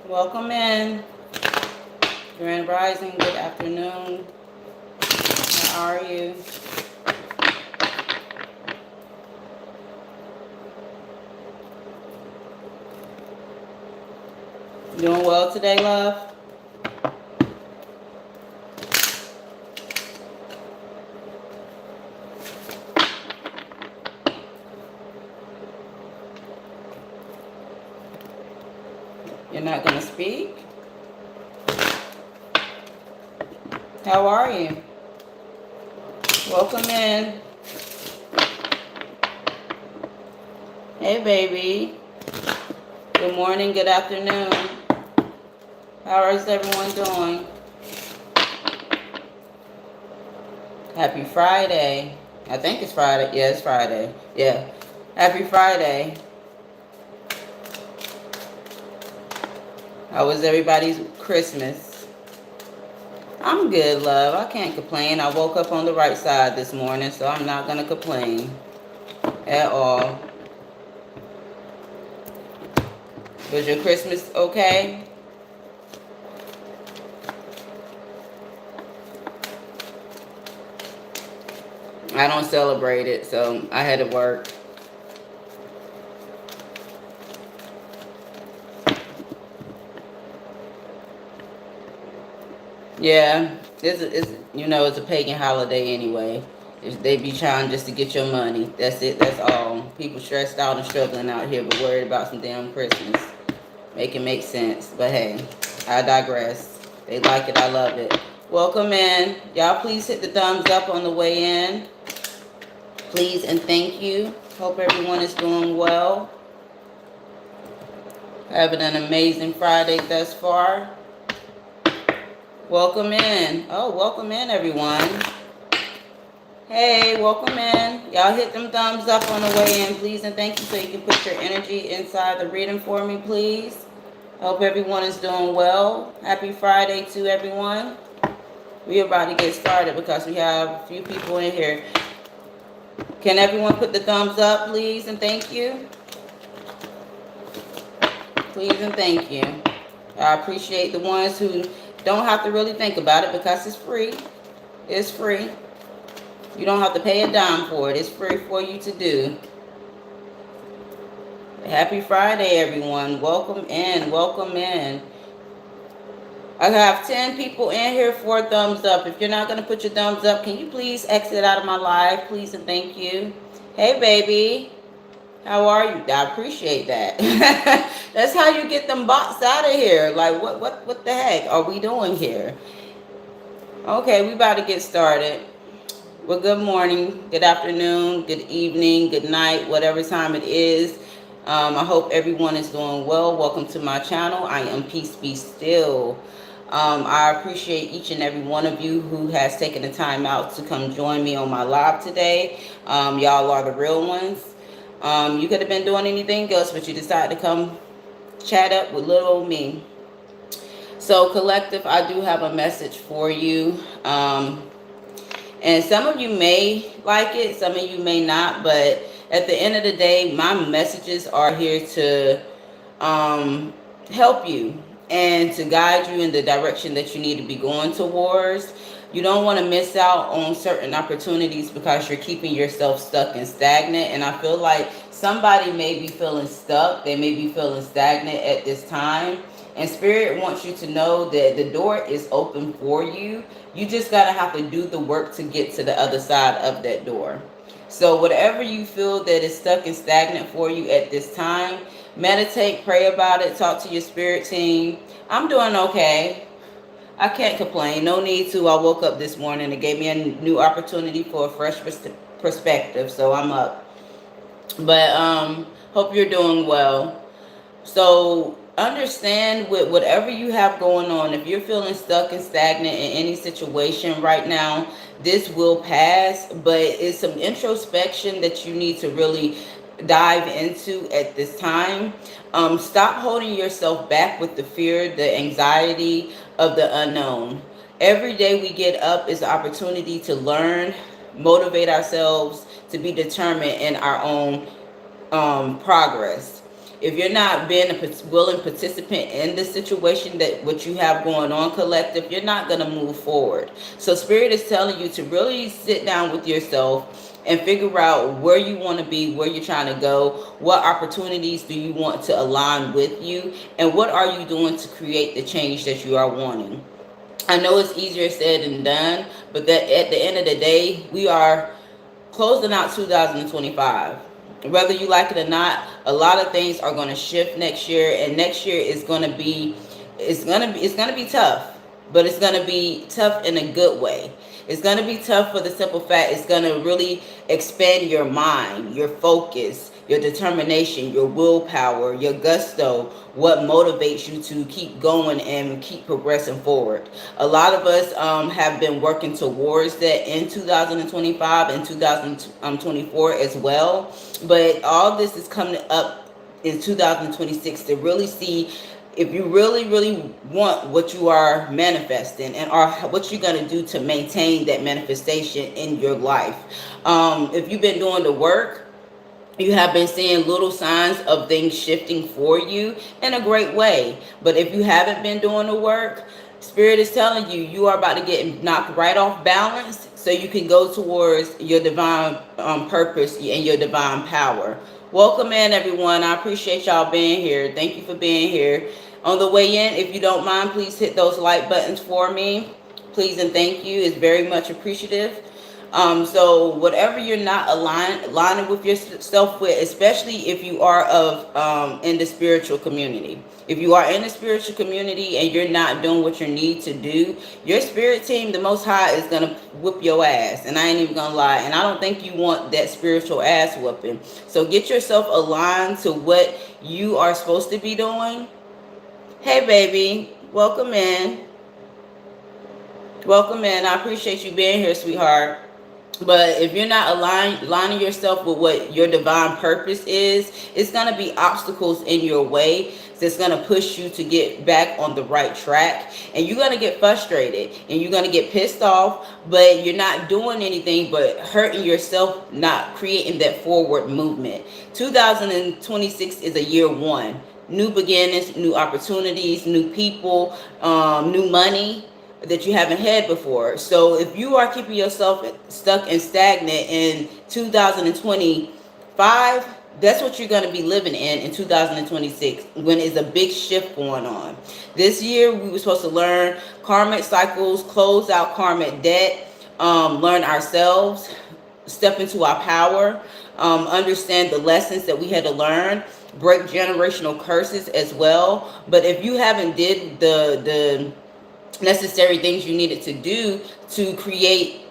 Welcome in. Grand Rising, good afternoon. How are you? Doing well today, love? You're not going to speak? How are you? Welcome in. Hey, baby. Good morning, good afternoon. How is everyone doing? Happy Friday. I think it's Friday. Yeah, it's Friday. Yeah. Happy Friday. How was everybody's Christmas? I'm good, love. I can't complain. I woke up on the right side this morning, so I'm not going to complain at all. Was your Christmas okay? I don't celebrate it, so I had to work. Yeah, it's a pagan holiday anyway. They be trying just to get your money. That's it. That's all. People stressed out and struggling out here, but worried about some damn Christmas. Make it make sense. But hey, I digress. They like it. I love it. Welcome in. Y'all please hit the thumbs up on the way in. Please and thank you. Hope everyone is doing well. Having an amazing Friday thus far. Welcome in. Oh, welcome in, everyone. Hey, welcome in. Y'all hit them thumbs up on the way in, please, and thank you, so you can put your energy inside the reading for me, please. Hope everyone is doing well. Happy Friday to everyone. We're about to get started because we have a few people in here. Can everyone put the thumbs up, please, and thank you? Please and thank you. I appreciate the ones who don't have to really think about it because it's free. It's free. You don't have to pay a dime for it. It's free for you to do. Happy Friday, everyone. Welcome in. Welcome in. I have 10 people in here for thumbs up. If you're not going to put your thumbs up, can you please exit out of my live, please, and thank you. Hey, baby. How are you? I appreciate that. That's how you get them bots out of here. Like, what the heck are we doing here? Okay, we about to get started. Well, good morning, good afternoon, good evening, good night, whatever time it is. I hope everyone is doing well. Welcome to my channel. I am Peace Be Still. I appreciate each and every one of you who has taken the time out to come join me on my live today. Y'all are the real ones. You could have been doing anything else, but you decided to come chat up with little old me. So, collective, I do have a message for you. And some of you may like it, some of you may not, but at the end of the day, my messages are here to help you and to guide you in the direction that you need to be going towards. You don't want to miss out on certain opportunities because you're keeping yourself stuck and stagnant. And I feel like somebody may be feeling stuck. They may be feeling stagnant at this time. And Spirit wants you to know that the door is open for you. You just got to have to do the work to get to the other side of that door. So whatever you feel that is stuck and stagnant for you at this time, meditate, pray about it, talk to your spirit team. I'm doing okay. I can't complain. No need to. I woke up this morning. It gave me a new opportunity for a fresh perspective. So I'm up. But hope you're doing well. So understand with whatever you have going on, if you're feeling stuck and stagnant in any situation right now, this will pass, but it's some introspection that you need to really dive into at this time. Stop holding yourself back with the fear, the anxiety of the unknown. Every day we get up is an opportunity to learn, motivate ourselves, to be determined in our own progress. If you're not being a willing participant in the situation that what you have going on, collective, you're not going to move forward. So spirit is telling you to really sit down with yourself and figure out where you want to be, where you're trying to go, what opportunities do you want to align with you, and what are you doing to create the change that you are wanting. I know it's easier said than done, but that at the end of the day, we are closing out 2025. Whether you like it or not, a lot of things are going to shift next year, and next year is going to be it's going to be tough, but it's going to be tough in a good way. It's going to be tough for the simple fact it's going to really expand your mind, your focus, your determination, your willpower, your gusto, what motivates you to keep going and keep progressing forward. A lot of us have been working towards that in 2025 and 2024 as well, but all this is coming up in 2026 to really see if you really want what you are manifesting and are what you're going to do to maintain that manifestation in your life. If you've been doing the work, you have been seeing little signs of things shifting for you in a great way. But if you haven't been doing the work, spirit is telling you you are about to get knocked right off balance so you can go towards your divine purpose and your divine power. Welcome in, everyone. I appreciate y'all being here. Thank you for being here. On the way in, if you don't mind, please hit those like buttons for me. Please and thank you. It's very much appreciative. So whatever you're not aligning with yourself with, especially if you are in the spiritual community. If you are in the spiritual community and you're not doing what you need to do, your spirit team, the Most High, is gonna whip your ass. And I ain't even gonna lie. And I don't think you want that spiritual ass whooping. So get yourself aligned to what you are supposed to be doing. Hey, baby, welcome in. Welcome in. I appreciate you being here, sweetheart. But if you're not aligning yourself with what your divine purpose is, it's going to be obstacles in your way that's going to push you to get back on the right track. And you're going to get frustrated and you're going to get pissed off, but you're not doing anything but hurting yourself, not creating that forward movement. 2026 is a year one. New beginnings, new opportunities, new people, new money that you haven't had before. So if you are keeping yourself stuck and stagnant in 2025, that's what you're going to be living in 2026 when it's a big shift going on. This year we were supposed to learn karmic cycles, close out karmic debt, learn ourselves, step into our power, understand the lessons that we had to learn, break generational curses as well. But if you haven't did the necessary things you needed to do to create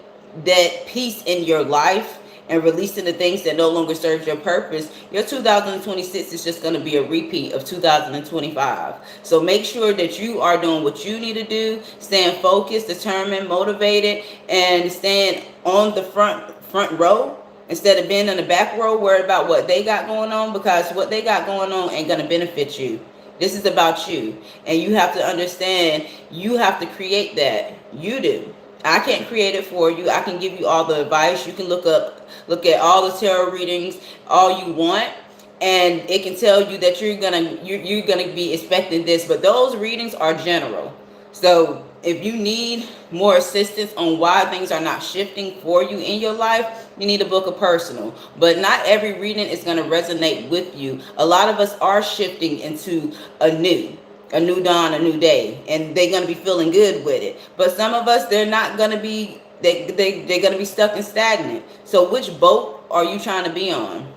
that peace in your life and releasing the things that no longer serve your purpose, your 2026 is just going to be a repeat of 2025. So make sure that you are doing what you need to do, staying focused, determined, motivated, and staying on the front row instead of being in the back row worried about what they got going on, because what they got going on ain't going to benefit you. This is about you, and you have to understand you have to create that. You do. I can't create it for you. I can give you all the advice. You can look at all the tarot readings all you want, and it can tell you that you're gonna be expecting this, but those readings are general. So if you need more assistance on why things are not shifting for you in your life, you need a book of personal. But not every reading is going to resonate with you. A lot of us are shifting into a new dawn, a new day, and they're going to be feeling good with it. But some of us, they're not going to be, they're going to be stuck and stagnant. So which boat are you trying to be on?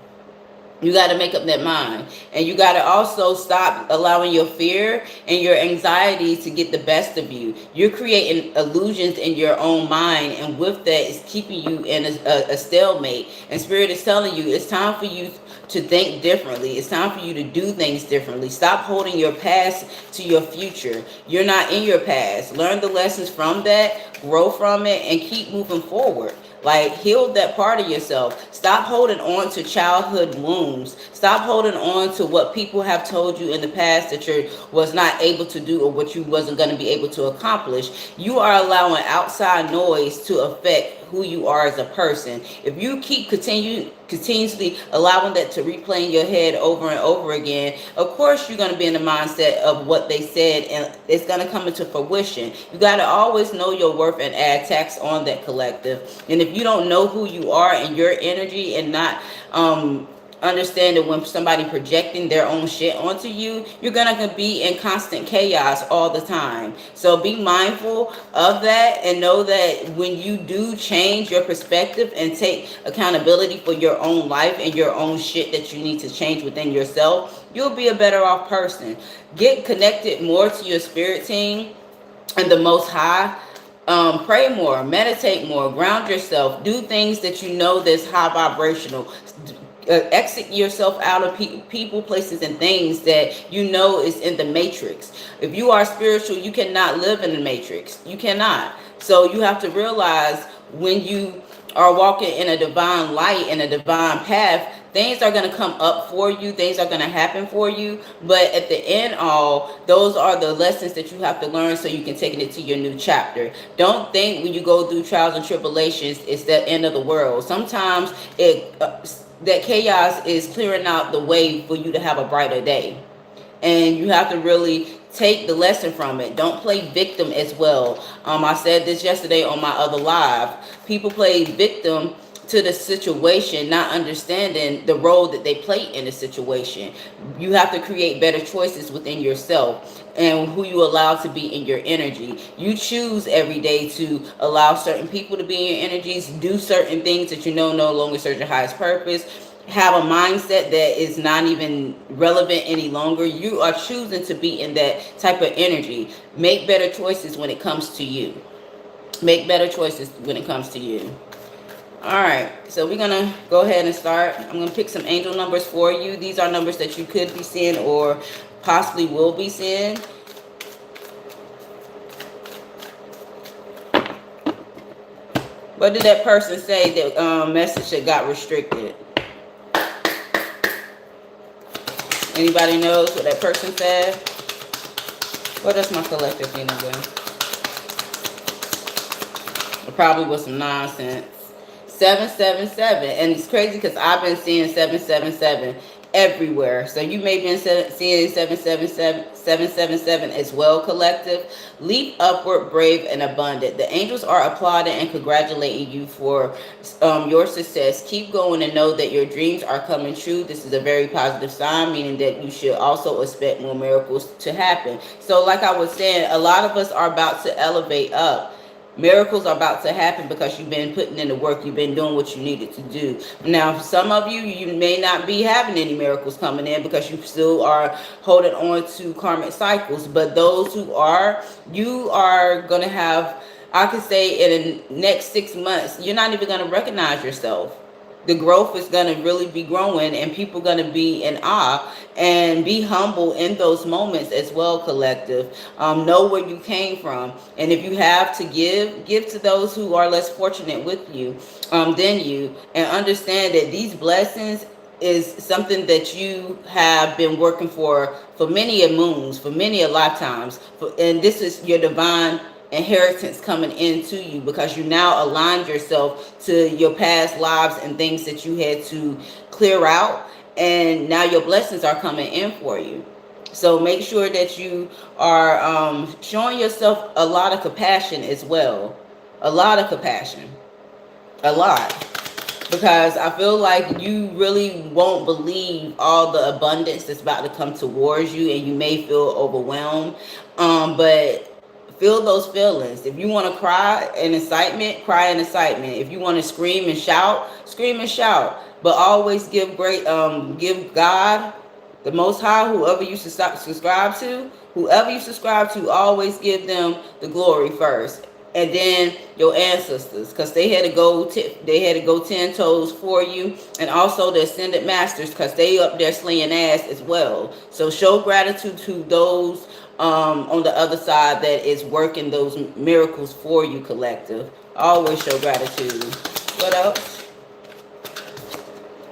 You got to make up that mind. And you got to also stop allowing your fear and your anxiety to get the best of you. You're creating illusions in your own mind. And with that, it's keeping you in a stalemate. And Spirit is telling you it's time for you to think differently. It's time for you to do things differently. Stop holding your past to your future. You're not in your past. Learn the lessons from that, grow from it, and keep moving forward. Like, heal that part of yourself. Stop holding on to childhood wounds. Stop holding on to what people have told you in the past that you was not able to do or what you wasn't going to be able to accomplish. You are allowing outside noise to affect who you are as a person. If you keep continuously allowing that to replay in your head over and over again, of course you're going to be in the mindset of what they said, and it's going to come into fruition. You got to always know your worth and add tax on that, collective. And if you don't know who you are and your energy, and not understanding when somebody projecting their own shit onto you, you're gonna be in constant chaos all the time. So be mindful of that, and know that when you do change your perspective and take accountability for your own life and your own shit that you need to change within yourself, you'll be a better off person. Get connected more to your spirit team and the Most High. Pray more, meditate more, ground yourself, do things that you know that's high vibrational. Exit yourself out of people, places, and things that you know is in the matrix. If you are spiritual, you cannot live in the matrix. You cannot. So you have to realize, when you are walking in a divine light, in a divine path, things are going to come up for you, things are going to happen for you. But at the end all, those are the lessons that you have to learn so you can take it to your new chapter. Don't think when you go through trials and tribulations it's the end of the world. Sometimes that chaos is clearing out the way for you to have a brighter day. And you have to really take the lesson from it. Don't play victim as well. I said this yesterday on my other live. People play victim to the situation, not understanding the role that they play in the situation. You have to create better choices within yourself and who you allow to be in your energy. You choose every day to allow certain people to be in your energies, do certain things that you know no longer serve your highest purpose, have a mindset that is not even relevant any longer. You are choosing to be in that type of energy. Make better choices when it comes to you. Make better choices when it comes to you. All right, so we're gonna go ahead and start. I'm gonna pick some angel numbers for you. These are numbers that you could be seeing or possibly will be seeing. What did that person say that message that got restricted? Anybody knows what that person said? What does my collective feeling do? It probably was some nonsense. 777, and it's crazy because I've been seeing 777 everywhere. So you may be seeing 777 as well, collective. Leap upward, brave, and abundant. The angels are applauding and congratulating you for your success. Keep going and know that your dreams are coming true. This is a very positive sign, meaning that you should also expect more miracles to happen. So like I was saying, a lot of us are about to elevate up. Miracles are about to happen because you've been putting in the work. You've been doing what you needed to do. Now, some of you, you may not be having any miracles coming in because you still are holding on to karmic cycles. But those who are, you are going to have, I could say in the next 6 months, you're not even going to recognize yourself. The growth is going to really be growing, and people are going to be in awe, and be humble in those moments as well, collective. Know where you came from, and if you have to give to those who are less fortunate with you than you, and understand that these blessings is something that you have been working for many a moons, for many a lifetimes, and this is your divine inheritance coming into you because you now aligned yourself to your past lives and things that you had to clear out, and now your blessings are coming in for you. So make sure that you are showing yourself a lot of compassion as well. A lot of compassion. A lot. Because I feel like you really won't believe all the abundance that's about to come towards you, and you may feel overwhelmed. But Feel those feelings. If you want to cry in excitement, cry in excitement. If you want to scream and shout. But always give God, the Most High, whoever you subscribe to, always give them the glory first, and then your ancestors, because they had to go 10 toes for you, and also the ascended masters, because they up there slaying ass as well. So show gratitude to those on the other side that is working those miracles for you, collective. Always show gratitude. What else?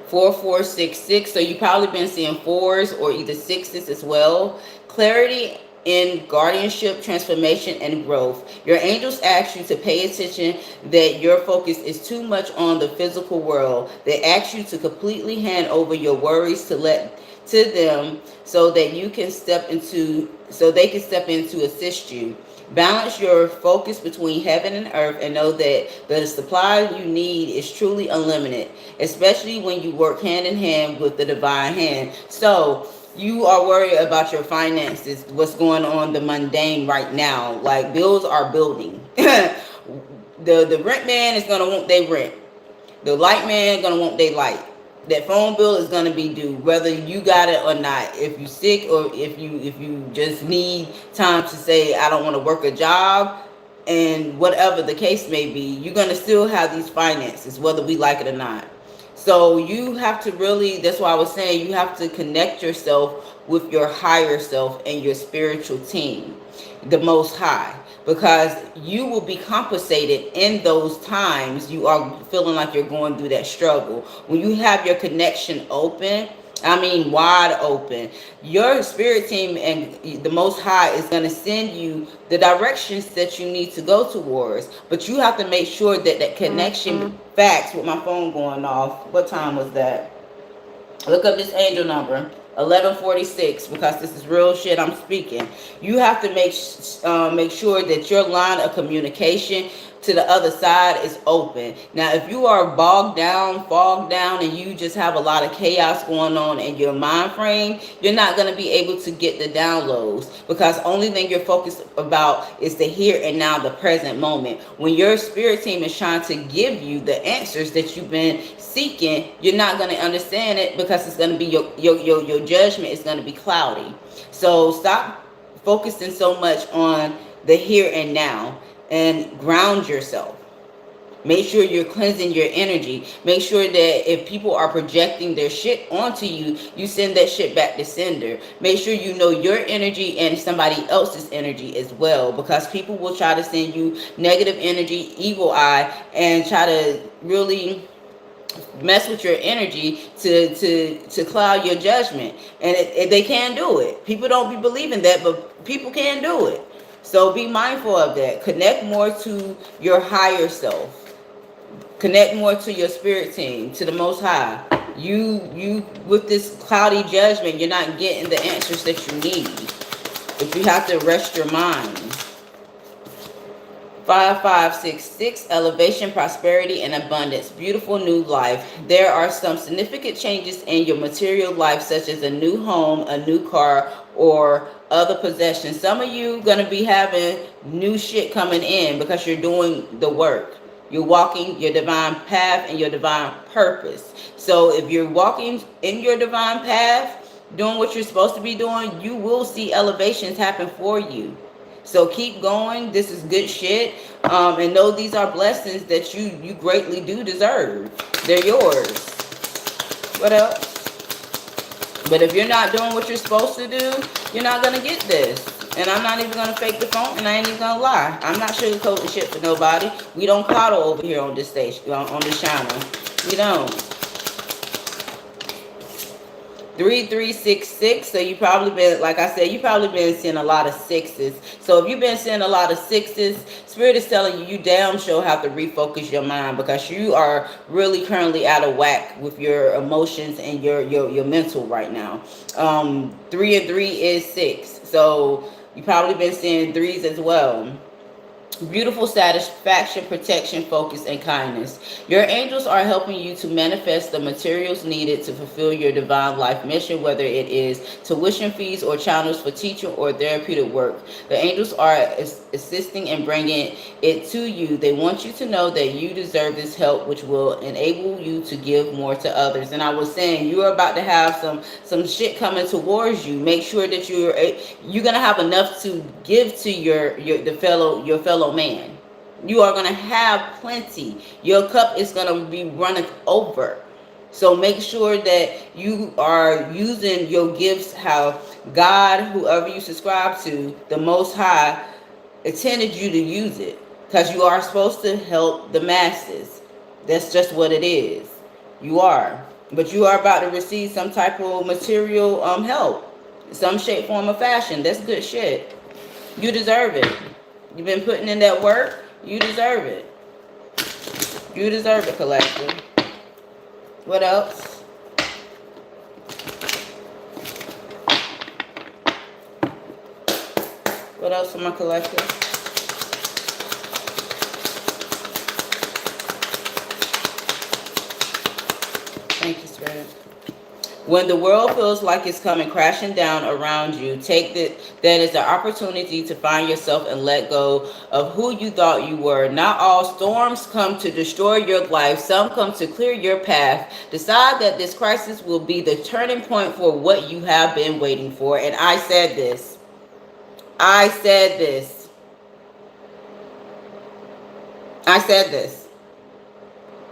4466. So you probably been seeing fours or either sixes as well. Clarity in guardianship, transformation, and growth. Your angels ask you to pay attention, that your focus is too much on the physical world. They ask you to completely hand over your worries to them, so that you can they can step in to assist you. Balance your focus between heaven and earth, and know that the supply you need is truly unlimited, especially when you work hand in hand with the divine hand. So you are worried about your finances, what's going on the mundane right now. Like, bills are building. The rent man is going to want their rent. The light man is going to want their light. That phone bill is going to be due, whether you got it or not. If you sick, or if you just need time to say, I don't want to work a job, and whatever the case may be, you're going to still have these finances, whether we like it or not. So you have to really, that's why I was saying, you have to connect yourself with your higher self and your spiritual team, the Most High, because you will be compensated in those times you are feeling like you're going through that struggle. When you have your connection open, I mean wide open, your spirit team and the Most High is going to send you the directions that you need to go towards. But you have to make sure that that connection facts. With my phone going off, what time was that? Look up this angel number, 1146, because this is real shit I'm speaking. You have to make sure that your line of communication to the other side is open. Now, if you are fogged down, and you just have a lot of chaos going on in your mind frame, you're not going to be able to get the downloads, because only thing you're focused about is the here and now, the present moment. When your spirit team is trying to give you the answers that you've been seeking, you're not going to understand it, because it's going to be your judgment is going to be cloudy. So stop focusing so much on the here and now, and ground yourself. Make sure you're cleansing your energy. Make sure that if people are projecting their shit onto you, you send that shit back to sender. Make sure you know your energy and somebody else's energy as well, because people will try to send you negative energy, evil eye, and try to really mess with your energy to cloud your judgment. And they can do it. People don't be believing that, but people can do it. So be mindful of that. Connect more to your higher self. Connect more to your spirit team, to the Most High. You with this cloudy judgment, you're not getting the answers that you need. But you have to rest your mind. 5566, elevation, prosperity, and abundance. Beautiful new life. There are some significant changes in your material life, such as a new home, a new car, or other possessions. Some of you going to be having new shit coming in because you're doing the work. You're walking your divine path and your divine purpose. So if you're walking in your divine path, doing what you're supposed to be doing, you will see elevations happen for you. So keep going. This is good shit. And know these are blessings that you greatly do deserve. They're yours. What else? But if you're not doing what you're supposed to do, you're not going to get this. And I'm not even going to fake the phone, and I ain't even going to lie. I'm not sugarcoating shit for nobody. We don't coddle over here on this station, on this channel. We don't. 3366. So you probably been, like I said, you probably been seeing a lot of sixes. So if you've been seeing a lot of sixes, Spirit is telling you, you damn sure have to refocus your mind, because you are really currently out of whack with your emotions and your mental right now. 3 and 3 is 6. So you probably been seeing threes as well. Beautiful satisfaction, protection, focus, and kindness. Your angels are helping you to manifest the materials needed to fulfill your divine life mission, whether it is tuition fees or channels for teaching or therapeutic work. The angels are assisting and bringing it to you. They want you to know that you deserve this help, which will enable you to give more to others. And I was saying, you're about to have some shit coming towards you. Make sure that you're gonna have enough to give to your fellow man. You are gonna have plenty. Your cup is gonna be running over. So make sure that you are using your gifts how God, whoever you subscribe to, the Most High, intended you to use it. Because you are supposed to help the masses. That's just what it is. You are. But you are about to receive some type of material help. Some shape, form, or fashion. That's good shit. You deserve it. You've been putting in that work. You deserve it. You deserve it, collective. What else? What else for my collective? Thank you, Spirit. When the world feels like it's coming crashing down around you, take that as an opportunity to find yourself and let go of who you thought you were. Not all storms come to destroy your life. Some come to clear your path. Decide that this crisis will be the turning point for what you have been waiting for. And I said this. I said this. I said this.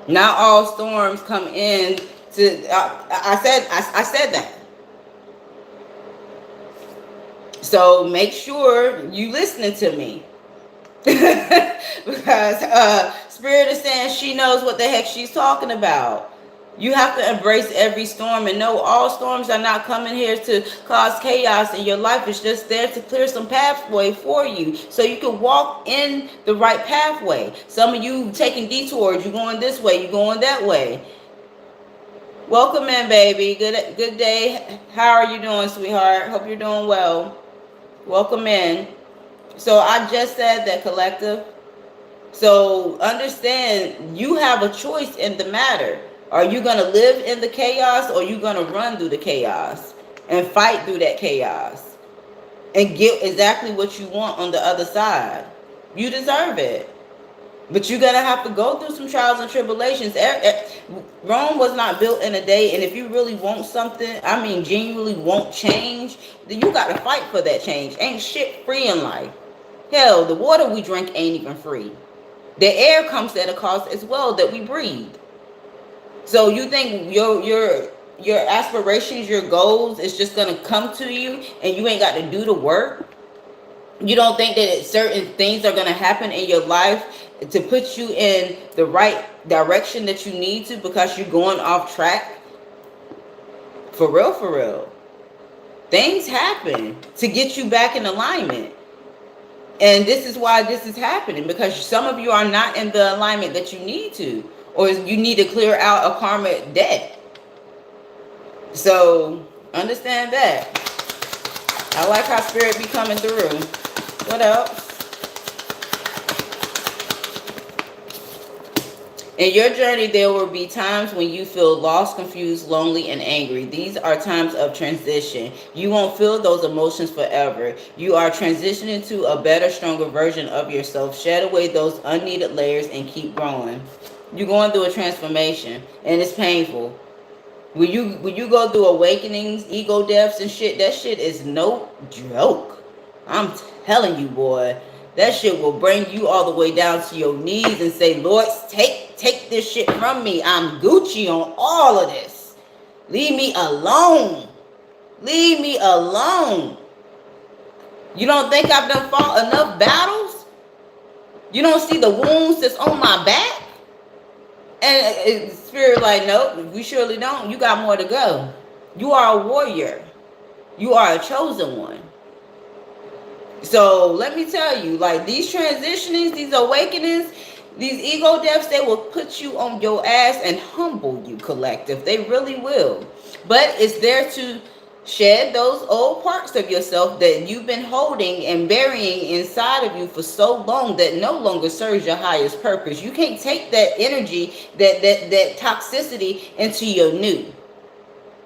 Not all storms come in I said that. So make sure you listening to me. Because Spirit is saying she knows what the heck she's talking about. You have to embrace every storm and know all storms are not coming here to cause chaos in your life. It's just there to clear some pathway for you so you can walk in the right pathway. Some of you taking detours. You're going this way. You're going that way. Welcome in, baby. Good day. How are you doing, sweetheart? Hope you're doing well. Welcome in. So I just said that, collective. So understand, you have a choice in the matter. Are you going to live in the chaos, or are you going to run through the chaos and fight through that chaos and get exactly what you want on the other side? You deserve it. But you're going to have to go through some trials and tribulations. Rome was not built in a day. And if you really want something, I mean, genuinely want change, then you got to fight for that change. Ain't shit free in life. Hell, the water we drink ain't even free. The air comes at a cost as well that we breathe. So you think your aspirations, your goals is just going to come to you and you ain't got to do the work? You don't think that certain things are going to happen in your life to put you in the right direction that you need to because you're going off track? For real, for real. Things happen to get you back in alignment. And this is why this is happening, because some of you are not in the alignment that you need to, or you need to clear out a karmic debt. So understand that. I like how Spirit be coming through. What else? In your journey, there will be times when you feel lost, confused, lonely, and angry. These are times of transition. You won't feel those emotions forever. You are transitioning to a better, stronger version of yourself. Shed away those unneeded layers and keep growing. You're going through a transformation, and it's painful. When you go through awakenings, ego deaths, and shit, that shit is no joke. I'm telling you, boy. That shit will bring you all the way down to your knees and say, Lord, take this shit from me. I'm Gucci on all of this. Leave me alone. Leave me alone. You don't think I've done fought enough battles? You don't see the wounds that's on my back? And Spirit like, nope, we surely don't. You got more to go. You are a warrior. You are a chosen one. So let me tell you, like, these transitionings, these awakenings, these ego deaths, they will put you on your ass and humble you, collective. They really will. But it's there to Shed those old parts of yourself that you've been holding and burying inside of you for so long that no longer serves your highest purpose. You can't take that energy, that toxicity into your new.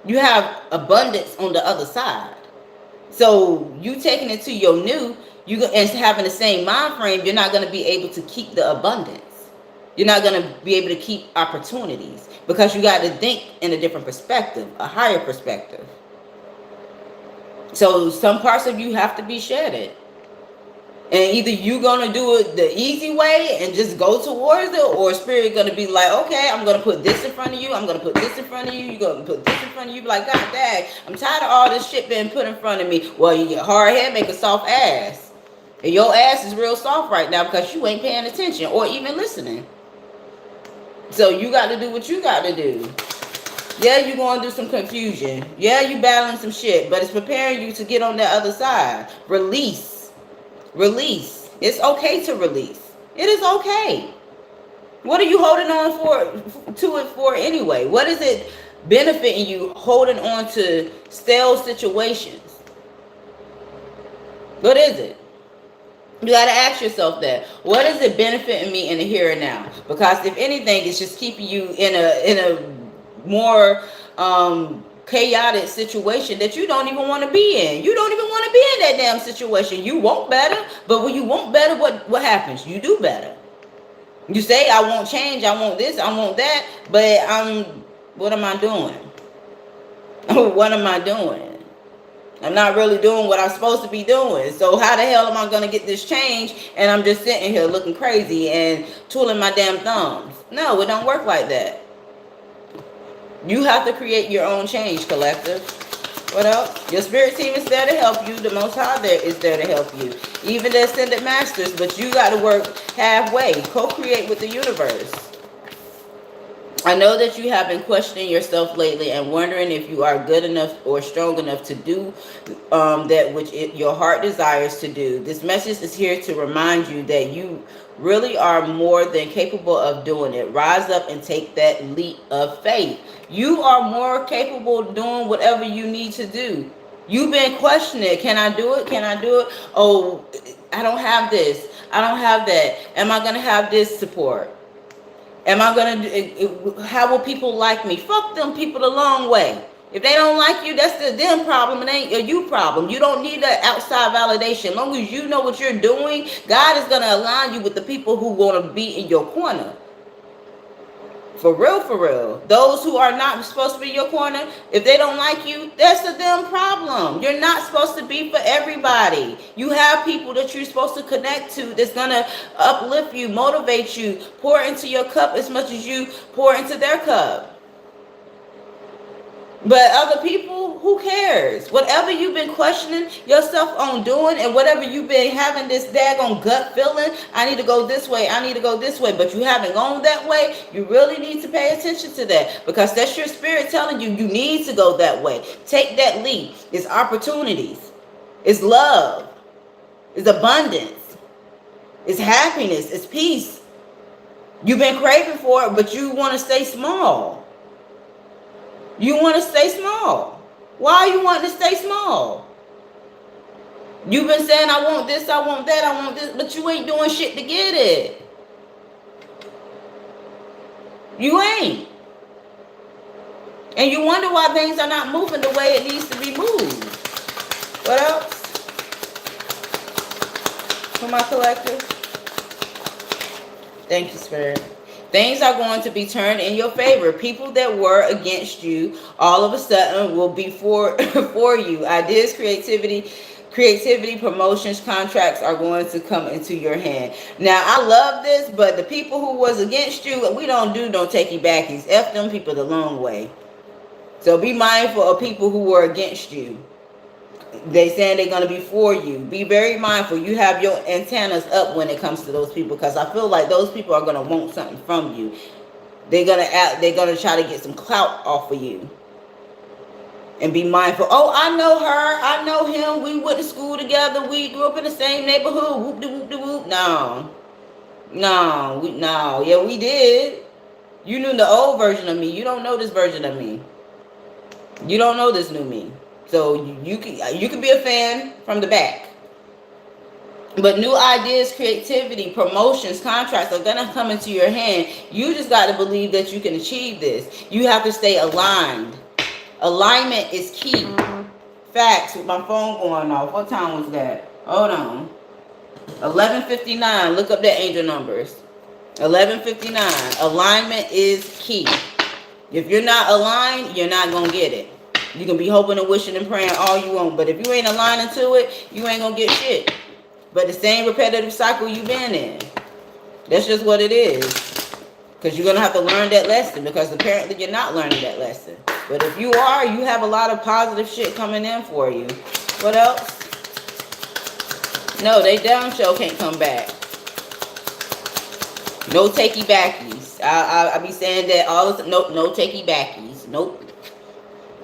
You have abundance on the other side. So you taking it to your new, you and having the same mind frame, you're not going to be able to keep the abundance. You're not going to be able to keep opportunities because you got to think in a different perspective, a higher perspective. So some parts of you have to be shedded. And either you gonna do it the easy way and just go towards it, or spirit gonna be like, okay, I'm gonna put this in front of you, I'm gonna put this in front of you, you're gonna put this in front of you. Be like, God dang, I'm tired of all this shit being put in front of me. Well, you get hard head, make a soft ass. And your ass is real soft right now because you ain't paying attention or even listening. So you got to do what you got to do. Yeah, you're going through some confusion. Yeah, you battling some shit, but it's preparing you to get on that other side. Release. Release. It's okay to release. It is okay. What are you holding on to it for anyway? What is it benefiting you holding on to stale situations? What is it? You got to ask yourself that. What is it benefiting me in the here and now? Because if anything, it's just keeping you in a more chaotic situation that you don't even want to be in. You don't even want to be in that damn situation. You want better, but when you want better, what happens? You do better. You say, I want change, I want this, I want that, but what am I doing? What am I doing? I'm not really doing what I'm supposed to be doing. So how the hell am I going to get this change and I'm just sitting here looking crazy and twiddling my damn thumbs? No, it don't work like that. You have to create your own change, collective. What else? Your spirit team is there to help you. The Most High there is there to help you. Even the Ascended Masters, but you got to work halfway. Co-create with the universe. I know that you have been questioning yourself lately and wondering if you are good enough or strong enough to do that which your heart desires to do. This message is here to remind you that you really are more than capable of doing it. Rise up and take that leap of faith. You are more capable of doing whatever you need to do. You've been questioning, can I do it? Can I do it? Oh, I don't have this. I don't have that. Am I going to have this support? Am I going to, how will people like me? Fuck them people the long way. If they don't like you, that's the them problem. It ain't a you problem. You don't need that outside validation. As long as you know what you're doing, God is going to align you with the people who want to be in your corner. For real, for real. Those who are not supposed to be in your corner, if they don't like you, that's a them problem. You're not supposed to be for everybody. You have people that you're supposed to connect to that's going to uplift you, motivate you, pour into your cup as much as you pour into their cup. But other people, who cares? Whatever you've been questioning yourself on doing and whatever you've been having this daggone gut feeling, I need to go this way, I need to go this way, but you haven't gone that way, you really need to pay attention to that because that's your spirit telling you you need to go that way. Take that leap. It's opportunities. It's love. It's abundance. It's happiness. It's peace. You've been craving for it, but you want to stay small. You want to stay small. Why are you wanting to stay small? You've been saying, I want this, I want that, I want this, but you ain't doing shit to get it. You ain't. And you wonder why things are not moving the way it needs to be moved. What else? For my collective? Thank you, Spirit. Things are going to be turned in your favor. People that were against you all of a sudden will be for you. Ideas, creativity, promotions, contracts are going to come into your hand. Now, I love this, but the people who was against you, we don't do no takey backies. F them people the long way. So be mindful of people who were against you. They saying they're going to be for you. Be very mindful. You have your antennas up when it comes to those people because I feel like those people are going to want something from you. They're going to try to get some clout off of you. And be mindful. Oh, I know her. I know him. We went to school together. We grew up in the same neighborhood. Whoop de whoop de whoop. No. Yeah, we did. You knew the old version of me. You don't know this version of me. You don't know this new me. So you can be a fan from the back. But new ideas, creativity, promotions, contracts are gonna come into your hand. You just got to believe that you can achieve this. You have to stay aligned. Alignment is key. Facts. With my phone going off. What time was that? Hold on. 11:59. Look up the angel numbers. 11:59. Alignment is key. If you're not aligned, you're not gonna get it. You can be hoping and wishing and praying all you want, but if you ain't aligning to it, you ain't gonna get shit. But the same repetitive cycle you've been in. That's just what it is. Because you're going to have to learn that lesson. Because apparently you're not learning that lesson. But if you are, you have a lot of positive shit coming in for you. What else? No, they down show can't come back. No takey backies. I be saying that all the time. Nope, no takey backies. Nope.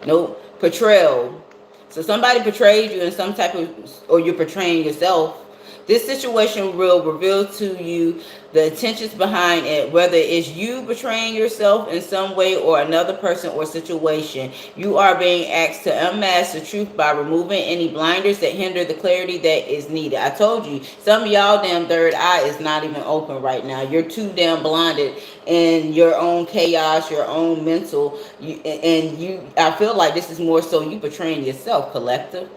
Nope. Portrayal. So somebody portrayed you in some type of, or you're portraying yourself. This situation will reveal to you the intentions behind it, whether it's you betraying yourself in some way or another person or situation. You are being asked to unmask the truth by removing any blinders that hinder the clarity that is needed. I told you, some of y'all damn third eye is not even open right now. You're too damn blinded in your own chaos, your own mental, I feel like this is more so you betraying yourself, collective.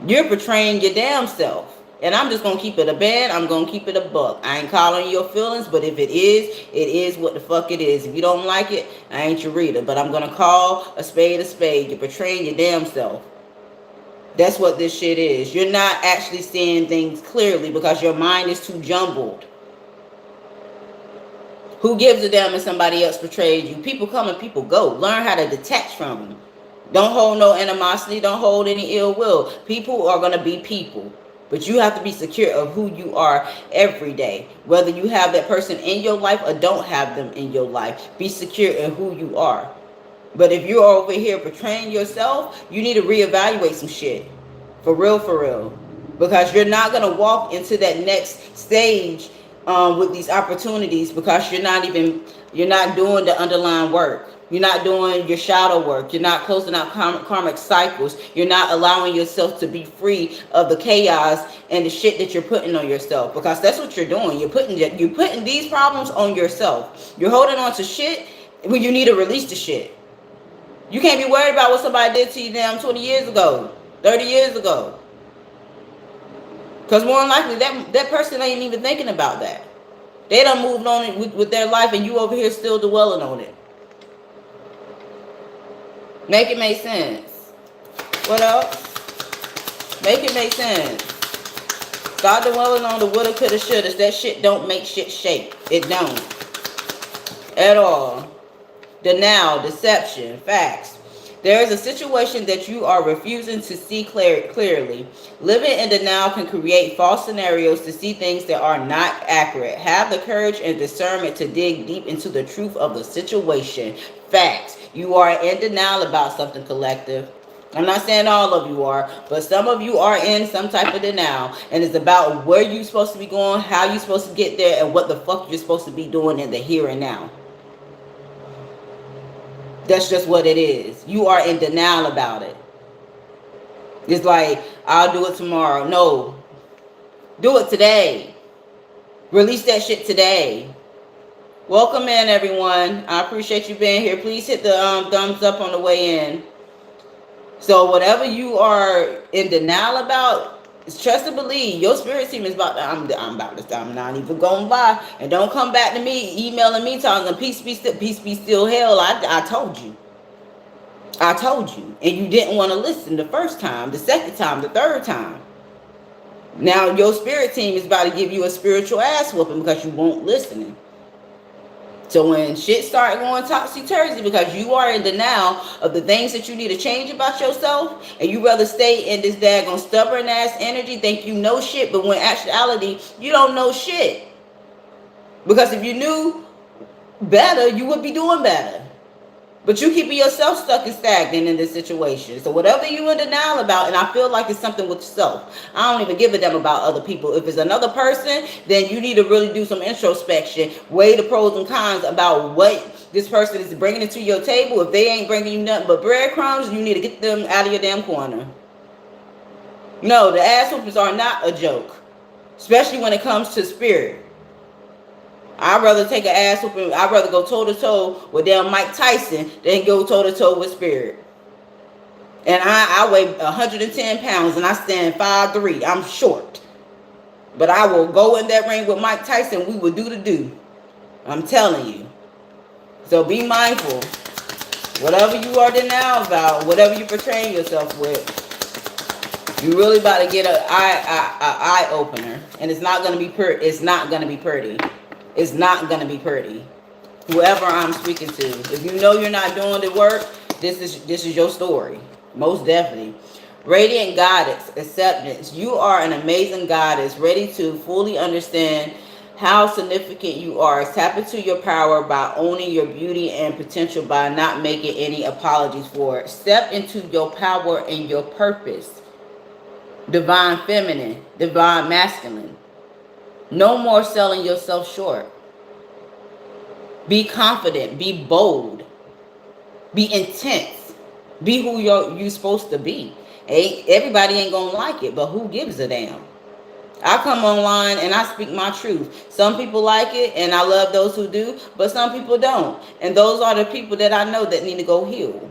You're betraying your damn self. And I'm just going to keep it a band. I'm going to keep it a buck. I ain't calling your feelings, but if it is what the fuck it is. If you don't like it, I ain't your reader. But I'm going to call a spade a spade. You're betraying your damn self. That's what this shit is. You're not actually seeing things clearly because your mind is too jumbled. Who gives a damn if somebody else betrayed you? People come and people go. Learn how to detach from them. Don't hold no animosity. Don't hold any ill will. People are going to be people. But you have to be secure of who you are every day. Whether you have that person in your life or don't have them in your life. Be secure in who you are. But if you're over here portraying yourself, you need to reevaluate some shit. For real, for real. Because you're not going to walk into that next stage with these opportunities because you're not doing the underlying work. You're not doing your shadow work. You're not closing out karmic cycles. You're not allowing yourself to be free of the chaos and the shit that you're putting on yourself. Because that's what you're doing. You're putting these problems on yourself. You're holding on to shit when you need to release the shit. You can't be worried about what somebody did to you damn 20 years ago, 30 years ago. Because more than likely, that person ain't even thinking about that. They done moved on it with their life and you over here still dwelling on it. Make it make sense. What else? Make it make sense. Stop dwelling on the woulda, coulda, shoulda. That shit don't make shit shake. It don't. At all. Denial, deception, facts. There is a situation that you are refusing to see clearly. Living in denial can create false scenarios to see things that are not accurate. Have the courage and discernment to dig deep into the truth of the situation. Facts. You are in denial about something, collective. I'm not saying all of you are, but some of you are in some type of denial. And it's about where you're supposed to be going, how you're supposed to get there, and what the fuck you're supposed to be doing in the here and now. That's just what it is. You are in denial about it. It's like, I'll do it tomorrow. No. Do it today. Release that shit today. Welcome in, everyone. I appreciate you being here. Please hit the thumbs up on the way in. So whatever you are in denial about, trust and believe. Your spirit team is about to, I'm not even going by. And don't come back to me, emailing me, talking, peace be still, hell. I told you. I told you. And you didn't want to listen the first time, the second time, the third time. Now your spirit team is about to give you a spiritual ass whooping because you won't listen. So when shit start going topsy-turvy because you are in denial of the things that you need to change about yourself, and you rather stay in this daggone stubborn ass energy, think you know shit, but when actuality, you don't know shit. Because if you knew better, you would be doing better. But you keeping yourself stuck and stagnant in this situation. So whatever you in denial about, and I feel like it's something with self. I don't even give a damn about other people. If it's another person, then you need to really do some introspection. Weigh the pros and cons about what this person is bringing to your table. If they ain't bringing you nothing but breadcrumbs, you need to get them out of your damn corner. No, the ass whoopers are not a joke. Especially when it comes to spirit. I'd rather take an ass whooping. I'd rather go toe to toe with damn Mike Tyson than go toe to toe with spirit. And I weigh 110 pounds and I stand 5'3". I'm short. But I will go in that ring with Mike Tyson. We will do the do. I'm telling you. So be mindful. Whatever you are denial about, whatever you portraying yourself with, you really about to get an eye opener. And it's not gonna be pretty. It's not gonna be pretty. It's not gonna be pretty. Whoever I'm speaking to, if you know you're not doing the work, this is your story. Most definitely. Radiant goddess, acceptance. You are an amazing goddess, ready to fully understand how significant you are. Tap into your power by owning your beauty and potential by not making any apologies for it. Step into your power and your purpose. Divine feminine, divine masculine. No more selling yourself short. Be confident. Be bold. Be intense. Be who you're supposed to be. Everybody ain't gonna like it, but who gives a damn? I come online and I speak my truth. Some people like it, and I love those who do, but some people don't. And those are the people that I know that need to go heal.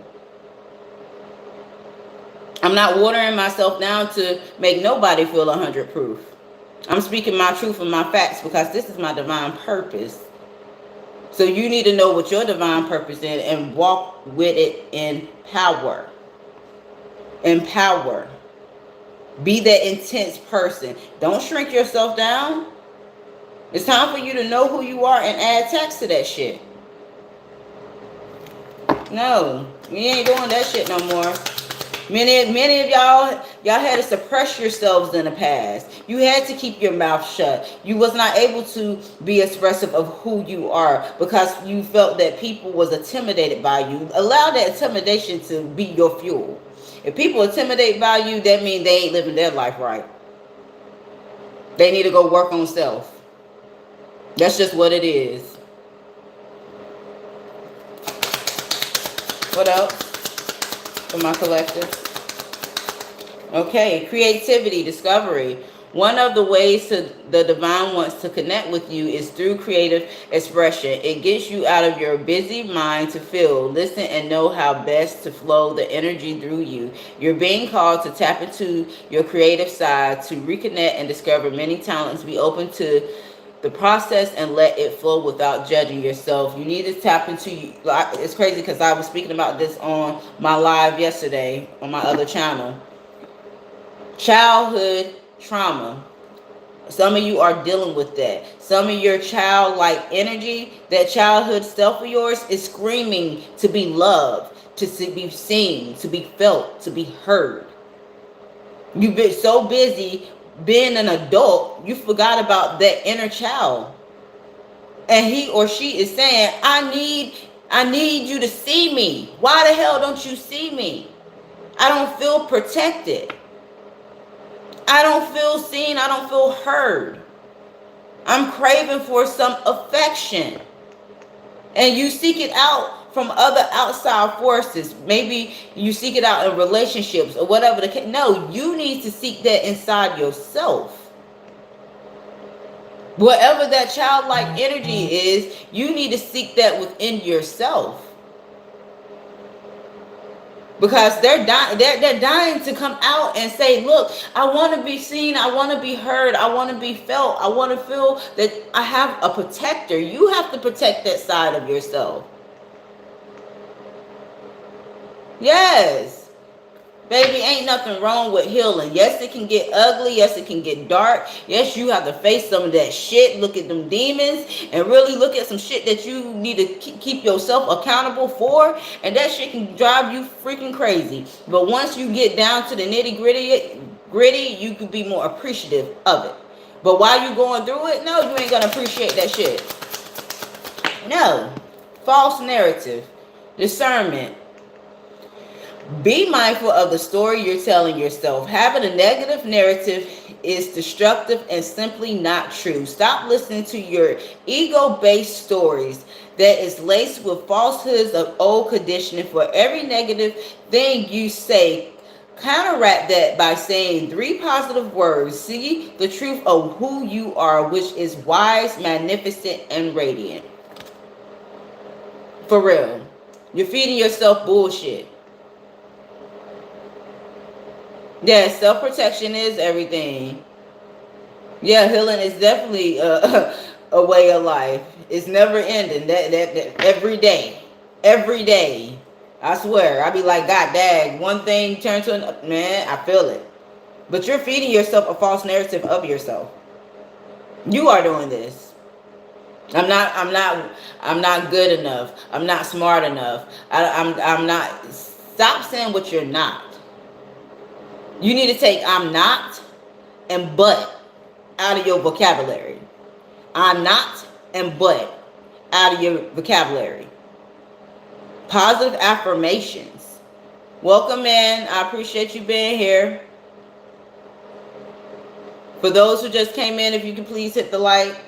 I'm not watering myself down to make nobody feel 100 proof. I'm speaking my truth and my facts because this is my divine purpose. So you need to know what your divine purpose is and walk with it in power. Empower. Be that intense person. Don't shrink yourself down. It's time for you to know who you are and add text to that shit. No, we ain't doing that shit no more. Many of y'all had to suppress yourselves in the past. You had to keep your mouth shut. You was not able to be expressive of who you are because you felt that people was intimidated by you. Allow that intimidation to be your fuel. If people intimidate by you, that means they ain't living their life right. They need to go work on self. That's just what it is. What else for my collective? Okay, creativity, discovery. One of the ways the divine wants to connect with you is through creative expression. It gets you out of your busy mind to feel, listen, and know how best to flow the energy through you. You're being called to tap into your creative side, to reconnect and discover many talents. Be open to the process and let it flow without judging yourself. You need to tap into, it's crazy because I was speaking about this on my live yesterday on my other channel. Childhood trauma. Some of you are dealing with that. Some of your childlike energy, that childhood self of yours is screaming to be loved, to be seen, to be felt, to be heard. You've been so busy being an adult, you forgot about that inner child. And he or she is saying, I need you to see me. Why the hell don't you see me? I don't feel protected. I don't feel seen. I don't feel heard. I'm craving for some affection. And you seek it out from other outside forces. Maybe you seek it out in relationships or whatever the case. No, you need to seek that inside yourself. Whatever that childlike energy is, you need to seek that within yourself. Because they're dying to come out and say, look, I want to be seen. I want to be heard. I want to be felt. I want to feel that I have a protector. You have to protect that side of yourself. Yes. Baby, ain't nothing wrong with healing. Yes, it can get ugly. Yes, it can get dark. Yes, you have to face some of that shit. Look at them demons and really look at some shit that you need to keep yourself accountable for. And that shit can drive you freaking crazy. But once you get down to the nitty gritty, you can be more appreciative of it. But while you're going through it, no, you ain't going to appreciate that shit. No. False narrative. Discernment. Be mindful of the story you're telling yourself. Having a negative narrative is destructive and simply not true. Stop listening to your ego-based stories that is laced with falsehoods of old conditioning. For every negative thing you say, counteract that by saying 3 positive words. See the truth of who you are, which is wise, magnificent, and radiant. For real. You're feeding yourself bullshit. Yeah, self-protection is everything. Yeah, healing is definitely a way of life. It's never ending. That every day. Every day. I swear. I be like, God dang, one thing turned to another. Man, I feel it. But you're feeding yourself a false narrative of yourself. You are doing this. I'm not good enough. I'm not smart enough. I'm not. Stop saying what you're not. You need to take I'm not and but out of your vocabulary. I'm not and but out of your vocabulary. Positive affirmations. Welcome in. I appreciate you being here. For those who just came in, if you could please hit the like.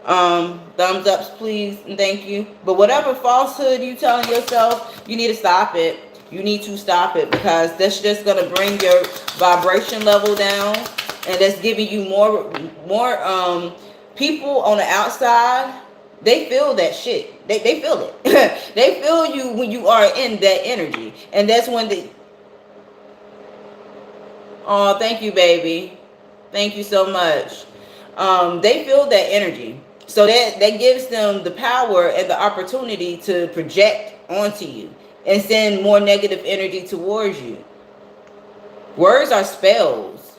Thumbs ups, please, and thank you. But whatever falsehood you telling yourself, you need to stop it. You need to stop it, because that's just gonna bring your vibration level down, and that's giving you more people on the outside. They feel that shit. They feel it. They feel you when you are in that energy, and that's when they. Oh, thank you, baby. Thank you so much. They feel that energy. So that gives them the power and the opportunity to project onto you and send more negative energy towards you. Words are spells.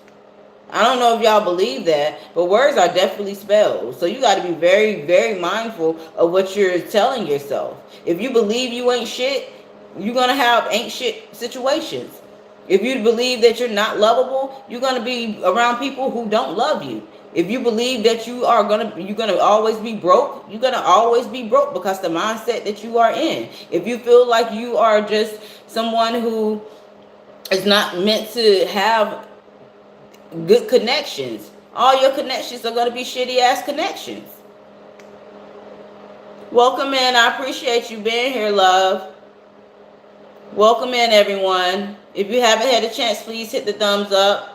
I don't know if y'all believe that, but words are definitely spells. So you got to be very, very mindful of what you're telling yourself. If you believe you ain't shit, you're going to have ain't shit situations. If you believe that you're not lovable, you're going to be around people who don't love you. If you believe that you're gonna always be broke, you're gonna always be broke, because the mindset that you are in. If you feel like you are just someone who is not meant to have good connections, all your connections are gonna be shitty ass connections. Welcome in. I appreciate you being here, love. Welcome in, everyone. If you haven't had a chance, please hit the thumbs up.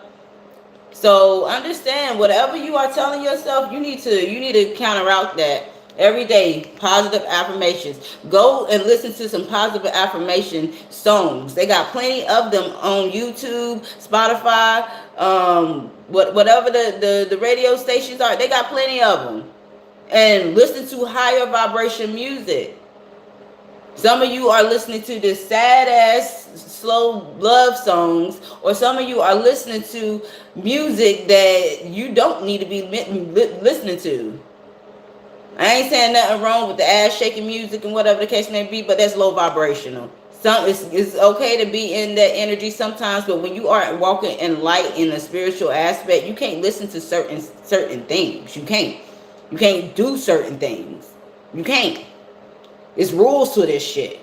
So understand, whatever you are telling yourself, you need to counteract that every day. Positive affirmations. Go and listen to some positive affirmation songs. They got plenty of them on YouTube, Spotify, whatever the radio stations are. They got plenty of them. And listen to higher vibration music. Some of you are listening to this sad ass slow love songs, or some of you are listening to music that you don't need to be listening to. I ain't saying nothing wrong with the ass shaking music and whatever the case may be, but that's low vibrational. It's okay to be in that energy sometimes, but when you are walking in light in a spiritual aspect, you can't listen to certain things. You can't do certain things. You can't. It's rules to this shit.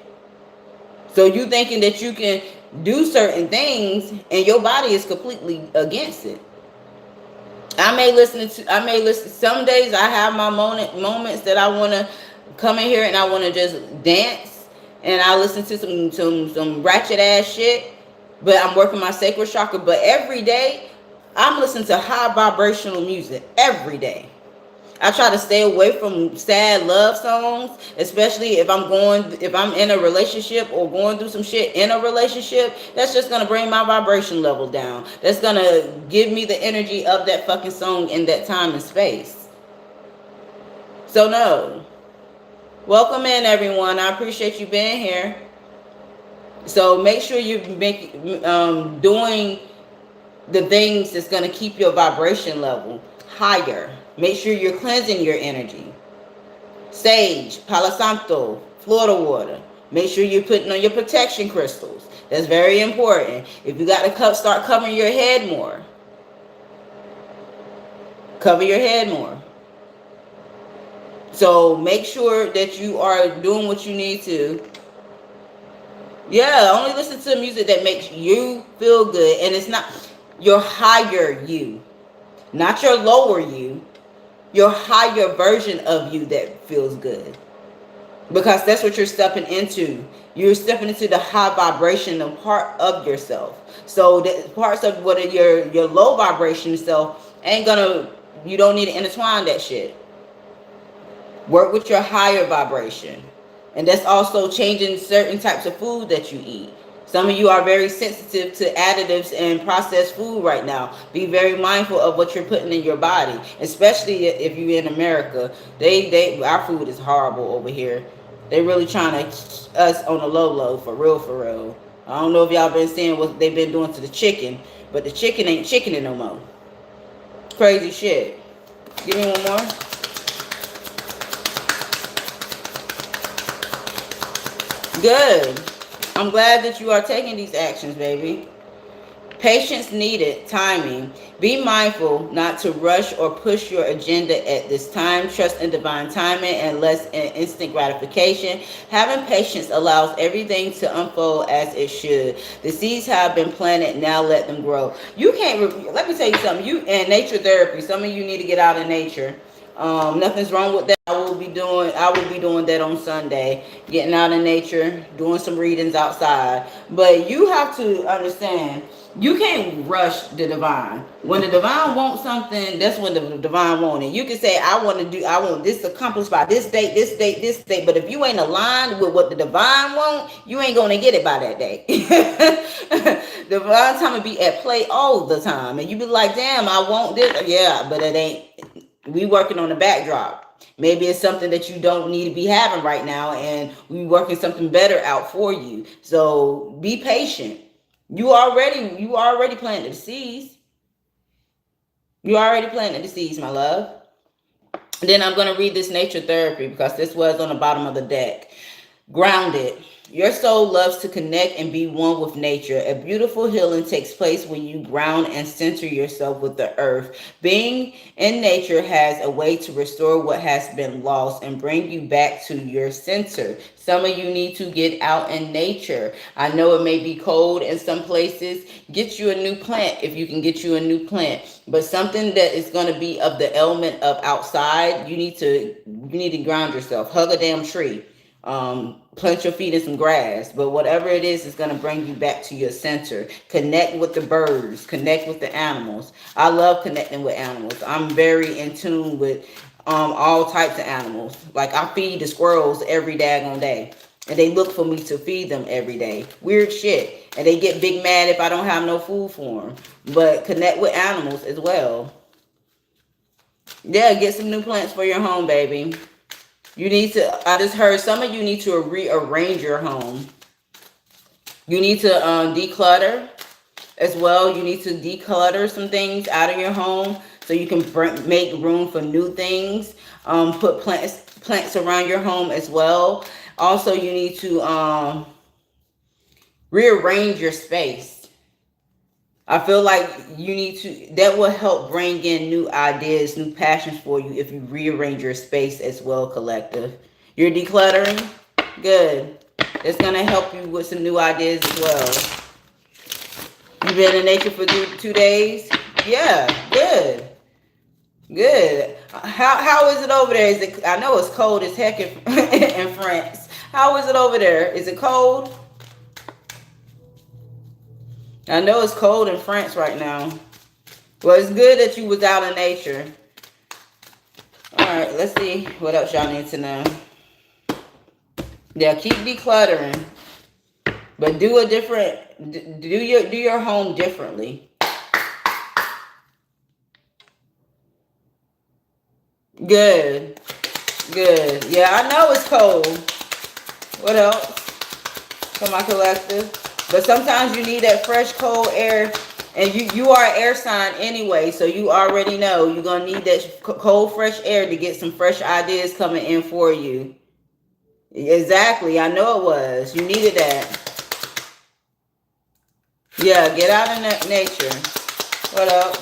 So you thinking that you can do certain things and your body is completely against it. I may listen. Some days I have my moments that I want to come in here and I want to just dance, and I listen to some ratchet ass shit. But I'm working my sacral chakra. But every day I'm listening to high vibrational music every day. I try to stay away from sad love songs, especially if I'm in a relationship or going through some shit in a relationship. That's just going to bring my vibration level down. That's going to give me the energy of that fucking song in that time and space. So no. Welcome in, everyone. I appreciate you being here. So make sure you doing the things that's going to keep your vibration level higher. Make sure you're cleansing your energy. Sage, Palo Santo, Florida water. Make sure you're putting on your protection crystals. That's very important. If you got to start covering your head more. Cover your head more. So make sure that you are doing what you need to Yeah, only listen to music that makes you feel good. And it's not your higher you, not your lower you, your higher version of you that feels good. Because that's what you're stepping into. You're stepping into the high vibrational part of yourself. So the parts of what are your low vibration self ain't gonna, you don't need to intertwine that shit. Work with your higher vibration. And that's also changing certain types of food that you eat. Some of you are very sensitive to additives and processed food right now. Be very mindful of what you're putting in your body, especially if you're in America. Our food is horrible over here. They really trying to keep us on the low for real, for real. I don't know if y'all been seeing what they've been doing to the chicken, but the chicken ain't chickening no more. Crazy shit. Give me one more. Good. I'm glad that you are taking these actions, baby. Patience needed, timing. Be mindful not to rush or push your agenda at this time. Trust in divine timing and less in instant gratification. Having patience allows everything to unfold as it should. The seeds have been planted, now let them grow. You can't, let me tell you something. You in nature therapy, some of you need to get out in nature. Nothing's wrong with that. I will be doing that on Sunday, getting out in nature, doing some readings outside. But you have to understand, you can't rush the divine. When the divine wants something, that's when the divine wants it. You can say, I want this accomplished by this date, this date, this date. But if you ain't aligned with what the divine wants, you ain't gonna get it by that day. Divine time will be at play all the time, and you be like, damn, I want this. Yeah, but it ain't. We working on the backdrop. Maybe it's something that you don't need to be having right now, and we working something better out for you. So be patient. You already planted the seeds. You already planted the seeds, my love. And then I'm gonna read this nature therapy because this was on the bottom of the deck. Grounded. Your soul loves to connect and be one with nature. A beautiful healing takes place when you ground and center yourself with the earth. Being in nature has a way to restore what has been lost and bring you back to your center. Some of you need to get out in nature. I know it may be cold in some places. Get you a new plant if you can get you a new plant. But something that is going to be of the element of outside, you need to ground yourself. Hug a damn tree. Plant your feet in some grass, but whatever it is going to bring you back to your center. Connect with the birds, connect with the animals. I love connecting with animals. I'm very in tune with all types of animals. Like, I feed the squirrels every daggone day, and they look for me to feed them every day. Weird shit. And they get big mad if I don't have no food for them. But connect with animals as well. Yeah, get some new plants for your home, baby. You need to, I just heard some of you need to rearrange your home. You need to declutter as well. You need to declutter some things out of your home so you can make room for new things. Put plants around your home as well. Also, you need to rearrange your space. I feel like that will help bring in new ideas, new passions for you if you rearrange your space as well, collective. You're decluttering? Good. It's going to help you with some new ideas as well. You've been in nature for 2 days? Yeah, good. Good. How is it over there? I know it's cold as heck in France. How is it over there? Is it cold? I know it's cold in France right now. Well, it's good that you was out in nature. All right, let's see what else y'all need to know. Yeah, keep decluttering, but do your home differently. Good, good. Yeah, I know it's cold. What else? For my collective. But sometimes you need that fresh, cold air. And you are an air sign anyway, so you already know you're going to need that cold, fresh air to get some fresh ideas coming in for you. Exactly. I know it was. You needed that. Yeah, get out in nature. What else?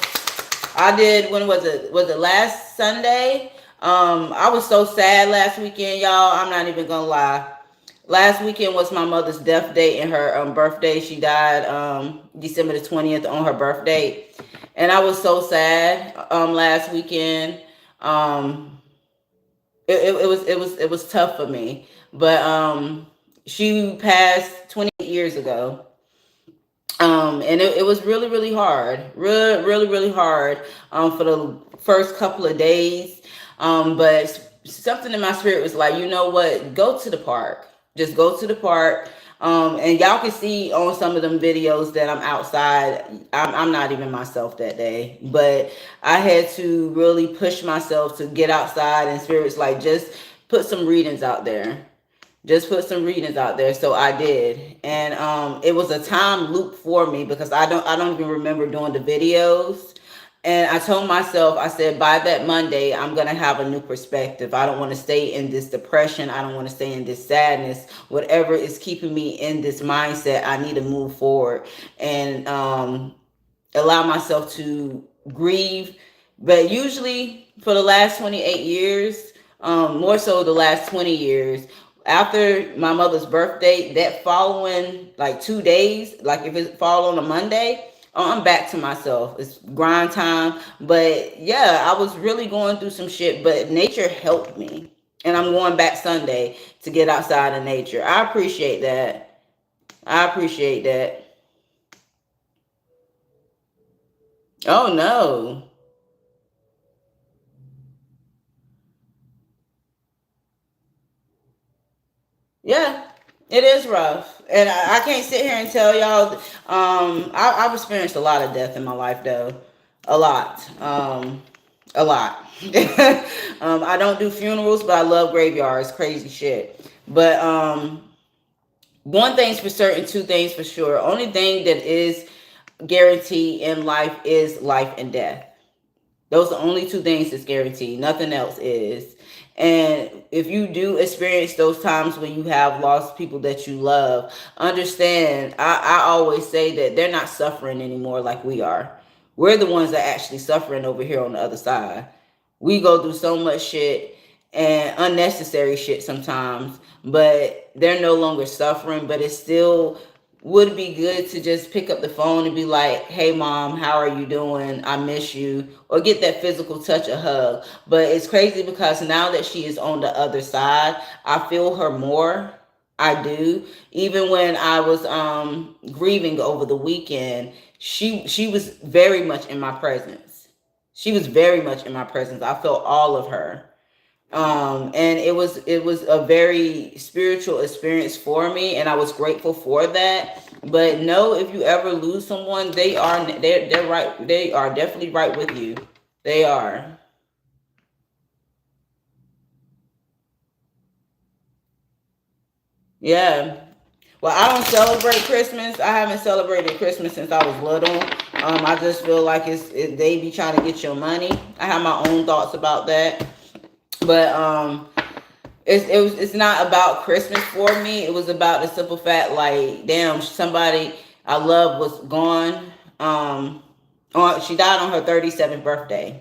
I did, when was it? Was it last Sunday? I was so sad last weekend, y'all. I'm not even going to lie. last weekend was my mother's death date and her birthday. She died December the 20th on her birthday. And I was so sad last weekend. Um, it was tough for me. But she passed 28 years ago. And it was really, really hard. Really hard for the first couple of days. But something in my spirit was like, you know what? Go to the park. Just go to the park. And y'all can see on some of them videos that I'm outside. I'm not even myself that day. But I had to really push myself to get outside, and spirits like, just put some readings out there. Just put some readings out there. So I did. And it was a time loop for me because I don't even remember doing the videos. And I told myself, I said, by that Monday, I'm going to have a new perspective. I don't want to stay in this depression. I don't want to stay in this sadness. Whatever is keeping me in this mindset, I need to move forward and allow myself to grieve. But usually for the last 28 years, more so the last 20 years, after my mother's birthday, that following like 2 days, like if it fall on a Monday, I'm back to myself. It's grind time. But yeah, I was really going through some shit, but nature helped me. And I'm going back Sunday to get outside of nature. I appreciate that. I appreciate that. Oh no. Yeah, it is rough. And I can't sit here and tell y'all. I've experienced a lot of death in my life, though. A lot. A lot. I don't do funerals, but I love graveyards. Crazy shit. But one thing's for certain, two things for sure. Only thing that is guaranteed in life is life and death. Those are the only two things that's guaranteed. Nothing else is. And if you do experience those times when you have lost people that you love, understand, I always say that they're not suffering anymore like we are. We're the ones that are actually suffering over here on the other side. We go through so much shit and unnecessary shit sometimes, but they're no longer suffering. But it still would be good to just pick up the phone and be like, hey mom, how are you doing? I miss you. Or get that physical touch, a hug. But it's crazy because now that she is on the other side, I feel her more. I do. Even when I was grieving over the weekend, she was very much in my presence. She was very much in my presence. I felt all of her. And it was a very spiritual experience for me, and I was grateful for that. But no, if you ever lose someone, they're right. They are definitely right with you. They are. Yeah. Well, I don't celebrate Christmas. I haven't celebrated Christmas since I was little. I just feel like they be trying to get your money. I have my own thoughts about that. But it's not about Christmas for me. It was about the simple fact, like, damn, somebody I love was gone. She died on her 37th birthday.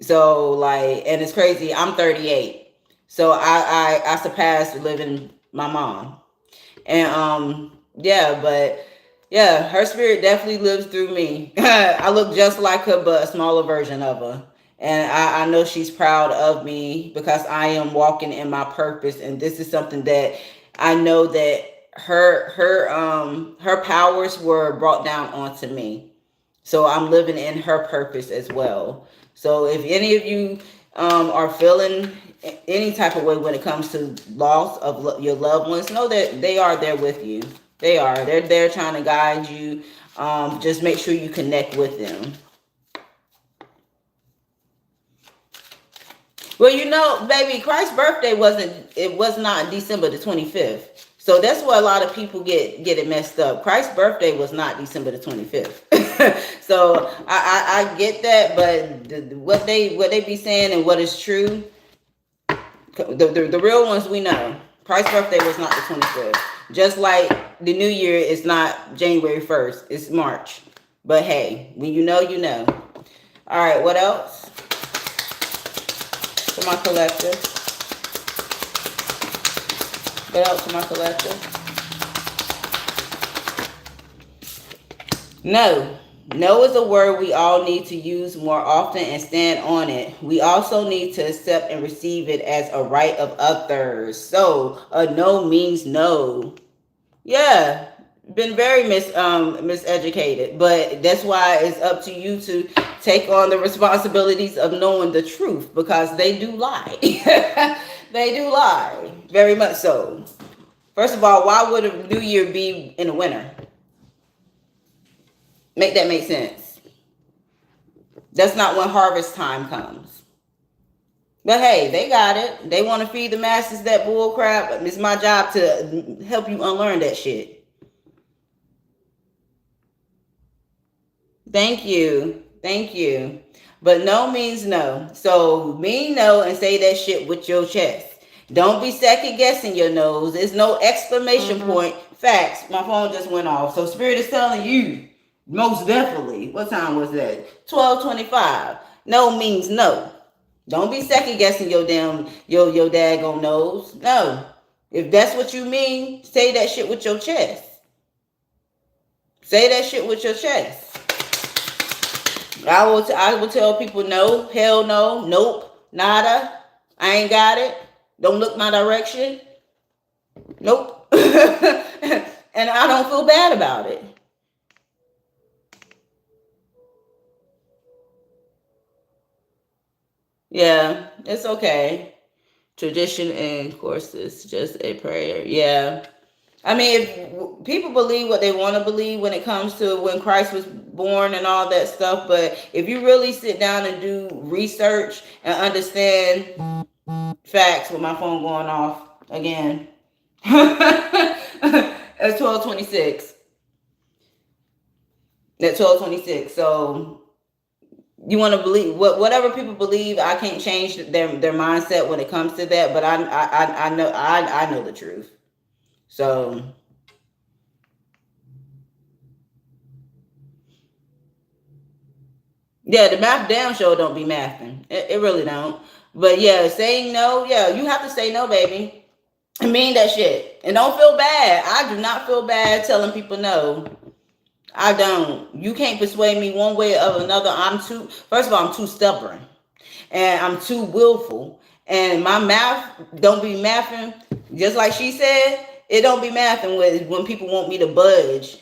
So like, and it's crazy. I'm 38, so I surpassed living my mom. And yeah, but yeah, her spirit definitely lives through me. I look just like her, but a smaller version of her. And I know she's proud of me because I am walking in my purpose. And this is something that I know that her powers were brought down onto me. So I'm living in her purpose as well. So if any of you are feeling any type of way when it comes to loss of your loved ones, know that they are there with you. They are. They're there trying to guide you. Just make sure you connect with them. Well, you know, baby, Christ's birthday was not December the 25th. So that's where a lot of people get it messed up. Christ's birthday was not December the 25th. So I get that, but what they be saying and what is true, the real ones we know. Christ's birthday was not the 25th. Just like the new year is not January 1st. It's March. But hey, when you know, you know. All right, what else? For my collective. What else for my collective? No. No is a word we all need to use more often and stand on it. We also need to accept and receive it as a right of others. So a no means no. Yeah, been very miseducated, but that's why it's up to you to take on the responsibilities of knowing the truth, because they do lie. They do lie, very much so. First of all, why would a new year be in the winter? Make that make sense. That's not when harvest time comes. But hey, they got it. They want to feed the masses that bull crap. It's my job to help you unlearn that shit. Thank you. Thank you. But no means no. So mean no and say that shit with your chest. Don't be second guessing your nose. There's no exclamation point. Facts. My phone just went off. So Spirit is telling you, most definitely. What time was that? 12:25. No means no. Don't be second guessing your damn your daggone nose. No. If that's what you mean, say that shit with your chest. Say that shit with your chest. I will tell people no, hell no, nope, nada. I ain't got it. Don't look my direction. Nope. And I don't feel bad about it. Yeah, it's okay. Tradition and courses, just a prayer. Yeah. I mean, if people believe what they want to believe when it comes to when Christ was born and all that stuff, but if you really sit down and do research and understand facts, with my phone going off again, at 12:26. At 12:26. So you want to believe whatever people believe. I can't change their mindset when it comes to that, but I know the truth. So yeah, the math damn show don't be mathing. It really don't. But yeah, saying no, yeah, you have to say no, baby. I mean that shit. And don't feel bad. I do not feel bad telling people no. I don't. You can't persuade me one way or another. First of all, I'm too stubborn. And I'm too willful. And my math don't be mathing. Just like she said, it don't be mathing when people want me to budge,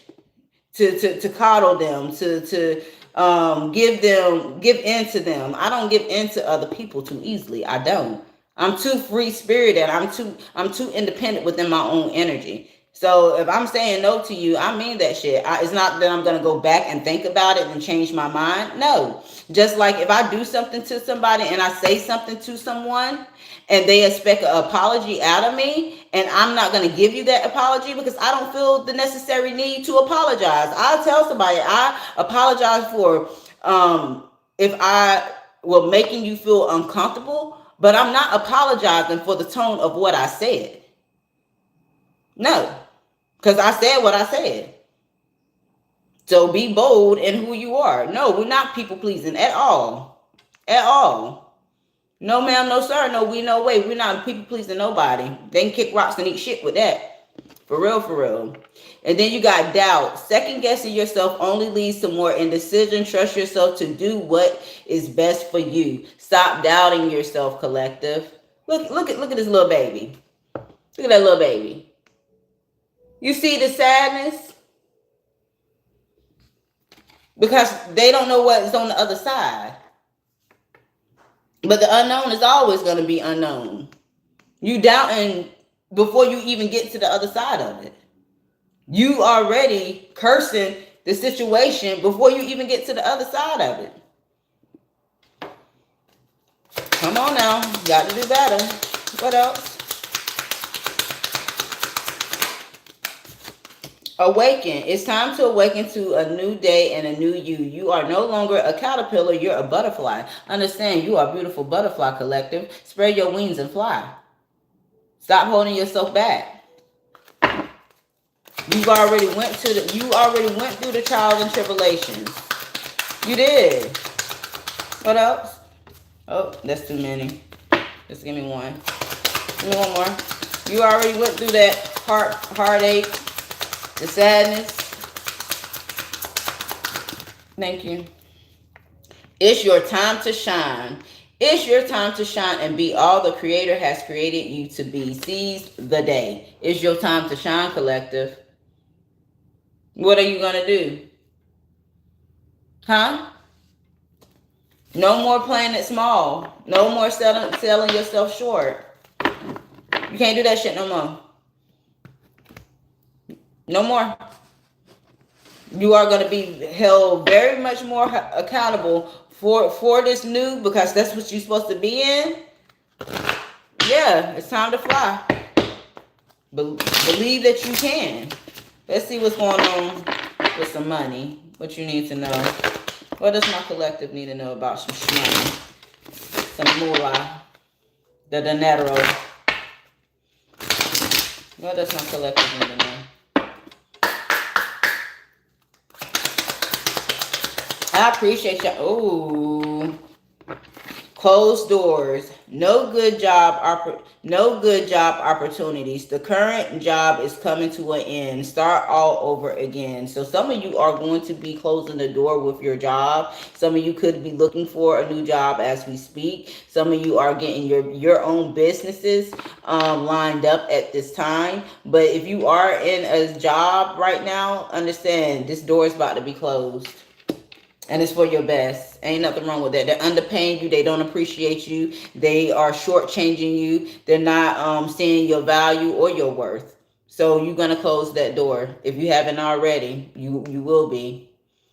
to coddle them, to give in to them. I don't give in to other people too easily. I don't. I'm too free spirited. I'm too independent within my own energy. So if I'm saying no to you, I mean that shit. It's not that I'm gonna go back and think about it and change my mind. No. Just like if I do something to somebody and I say something to someone and they expect an apology out of me, and I'm not going to give you that apology because I don't feel the necessary need to apologize. I'll tell somebody I apologize for if I were making you feel uncomfortable, but I'm not apologizing for the tone of what I said. No, because I said what I said. So be bold in who you are. No, we're not people pleasing at all. At all. No, ma'am, no, sir. No, no way. We're not people pleasing nobody. They can kick rocks and eat shit with that. For real, for real. And then you got doubt. Second guessing yourself only leads to more indecision. Trust yourself to do what is best for you. Stop doubting yourself, collective. Look at this little baby. Look at that little baby. You see the sadness? Because they don't know what is on the other side. But the unknown is always going to be unknown. You doubting before you even get to the other side of it. You already cursing the situation before you even get to the other side of it. Come on now. Got to do better. What else? Awaken. It's time to awaken to a new day and a new you. You are no longer a caterpillar. You're a butterfly. Understand, you are a beautiful butterfly, collective. Spread your wings and fly. Stop holding yourself back. You already went through the trials and tribulations. You did. What else? Oh, that's too many. Just give me one. Give me one more. You already went through that heartache, the sadness. Thank you. It's your time to shine. It's your time to shine and be all the Creator has created you to be. Seize the day. It's your time to shine, collective. What are you going to do? Huh? No more playing it small. No more selling yourself short. You can't do that shit no more. No more. You are going to be held very much more accountable for this new, because that's what you're supposed to be in. Yeah, it's time to fly. Believe that you can. Let's see what's going on with some money. What you need to know. What does my collective need to know about some money? Some moolah. The dinero. What does my collective need to know? I appreciate y'all. Ooh. Closed doors. No good job opportunities. The current job is coming to an end. Start all over again. So some of you are going to be closing the door with your job. Some of you could be looking for a new job as we speak. Some of you are getting your own businesses lined up at this time. But if you are in a job right now, understand this door is about to be closed. And it's for your best. Ain't nothing wrong with that. They're underpaying you. They don't appreciate you. They are shortchanging you. They're not seeing your value or your worth. So you're going to close that door. If you haven't already, you will be.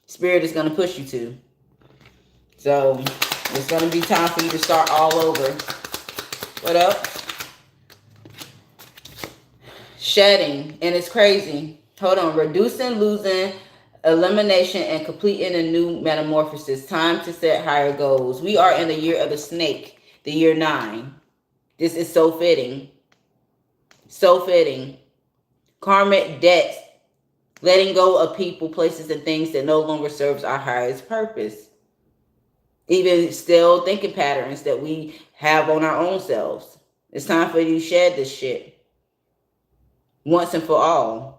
Spirit is going to push you to. So it's going to be time for you to start all over. What else? Shedding. And it's crazy. Hold on. Reducing, losing, elimination, and completing a new metamorphosis. Time to set higher goals. We are in the year of the snake, the year 9. This is so fitting. So fitting. Karmic debts. Letting go of people, places, and things that no longer serves our highest purpose. Even still thinking patterns that we have on our own selves. It's time for you to shed this shit. Once and for all.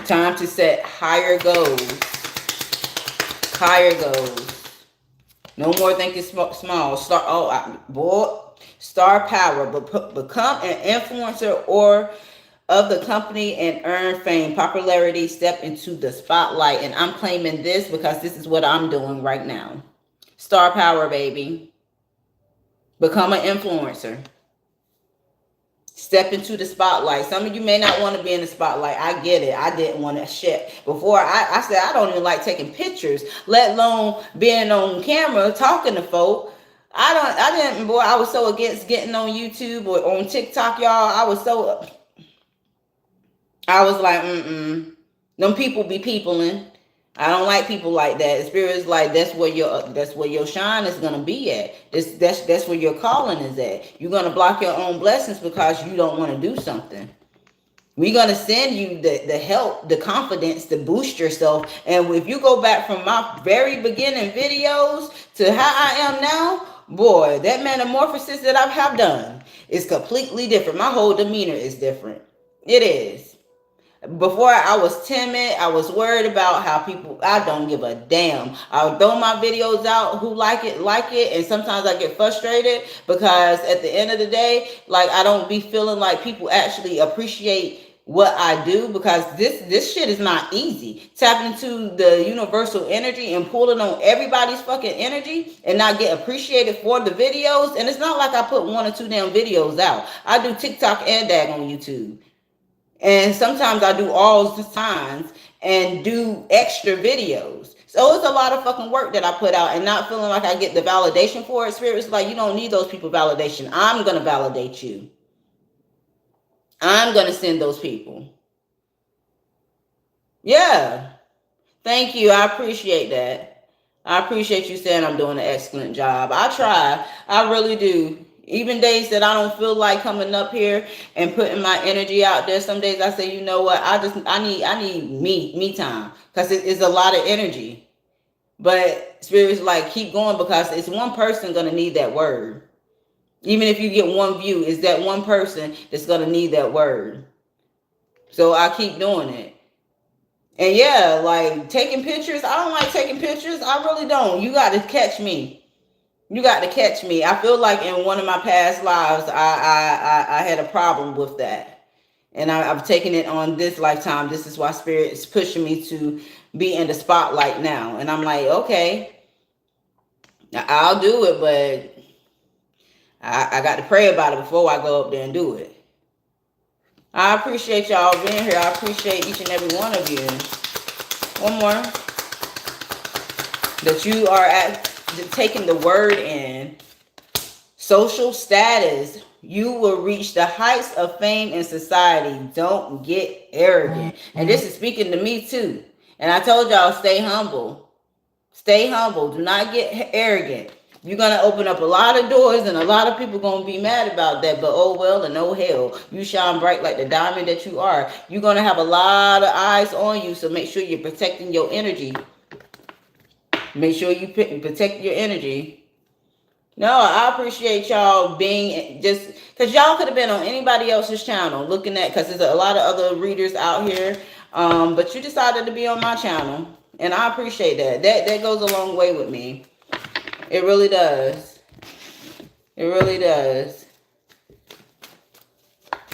Time to set higher goals. Higher goals. No more thinking small. Star power. But become an influencer or of the company and earn fame, popularity, step into the spotlight. And I'm claiming this because this is what I'm doing right now. Star power, baby. Become an influencer. Step into the spotlight. Some of you may not want to be in the spotlight. I get it. I didn't want to shit. Before I said I don't even like taking pictures, let alone being on camera talking to folk. I was so against getting on YouTube or on TikTok, y'all. I was like, them people be peopling. I don't like people like that. Spirit is like, that's where your shine is gonna be at. That's where your calling is at. You're gonna block your own blessings because you don't want to do something. We're gonna send you the help, the confidence to boost yourself. And if you go back from my very beginning videos to how I am now, boy, that metamorphosis that I have done is completely different. My whole demeanor is different. It is. Before I was timid, I was worried about how people, I don't give a damn. I'll throw my videos out, who like it, and sometimes I get frustrated because at the end of the day, like I don't be feeling like people actually appreciate what I do, because this shit is not easy. Tapping into the universal energy and pulling on everybody's fucking energy and not get appreciated for the videos. And it's not like I put 1 or 2 damn videos out. I do TikTok and on YouTube. And sometimes I do all the times and do extra videos. So it's a lot of fucking work that I put out and not feeling like I get the validation for it. Spirit's like, you don't need those people validation. I'm going to validate you. I'm going to send those people. Yeah. Thank you. I appreciate that. I appreciate you saying I'm doing an excellent job. I try. I really do. Even days that I don't feel like coming up here and putting my energy out there, some days I say, you know what, I need me time, because it's a lot of energy. But Spirit's like, keep going, because it's one person gonna need that word. Even if you get one view, is that one person that's going to need that word. So I keep doing it. And yeah, like taking pictures, I don't like taking pictures. I really don't. You got to catch me. You got to catch me. I feel like in one of my past lives, I had a problem with that. And I've taken it on this lifetime. This is why Spirit is pushing me to be in the spotlight now. And I'm like, okay, I'll do it, but I got to pray about it before I go up there and do it. I appreciate y'all being here. I appreciate each and every one of you. One more. That you are taking the word in. Social status. You will reach the heights of fame in society. Don't get arrogant. And this is speaking to me too. And I told y'all, stay humble. Stay humble. Do not get arrogant. You're going to open up a lot of doors and a lot of people going to be mad about that. But oh well and oh hell. You shine bright like the diamond that you are. You're going to have a lot of eyes on you. So make sure you're protecting your energy. Make sure you protect your energy. No, I appreciate y'all being just, because y'all could have been on anybody else's channel looking at, because there's a lot of other readers out here. But you decided to be on my channel. And I appreciate that. That goes a long way with me. It really does. It really does.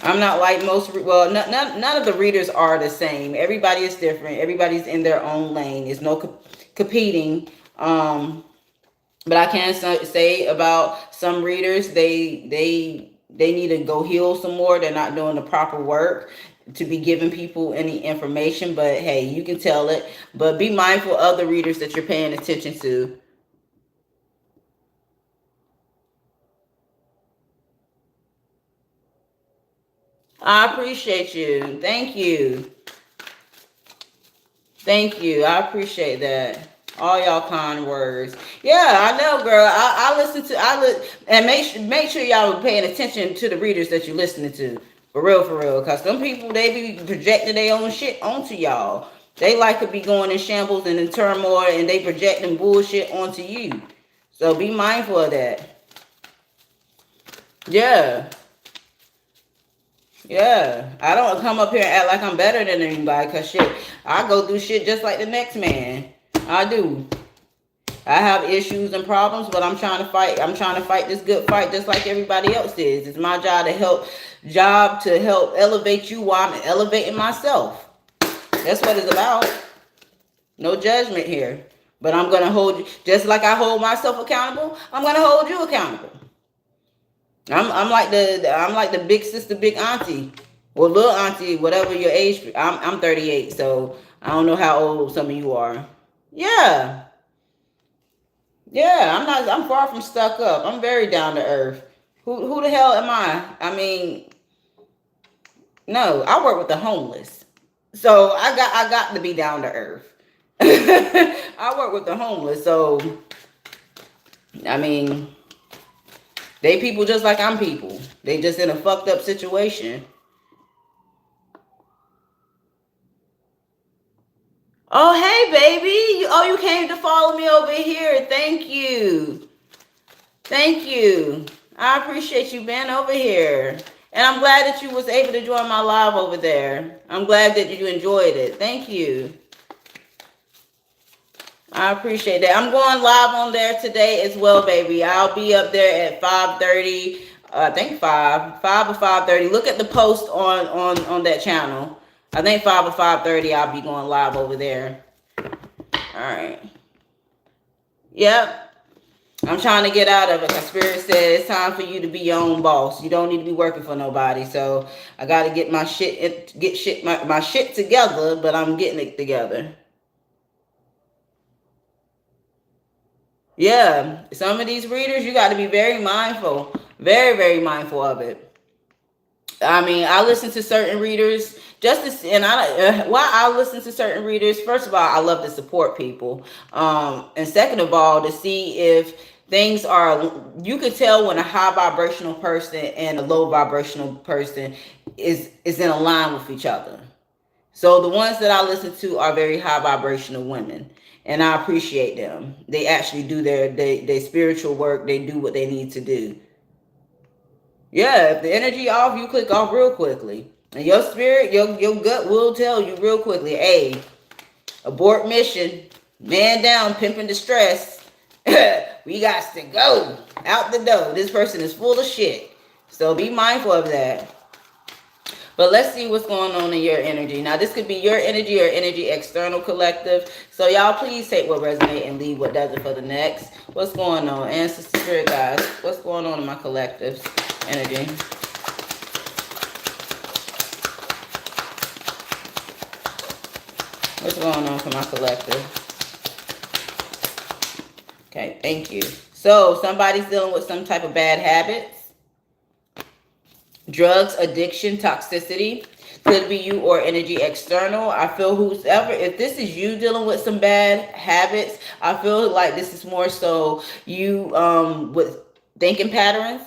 I'm not like most, well, none of the readers are the same. Everybody is different. Everybody's in their own lane. There's no competing. But I can say about some readers, they need to go heal some more. They're not doing the proper work to be giving people any information. But hey, you can tell it. But be mindful of the readers that you're paying attention to. I appreciate you. Thank you. Thank you. I appreciate that. All y'all kind words. Yeah, I know, girl. I listen to and make sure y'all are paying attention to the readers that you're listening to. For real, for real. Cause some people, they be projecting their own shit onto y'all. They like to be going in shambles and in turmoil, and they projecting bullshit onto you. So be mindful of that. Yeah. Yeah, I don't come up here and act like I'm better than anybody, because shit, I go through shit just like the next man. I do. I have issues and problems, but I'm trying to fight. I'm trying to fight this good fight just like everybody else is. It's my job to help elevate you while I'm elevating myself. That's what it's about. No judgment here. But I'm going to hold you, just like I hold myself accountable, I'm going to hold you accountable. I'm like the big sister, big auntie, or little auntie, whatever your age. I'm 38, so I don't know how old some of you are. Yeah, yeah. I'm far from stuck up. I'm very down to earth. Who the hell am I? I mean, no, I work with the homeless, so I got to be down to earth. I work with the homeless, so I mean. They people just like I'm people. They just in a fucked up situation. Oh, hey, baby. You came to follow me over here. Thank you. Thank you. I appreciate you being over here. And I'm glad that you was able to join my live over there. I'm glad that you enjoyed it. Thank you. I appreciate that. I'm going live on there today as well, baby. I'll be up there at 5:30. I think 5 or 5:30. Look at the post on that channel. I think 5 or 5:30. I'll be going live over there. All right. Yep. I'm trying to get out of it. Spirit said it's time for you to be your own boss. You don't need to be working for nobody. So I got to get my shit together, but I'm getting it together. Yeah, some of these readers, you got to be very mindful, very, very mindful of it. I mean, I listen to certain readers why I listen to certain readers. First of all, I love to support people, and second of all, to see if things are. You can tell when a high vibrational person and a low vibrational person is in a line with each other. So the ones that I listen to are very high vibrational women. And I appreciate them. They actually do their spiritual work. They do what they need to do. Yeah, if the energy off, you click off real quickly. And your spirit, your gut will tell you real quickly, hey, abort mission, man down, pimping distress. We got to go out the door. This person is full of shit. So be mindful of that. But let's see what's going on in your energy. Now, this could be your energy or energy external collective. So y'all please take what resonates and leave what doesn't for the next. What's going on? Ancestor spirit guys, what's going on in my collective's energy? What's going on for my collective? Okay, thank you. So somebody's dealing with some type of bad habits, drugs, addiction, toxicity. Could be you or energy external. I feel whoever, if this is you dealing with some bad habits, I feel like this is more so you with thinking patterns.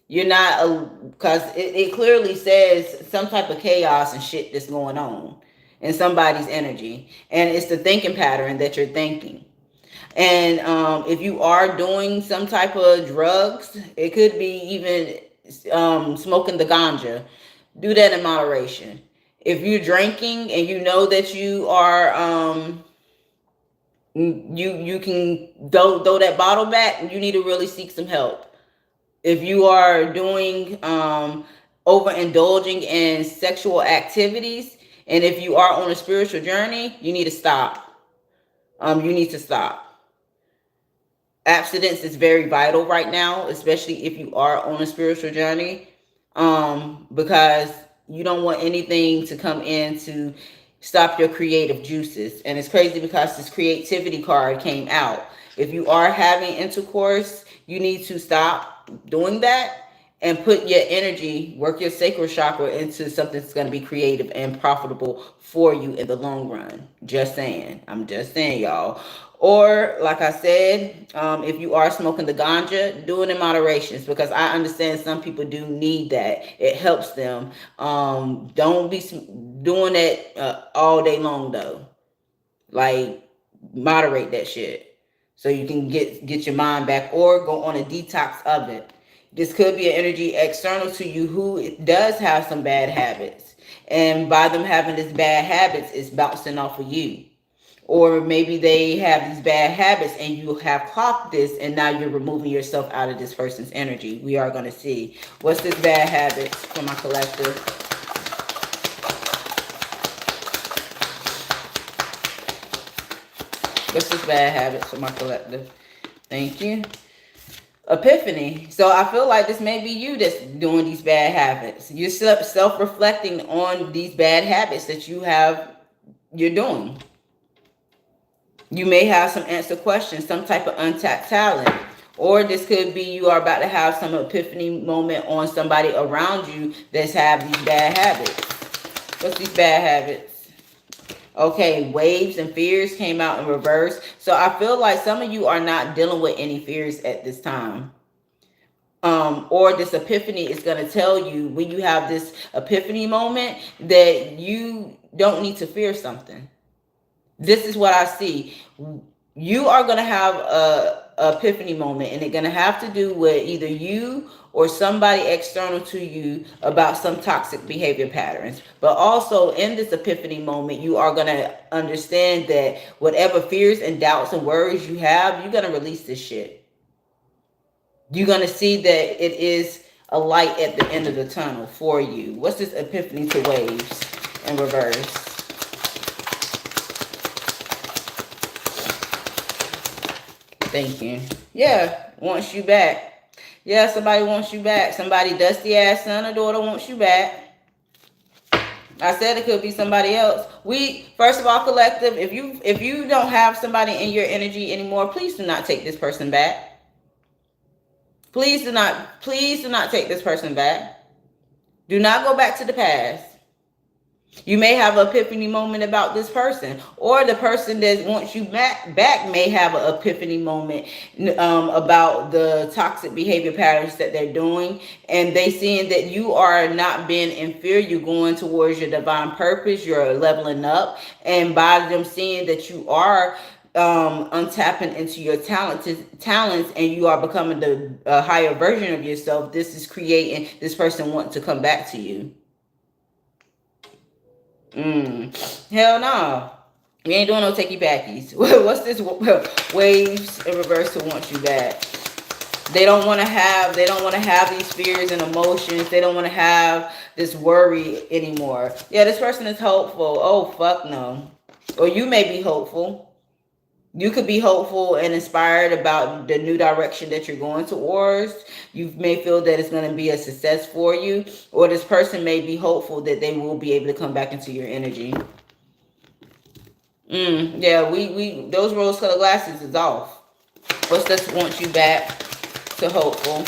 You're not, because it clearly says some type of chaos and shit that's going on in somebody's energy, and it's the thinking pattern that you're thinking. And if you are doing some type of drugs, it could be even smoking the ganja. Do that in moderation. If you're drinking and you know that you are you can throw that bottle back, you need to really seek some help. If you are doing overindulging in sexual activities, and if you are on a spiritual journey, you need to stop. You need to stop. Abstinence is very vital right now, especially if you are on a spiritual journey, because you don't want anything to come in to stop your creative juices. And it's crazy because this creativity card came out. If you are having intercourse, you need to stop doing that and put your energy, work your sacral chakra into something that's going to be creative and profitable for you in the long run. Just saying. I'm just saying, y'all. Or, like I said, if you are smoking the ganja, do it in moderation, because I understand some people do need that. It helps them. Don't be doing it all day long, though. Like, moderate that shit so you can get your mind back, or go on a detox of it. This could be an energy external to you who does have some bad habits, and by them having this bad habits, it's bouncing off of you. Or maybe they have these bad habits and you have clocked this, and now you're removing yourself out of this person's energy. We are going to see what's this bad habits for my collective. What's this bad habits for my collective? Thank you. Epiphany. So I feel like this may be you that's doing these bad habits. You're self-reflecting on these bad habits that you're doing. You may have some answer questions, some type of untapped talent. Or this could be you are about to have some epiphany moment on somebody around you that's have these bad habits. What's these bad habits? Okay, waves and fears came out in reverse. So I feel like some of you are not dealing with any fears at this time. Or this epiphany is going to tell you, when you have this epiphany moment, that you don't need to fear something. This is what I see. You are going to have a epiphany moment, and it's going to have to do with either you or somebody external to you about some toxic behavior patterns. But also in this epiphany moment, you are going to understand that whatever fears and doubts and worries you have, you're going to release this shit. You're going to see that it is a light at the end of the tunnel for you. What's this epiphany to waves in reverse? Thank you. Yeah, wants you back. Yeah, somebody wants you back. Somebody dusty ass son or daughter wants you back. I said it could be somebody else. First of all, collective, if you don't have somebody in your energy anymore, please do not take this person back. Please do not take this person back. Do not go back to the past. You may have an epiphany moment about this person, or the person that wants you back may have an epiphany moment about the toxic behavior patterns that they're doing, and they seeing that you are not being in fear. You're going towards your divine purpose. You're leveling up, and by them seeing that you are untapping into your talents, and you are becoming the higher version of yourself. This is creating this person wanting to come back to you. Hell no. We ain't doing no takey backies. What's this? Waves in reverse to want you back. They don't want to have these fears and emotions. They don't want to have this worry anymore. Yeah, this person is hopeful. Oh, fuck no. Or you may be hopeful. You could be hopeful and inspired about the new direction that you're going towards. You may feel that it's going to be a success for you. Or this person may be hopeful that they will be able to come back into your energy. Yeah, we those rose-colored glasses is off. What's this want you back to hopeful?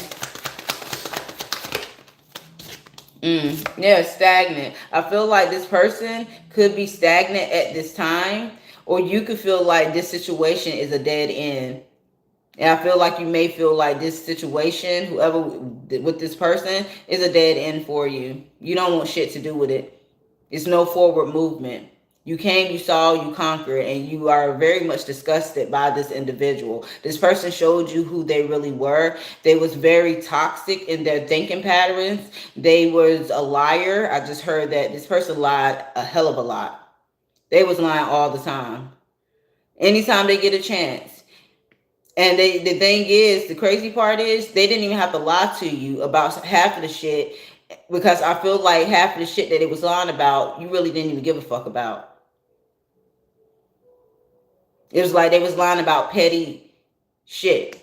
Yeah, stagnant. I feel like this person could be stagnant at this time, or you could feel like this situation is a dead end. And I feel like you may feel like this situation, whoever with this person, is a dead end for you. You don't want shit to do with it. It's no forward movement. You came, you saw, you conquered, and you are very much disgusted by this individual. This person showed you who they really were. They was very toxic in their thinking patterns. They was a liar. I just heard that this person lied a hell of a lot. They was lying all the time. Anytime they get a chance. And the thing is, the crazy part is, they didn't even have to lie to you about half of the shit, because I feel like half of the shit that they was lying about, you really didn't even give a fuck about. It was like they was lying about petty shit.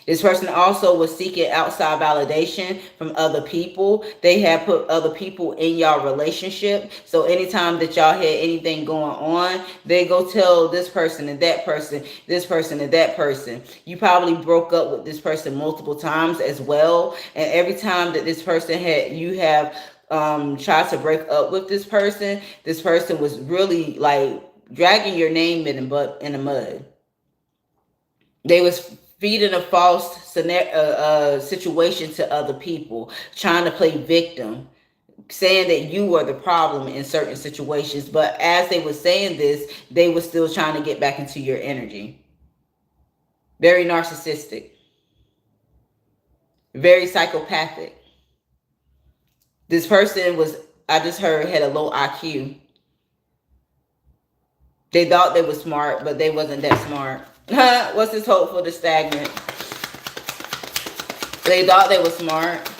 This person also was seeking outside validation from other people. They had put other people in y'all relationship. So anytime that y'all had anything going on, they go tell this person and that person, this person and that person. You probably broke up with this person multiple times as well. And every time that this person tried to break up with this person was really like dragging your name in the mud. They was feeding a false situation to other people, trying to play victim, saying that you were the problem in certain situations. But as they were saying this, they were still trying to get back into your energy. Very narcissistic. Very psychopathic. This person was, I just heard, had a low IQ. They thought they were smart, but they wasn't that smart. What's this hope for the stagnant? They thought they were smart,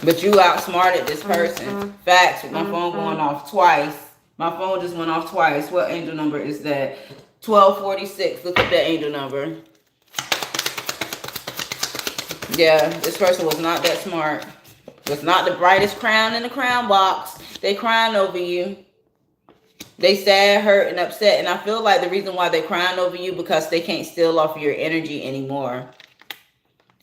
but you outsmarted this person. Facts. With my phone going off twice. My phone just went off twice. What angel number is that? 1246. Look at that angel number. Yeah, this person was not that smart. Was not the brightest crown in the crown box. They crying over you. They sad, hurt, and upset. And I feel like the reason why they're crying over you, because they can't steal off your energy anymore.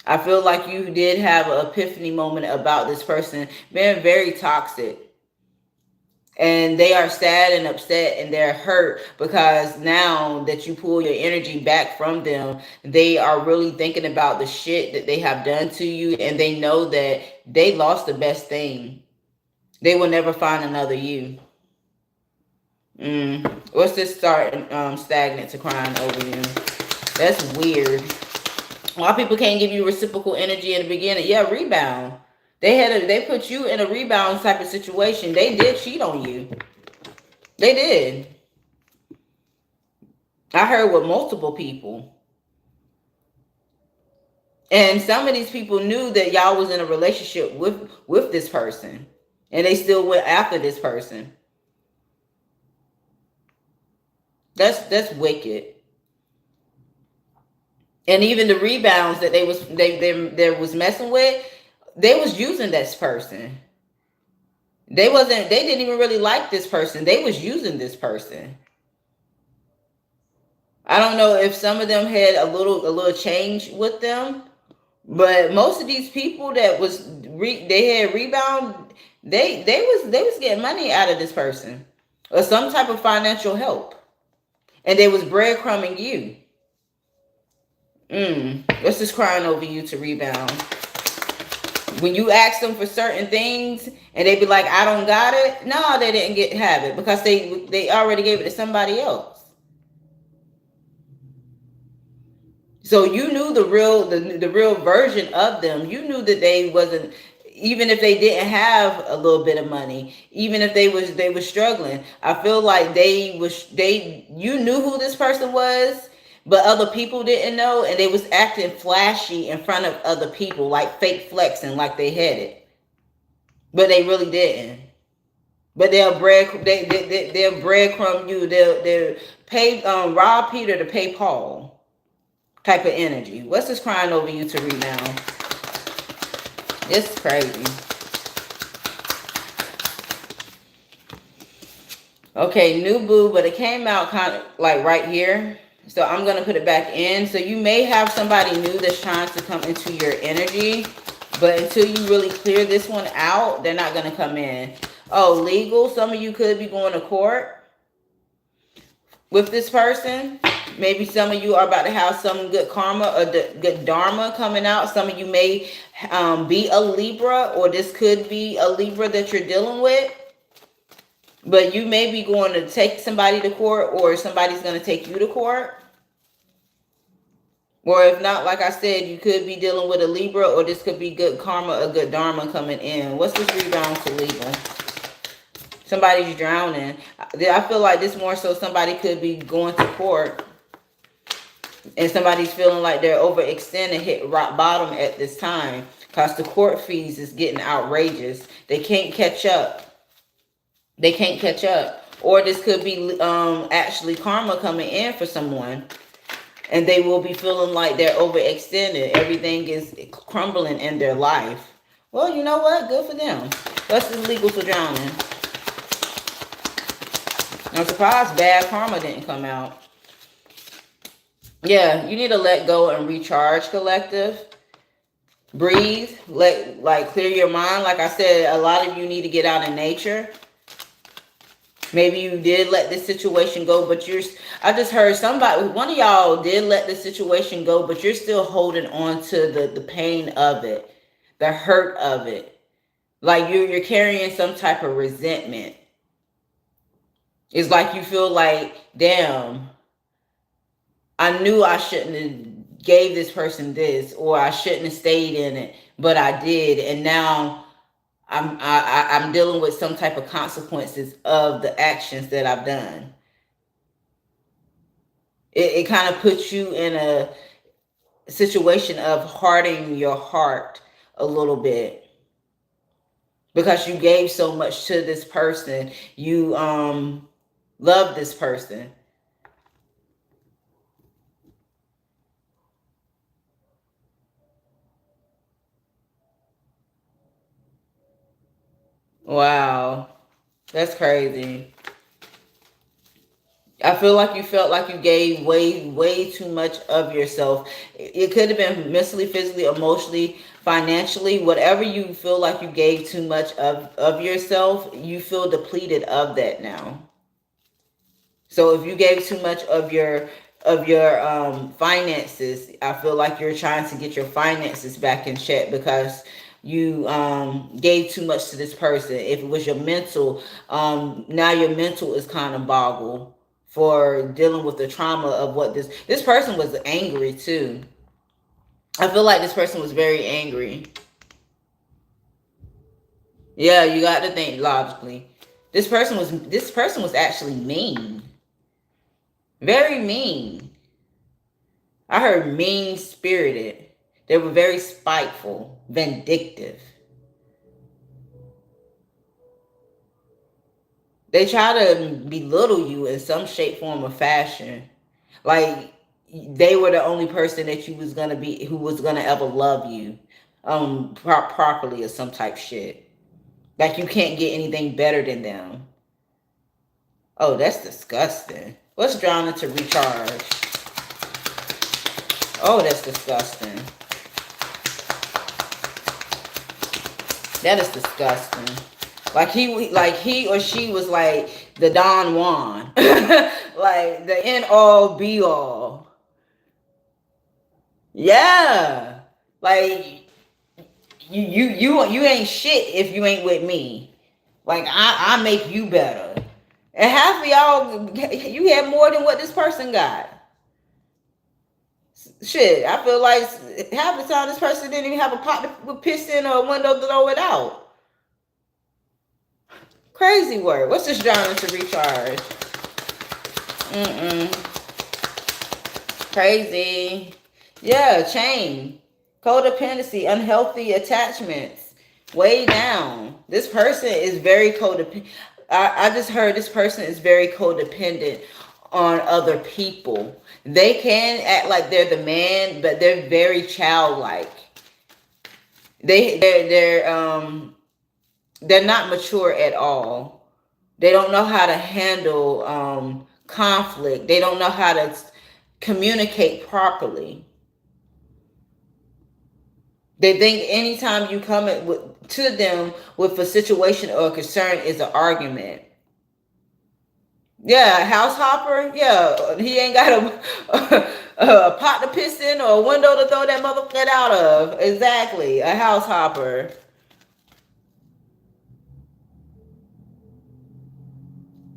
I feel like you did have an epiphany moment about this person being very toxic. And they are sad and upset and they're hurt because now that you pull your energy back from them, they are really thinking about the shit that they have done to you. And they know that they lost the best thing. They will never find another you. What's this starting stagnant to crying over you? That's weird. Why people can't give you reciprocal energy in the beginning? Yeah, rebound. They put you in a rebound type of situation. They did cheat on you. They did. I heard with multiple people. And some of these people knew that y'all was in a relationship with this person. And they still went after this person. That's wicked. And even the rebounds that they was messing with, they was using this person. They didn't even really like this person. They was using this person. I don't know if some of them had a little change with them, but most of these people that they had rebound, they was getting money out of this person or some type of financial help. And they was breadcrumbing you. What's this crying over you to rebound? When you ask them for certain things and they be like, I don't got it. No, they didn't have it because they already gave it to somebody else. So you knew the real version of them. You knew that they wasn't, even if they didn't have a little bit of money, even if they was struggling. I feel like they you knew who this person was, but other people didn't know, and they was acting flashy in front of other people, like fake flexing, like they had it, but they really didn't. But they'll breadcrumb you. They'll pay rob Peter to pay Paul type of energy. What's this crying over you, Tariq, now? It's crazy. Okay, new boo, but it came out kind of like right here. So I'm going to put it back in. So you may have somebody new that's trying to come into your energy. But until you really clear this one out, they're not going to come in. Oh, legal. Some of you could be going to court with this person. Maybe some of you are about to have some good karma or good dharma coming out. Some of you may be a Libra, or this could be a Libra that you're dealing with. But you may be going to take somebody to court, or somebody's going to take you to court. Or if not, like I said, you could be dealing with a Libra, or this could be good karma or good dharma coming in. What's this rebound to Libra? Somebody's drowning. I feel like this more so somebody could be going to court, and somebody's feeling like they're overextended, hit rock bottom at this time, because the court fees is getting outrageous. They can't catch up. They can't catch up. Or this could be actually karma coming in for someone, and they will be feeling like they're overextended. Everything is crumbling in their life. Well, you know what? Good for them. What's this legal for drowning? I'm surprised bad karma didn't come out. Yeah, you need to let go and recharge, collective. Breathe. Clear your mind. Like I said, a lot of you need to get out in nature. Maybe you did let this situation go, but I just heard one of y'all did let this situation go, but you're still holding on to the pain of it, the hurt of it. Like you're carrying some type of resentment. It's like you feel like, damn, I knew I shouldn't have gave this person this, or I shouldn't have stayed in it, but I did, and now I'm dealing with some type of consequences of the actions that I've done. It kind of puts you in a situation of hardening your heart a little bit, because you gave so much to this person. You love this person. Wow, that's crazy. I feel like you felt like you gave way too much of yourself. It could have been mentally, physically, emotionally, financially, whatever you feel like you gave too much of yourself, you feel depleted of that now. So if you gave too much of your finances, I feel like you're trying to get your finances back in check, because you gave too much to this person. If it was your mental, now your mental is kind of boggled for dealing with the trauma of what this person was angry too. I feel like this person was very angry. Yeah, you got to think logically. This person was actually mean. Very mean. I heard mean spirited. They were very spiteful, vindictive. They try to belittle you in some shape, form, or fashion. Like they were the only person that you was gonna be, who was gonna ever love you properly, or some type shit. Like you can't get anything better than them. Oh, that's disgusting. What's drowning to recharge? Oh, that's disgusting. That is disgusting. Like he or she was like the Don Juan, like the end all be all. Yeah, like you ain't shit if you ain't with me. Like I make you better. And half of y'all, you had more than what this person got. Shit, I feel like half the time this person didn't even have a pot to piss in or a window to throw it out. Crazy work. What's this genre to recharge? Crazy. Yeah, chain. Codependency, unhealthy attachments. Way down. This person is very codependent. I just heard this person is very codependent on other people. They can act like they're the man, but they're very childlike. They're not mature at all. They don't know how to handle conflict. They don't know how to communicate properly. They think anytime you come to them with a situation or a concern is an argument. Yeah, house hopper. Yeah, he ain't got a pot to piss in or a window to throw that motherfucker out of. Exactly, a house hopper.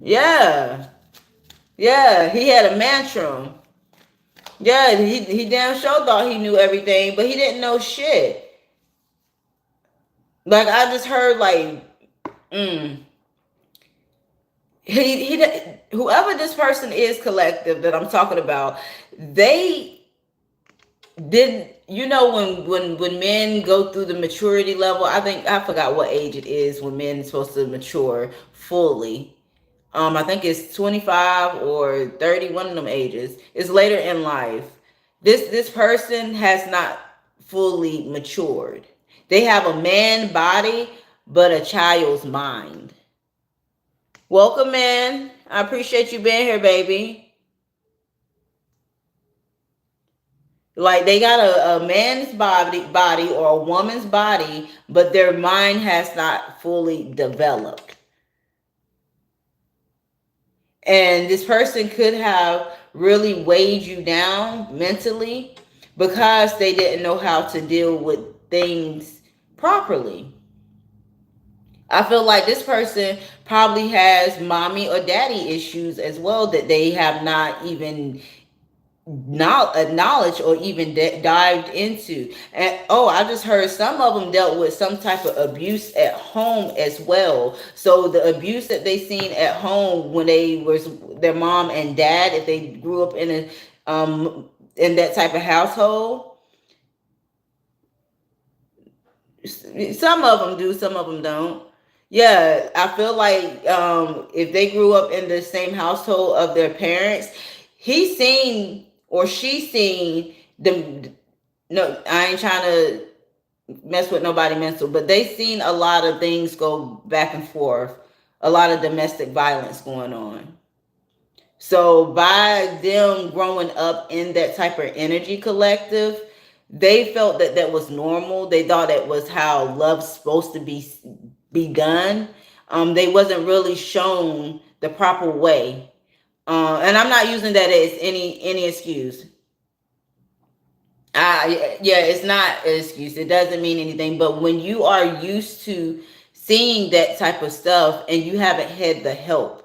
Yeah, yeah, he had a mantrum. Yeah, he damn sure thought he knew everything, but he didn't know shit. Like I just heard, like, he whoever this person is, collective that I'm talking about, they didn't. You know, when men go through the maturity level, I think I forgot what age it is when men are supposed to mature fully. I think it's 25 or 30, one of them ages. It's later in life. This person has not fully matured. They have a man body, but a child's mind. Welcome in. I appreciate you being here, baby. Like they got a man's body or a woman's body, but their mind has not fully developed. And this person could have really weighed you down mentally because they didn't know how to deal with things properly. I feel like this person probably has mommy or daddy issues as well that they have not even acknowledged or even dived into. And oh, I just heard some of them dealt with some type of abuse at home as well. So the abuse that they seen at home when they was their mom and dad, if they grew up in that type of household, some of them do, some of them don't. Yeah, I feel like if they grew up in the same household of their parents, he's seen or she's seen them. No, I ain't trying to mess with nobody mental, but they seen a lot of things go back and forth, a lot of domestic violence going on. So by them growing up in that type of energy collective, they felt that that was normal. They thought it was how love's supposed to be done. They wasn't really shown the proper way. And I'm not using that as any excuse. Yeah, it's not an excuse. It doesn't mean anything. But when you are used to seeing that type of stuff and you haven't had the help,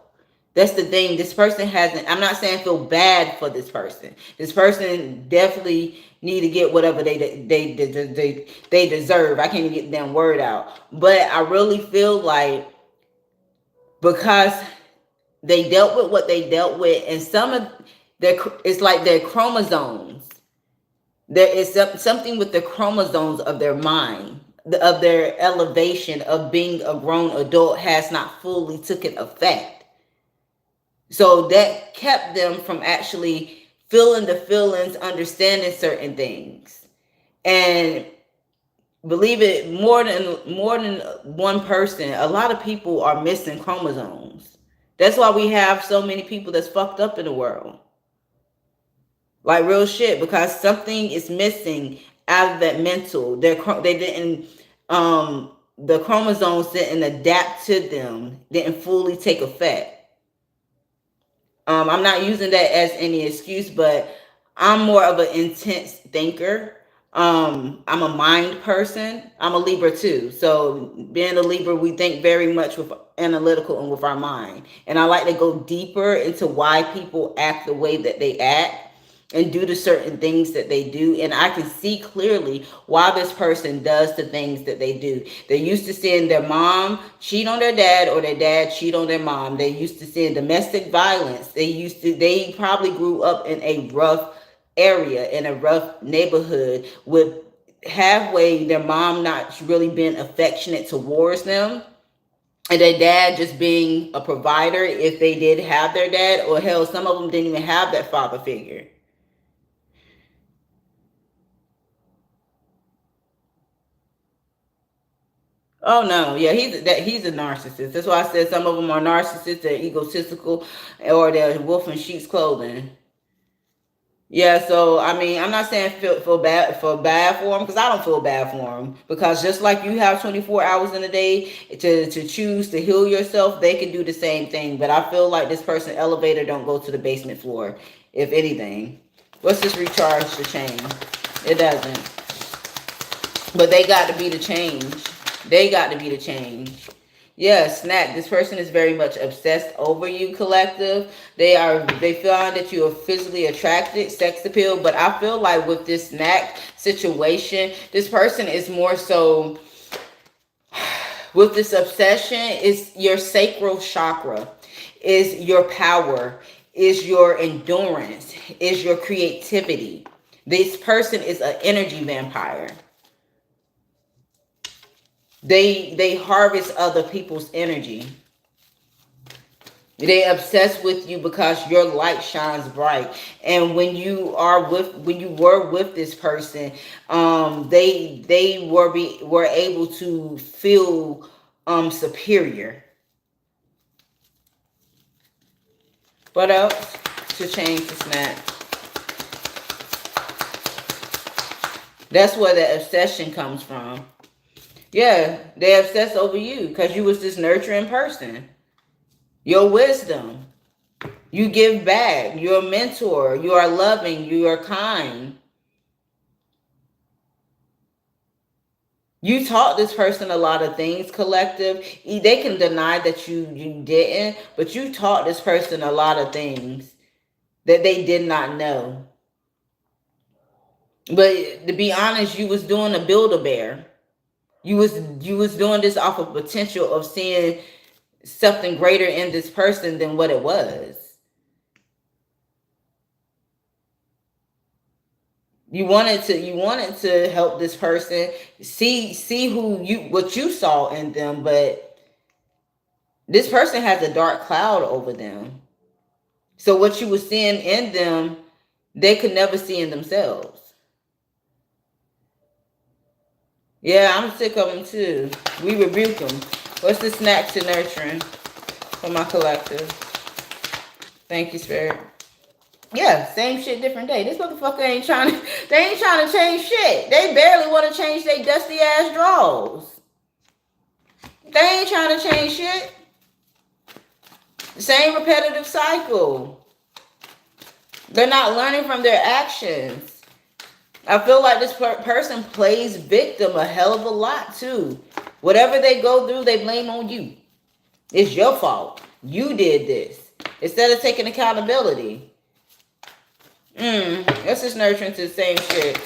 that's the thing. This person hasn't. I'm not saying feel bad for this person. This person definitely need to get whatever they deserve. I can't even get the damn word out. But I really feel like because they dealt with what they dealt with, and some of their, it's like their chromosomes. There is something with the chromosomes of their mind, of their elevation of being a grown adult has not fully taken effect. So that kept them from actually feeling the feelings, understanding certain things. And believe it, more than one person, a lot of people are missing chromosomes. That's why we have so many people that's fucked up in the world. Like real shit, because something is missing out of that mental. They didn't the chromosomes didn't adapt to them, didn't fully take effect. I'm not using that as any excuse, but I'm more of an intense thinker. I'm a mind person. I'm a Libra too. So being a Libra, we think very much with analytical and with our mind. And I like to go deeper into why people act the way that they act. and do the certain things that they do. And I can see clearly why this person does the things that they do. They're used to seeing their mom cheat on their dad or their dad cheat on their mom. They used to seeing domestic violence. They probably grew up in a rough area, in a rough neighborhood, with halfway their mom not really being affectionate towards them, and their dad just being a provider if they did have their dad, or hell, some of them didn't even have that father figure. Oh no, yeah, he's a narcissist. That's why I said some of them are narcissists. They're egotistical, or they're wolf in sheep's clothing. Yeah, so I mean, I'm not saying feel bad for him, because I don't feel bad for him, because just like you have 24 hours in a day to choose to heal yourself, they can do the same thing. But I feel like this person elevator don't go to the basement floor, if anything. What's this recharge the chain? It doesn't. But they got to be the change. They got to be the change. Yeah, snack. This person is very much obsessed over you, collective. They find that you are physically attracted, sex appeal. But I feel like with this snack situation, this person is more so with this obsession, is your sacral chakra, is your power, is your endurance, is your creativity. This person is an energy vampire. They harvest other people's energy. They obsess with you because your light shines bright. And when you were with this person, they were able to feel superior. What else to change the snap? That's where the obsession comes from. Yeah, they obsess over you because you was this nurturing person. Your wisdom. You give back. You're a mentor. You are loving. You are kind. You taught this person a lot of things, collective. They can deny that you didn't, but you taught this person a lot of things that they did not know. But to be honest, you was doing a Build-A-Bear. You was doing this off of potential of seeing something greater in this person than what it was. You wanted to help this person see what you saw in them, but this person has a dark cloud over them. So what you were seeing in them, they could never see in themselves. Yeah, I'm sick of them too. We rebuke them. What's the snack to nurturing for my collective? Thank you, Spirit. Yeah, same shit, different day. This motherfucker they ain't trying to change shit. They barely want to change their dusty ass drawers. They ain't trying to change shit. Same repetitive cycle. They're not learning from their actions. I feel like this person plays victim a hell of a lot too. Whatever they go through, they blame on you. It's your fault. You did this. Instead of taking accountability. That's just nurturing to the same shit.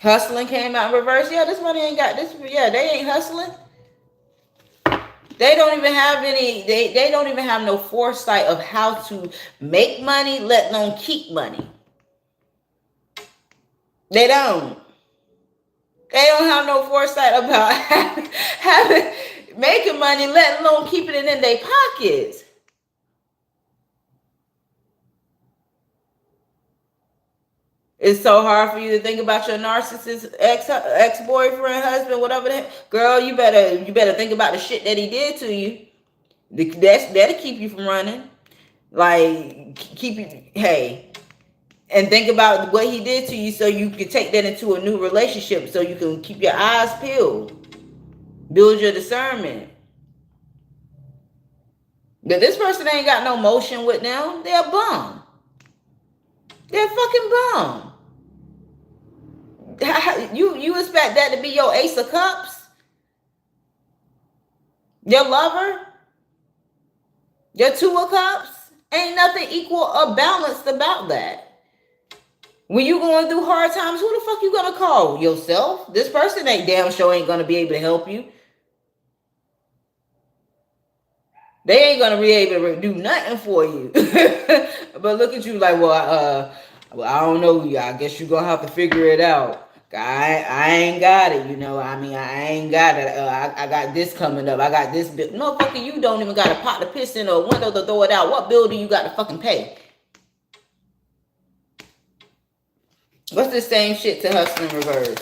Hustling came out in reverse. Yeah, this money ain't got this. Yeah, they ain't hustling. They don't even have any, they don't even have no foresight of how to make money, let alone keep money. They don't. They don't have no foresight about having making money, let alone keeping it in their pockets. It's so hard for you to think about your narcissist ex-boyfriend, husband, whatever that. Girl, you better think about the shit that he did to you. That'll keep you from running. Like, keep you, hey, and think about what he did to you so you can take that into a new relationship, so you can keep your eyes peeled. Build your discernment. But this person ain't got no motion with them. They're a bum. They're a fucking bum. You expect that to be your ace of cups? Your lover? Your two of cups? Ain't nothing equal or balanced about that. When you going through hard times, who the fuck you gonna call? Yourself? This person ain't damn sure ain't gonna be able to help you. They ain't gonna be able to do nothing for you. But look at you like, well, I don't know. I guess you gonna have to figure it out. I ain't got it, you know. I mean, I ain't got it. I got this coming up. I got this bill. No, fucking, you don't even got a pot to piss in or a window to throw it out. What bill do you got to fucking pay? What's the same shit to hustle in reverse?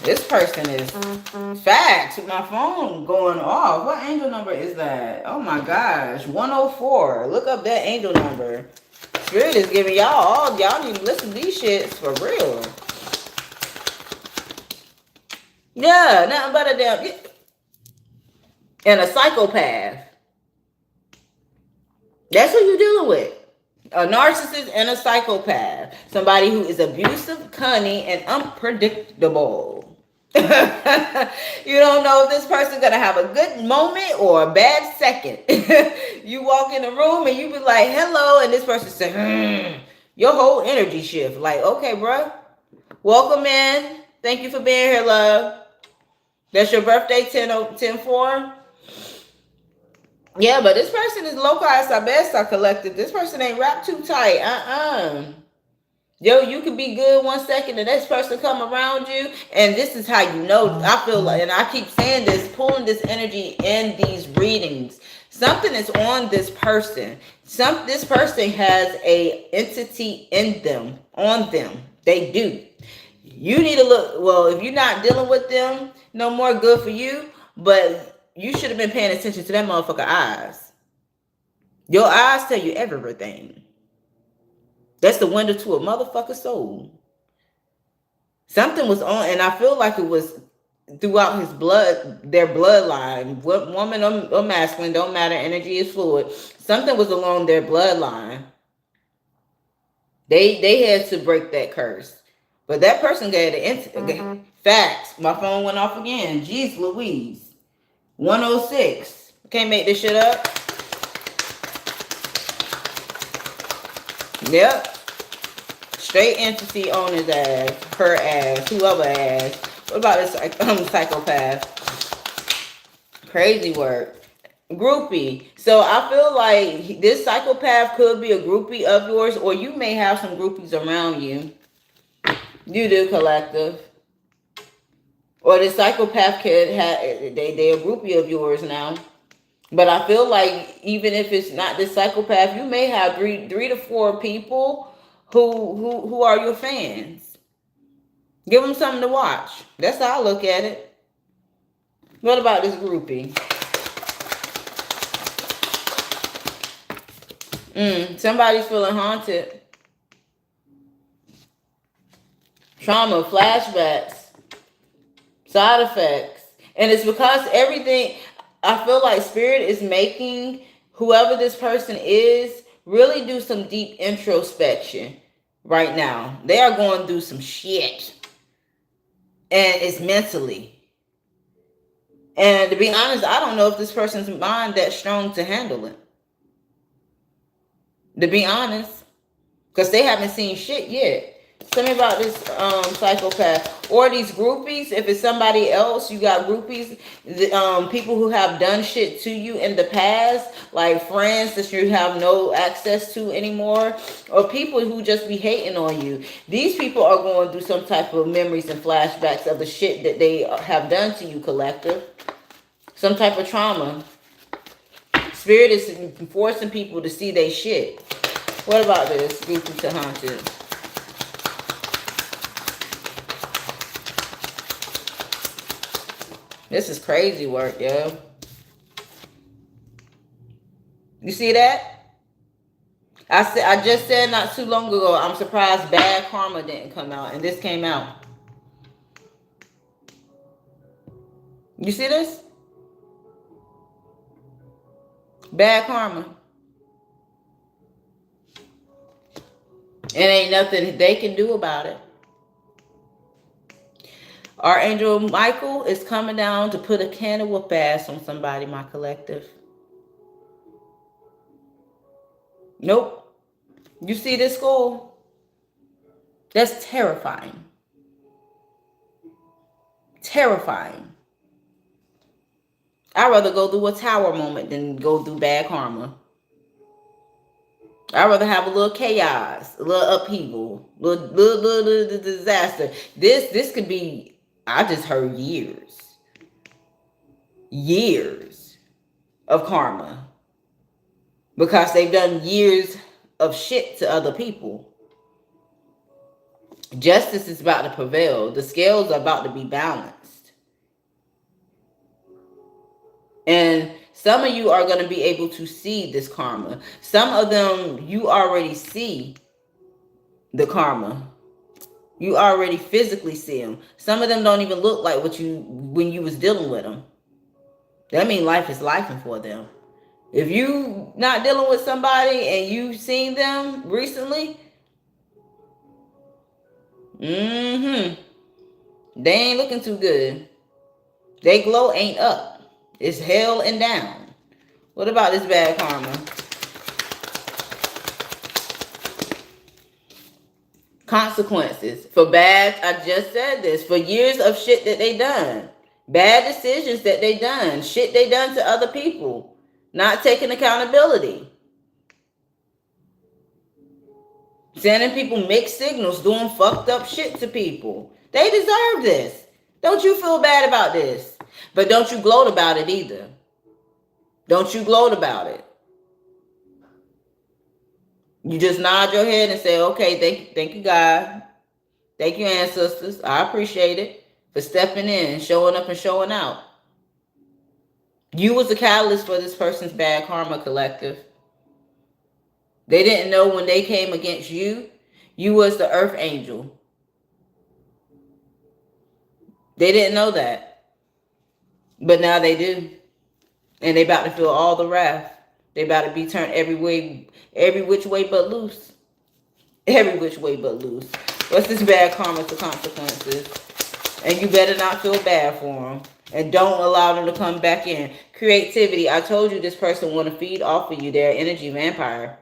This person is facts with my phone going off. What angel number is that? Oh my gosh, 104. Look up that angel number. Spirit is giving y'all need to listen to these shits for real. Yeah, nothing but a damn and a psychopath. That's who you're dealing with. A narcissist and a psychopath. Somebody who is abusive, cunning, and unpredictable. You don't know if this person's gonna have a good moment or a bad second. You walk in the room and you be like, hello, and this person say, your whole energy shift. Like, okay, bro, welcome in. Thank you for being here, love. That's your birthday, 10/4. Yeah, but this person is local as our best our collective. This person ain't wrapped too tight. Yo, you could be good 1 second, the next person come around you, and this is how you know. I feel like, and I keep saying this, pulling this energy in these readings. Something is on this person. This person has a entity in them, on them. They do. You need to look. Well, if you're not dealing with them, no more, good for you. But you should have been paying attention to that motherfucker eyes. Your eyes tell you everything. That's the window to a motherfucker's soul. Something was on, and I feel like it was throughout his blood, their bloodline. What woman or masculine, don't matter. Energy is fluid. Something was along their bloodline. They had to break that curse. But that person got the facts. My phone went off again. Jeez Louise. 106. Can't make this shit up. Yep. Straight entity on his ass, her ass, whoever ass. What about this psychopath? Crazy work. Groupie. So I feel like this psychopath could be a groupie of yours, or you may have some groupies around you. You do, collective. Or the psychopath could have they a groupie of yours now. But I feel like even if it's not this psychopath, you may have three to four people who are your fans. Give them something to watch. That's how I look at it. What about this groupie? Somebody's feeling haunted. Trauma, flashbacks, side effects. And it's because everything, I feel like spirit is making whoever this person is really do some deep introspection right now. They are going through some shit. And it's mentally. And to be honest, I don't know if this person's mind that strong to handle it. To be honest. Because they haven't seen shit yet. Tell me about this psychopath. Or these groupies. If it's somebody else, you got groupies. People who have done shit to you in the past. Like friends that you have no access to anymore. Or people who just be hating on you. These people are going through some type of memories and flashbacks of the shit that they have done to you, collective. Some type of trauma. Spirit is forcing people to see their shit. What about this? Groupie to haunted. This is crazy work, yo. You see that? I just said not too long ago, I'm surprised Bad Karma didn't come out, and this came out. You see this? Bad karma. And ain't nothing they can do about it. Archangel Michael is coming down to put a can of whoop ass on somebody, my collective. Nope. You see this school? That's terrifying. Terrifying. I'd rather go through a tower moment than go through bad karma. I'd rather have a little chaos, a little upheaval, little disaster. This could be, I just heard years of karma. Because they've done years of shit to other people. Justice is about to prevail. The scales are about to be balanced. And some of you are going to be able to see this karma. Some of them, you already see the karma. You already physically see them. Some of them don't even look like what you, when you was dealing with them. That means life is lifing for them. If you not dealing with somebody and you seen them recently, they ain't looking too good. They glow ain't up. It's hell and down. What about this bad karma? Consequences. For bad, I just said this. For years of shit that they done. Bad decisions that they done. Shit they done to other people. Not taking accountability. Sending people mixed signals. Doing fucked up shit to people. They deserve this. Don't you feel bad about this? But don't you gloat about it either. Don't you gloat about it. You just nod your head and say, okay, thank you, God. Thank you, ancestors. I appreciate it for stepping in, showing up and showing out. You was the catalyst for this person's bad karma, collective. They didn't know when they came against you, you was the earth angel. They didn't know that. But now they do. And they about to feel all the wrath. They about to be turned every which way but loose. Every which way but loose. What's this bad karma to consequences? And you better not feel bad for them. And don't allow them to come back in. Creativity. I told you this person want to feed off of you. They're an energy vampire.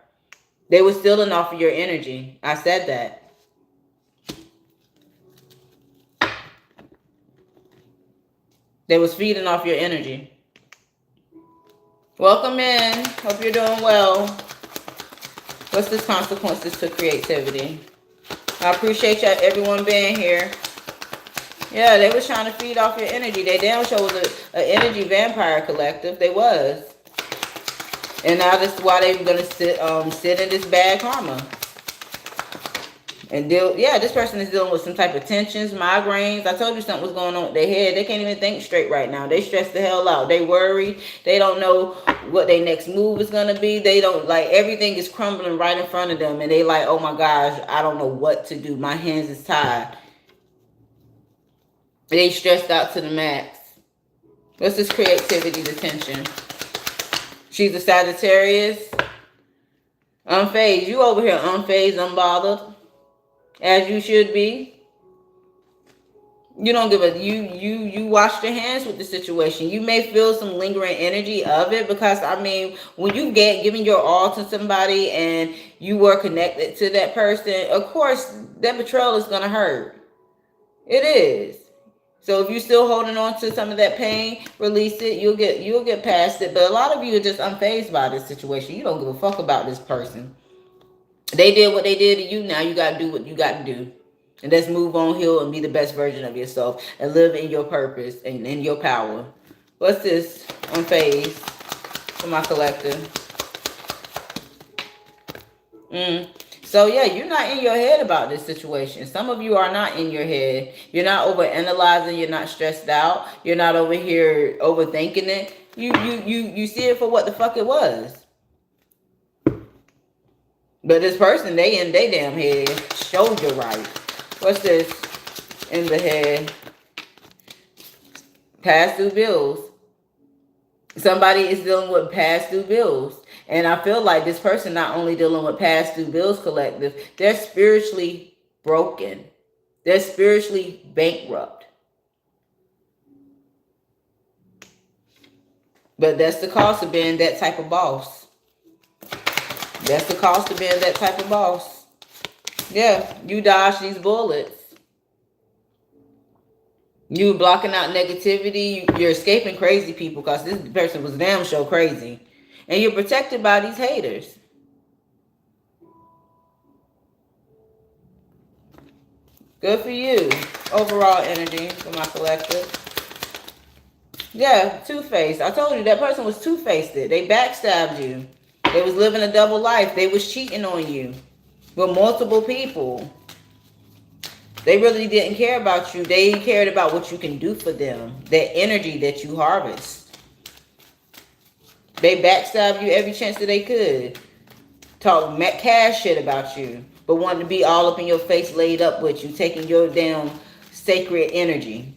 They were stealing off of your energy. I said that. They was feeding off your energy. Welcome in. Hope you're doing well. What's this consequences to creativity? I appreciate y'all, everyone being here. Yeah, they was trying to feed off your energy. They damn sure was an energy vampire, collective. They was. And now this is why they were gonna sit in this bad karma. And this person is dealing with some type of tensions, migraines. I told you something was going on with their head. They can't even think straight right now. They stressed the hell out. They worried. They don't know what their next move is going to be. They don't, like, everything is crumbling right in front of them. And they like, oh my gosh, I don't know what to do. My hands is tied. They stressed out to the max. What's this creativity, the tension? She's a Sagittarius. Unfazed. You over here unfazed, unbothered. As you should be. You don't give a you wash your hands with the situation. You may feel some lingering energy of it because I mean, when you giving your all to somebody and you were connected to that person, of course that betrayal is gonna hurt. It is. So if you're still holding on to some of that pain, release it. You'll get past it. But a lot of you are just unfazed by this situation. You don't give a fuck about this person. They did what they did to you. Now you got to do what you got to do. And let's move on, heal, and be the best version of yourself. And live in your purpose and in your power. What's this? Unfazed for my collective. So yeah, you're not in your head about this situation. Some of you are not in your head. You're not overanalyzing. You're not stressed out. You're not over here overthinking it. You see it for what the fuck it was. But this person, they in their damn head. Showed you right. What's this in the head? Past due bills. Somebody is dealing with past due bills. And I feel like this person not only dealing with past due bills, collective, they're spiritually broken. They're spiritually bankrupt. But that's the cost of being that type of boss. That's the cost of being that type of boss. Yeah, you dodge these bullets. You blocking out negativity. You're escaping crazy people because this person was damn sure crazy. And you're protected by these haters. Good for you. Overall energy for my collective. Yeah, two-faced. I told you that person was two-faced. They backstabbed you. They was living a double life. They was cheating on you with multiple people. They really didn't care about you. They cared about what you can do for them. That energy that you harvest. They backstabbed you every chance that they could. Talk cash shit about you. But wanted to be all up in your face, laid up with you, taking your damn sacred energy.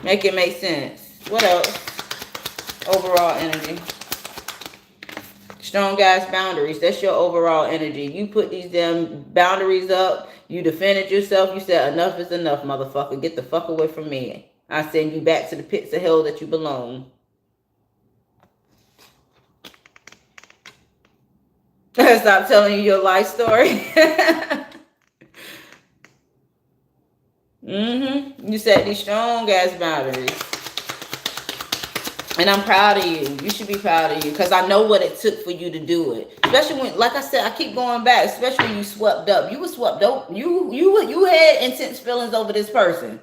Make it make sense. What else? Overall energy. Strong ass boundaries. That's your overall energy. You put these damn boundaries up. You defended yourself. You said enough is enough, motherfucker. Get the fuck away from me. I send you back to the pits of hell that you belong. Stop telling you your life story. You set these strong ass boundaries. And I'm proud of you. You should be proud of you. Because I know what it took for you to do it. Especially when, like I said, I keep going back. Especially when you swept up. You were swept up. You had intense feelings over this person.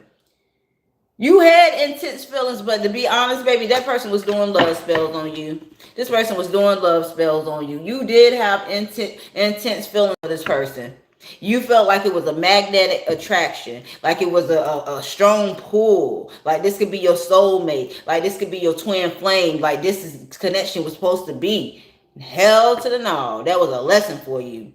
You had intense feelings, but to be honest, baby, that person was doing love spells on you. This person was doing love spells on you. You did have intense feelings for this person. You felt like it was a magnetic attraction, like it was a strong pull, like this could be your soulmate, like this could be your twin flame, like this connection was supposed to be. Hell to the no. That was a lesson for you.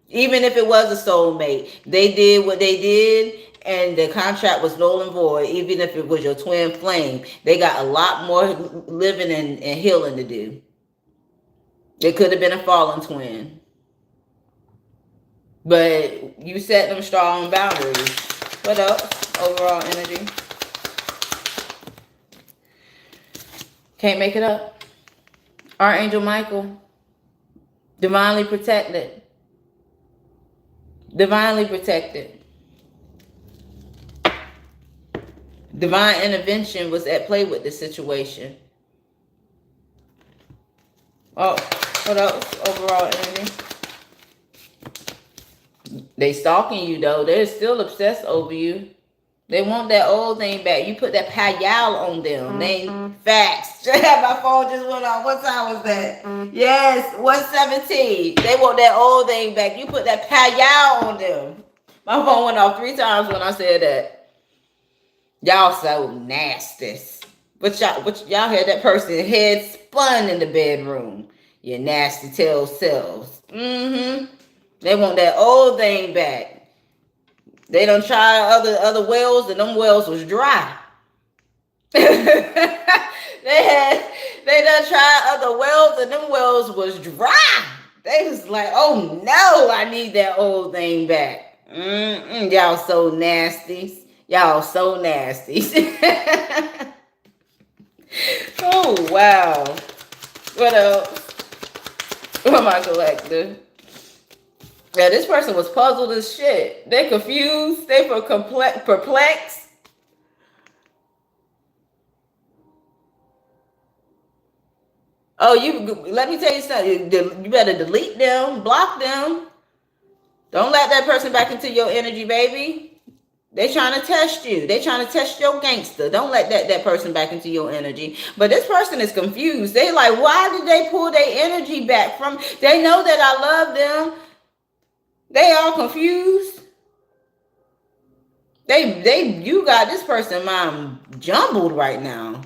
Even if it was a soulmate, they did what they did, and the contract was null and void. Even if it was your twin flame, they got a lot more living and healing to do. It could have been a fallen twin. But you set them strong boundaries. What else? Overall energy. Can't make it up. Archangel Michael. Divinely protected. Divinely protected. Divine intervention was at play with this situation. Oh, what else? Overall energy. They stalking you though. They're still obsessed over you. They want that old thing back. You put that payal on them. They facts. My phone just went off. What time was that? Yes, 1:17. They want that old thing back. You put that payal on them. My phone went off 3 times when I said that. Y'all so nasty. But y'all had that person head spun in the bedroom. You nasty tail selves. They want that old thing back. They done try other wells, and them wells was dry. They done tried other wells, and them wells was dry. They was like, oh no, I need that old thing back. Y'all so nasty. Y'all so nasty. Oh wow. What else? What am I collecting? Yeah, this person was puzzled as shit. They confused. They were perplexed. Oh, let me tell you something. You better delete them, block them. Don't let that person back into your energy, baby. They trying to test you. They trying to test your gangster. Don't let that person back into your energy. But this person is confused. They like, why did they pull their energy back from? They know that I love them. They all confused. You got this person mind jumbled right now.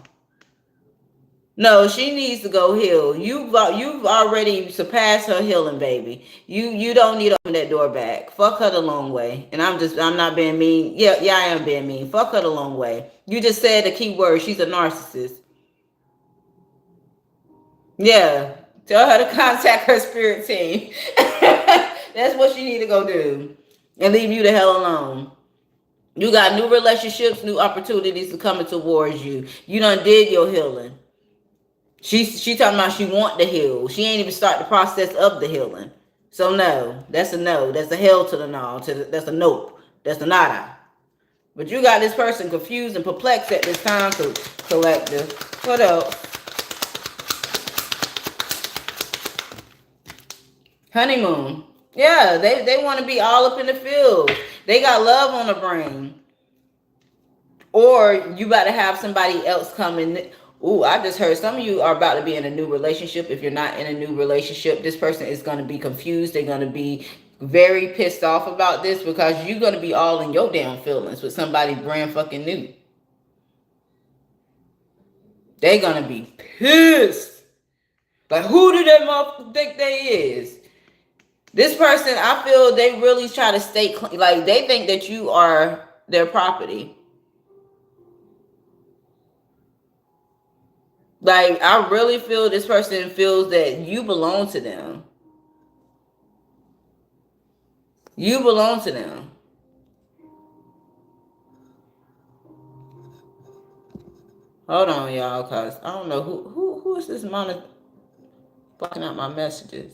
No, she needs to go heal. You've already surpassed her healing, baby. You don't need to open that door back. Fuck her the long way. And I'm not being mean. Yeah, I am being mean. Fuck her the long way. You just said the key word. She's a narcissist. Yeah. Tell her to contact her spirit team. That's what she need to go do. And leave you the hell alone. You got new relationships, new opportunities to coming towards you. You done did your healing. She talking about she want to heal. She ain't even start the process of the healing. So no, that's a no. That's a hell to the no. That's a nope. That's a nada. But you got this person confused and perplexed at this time, collective. What else? Honeymoon. Yeah, they want to be all up in the field. They got love on the brain. Or you about to have somebody else come in. Ooh, I just heard some of you are about to be in a new relationship. If you're not in a new relationship, this person is going to be confused. They're going to be very pissed off about this because you're going to be all in your damn feelings with somebody brand fucking new. They're going to be pissed. Like, who do that motherfucker think they is? This person, I feel they really try to stay clean. Like, they think that you are their property. Like, I really feel this person feels that you belong to them. You belong to them. Hold on, y'all, because I don't know who is this monitor blocking out my messages.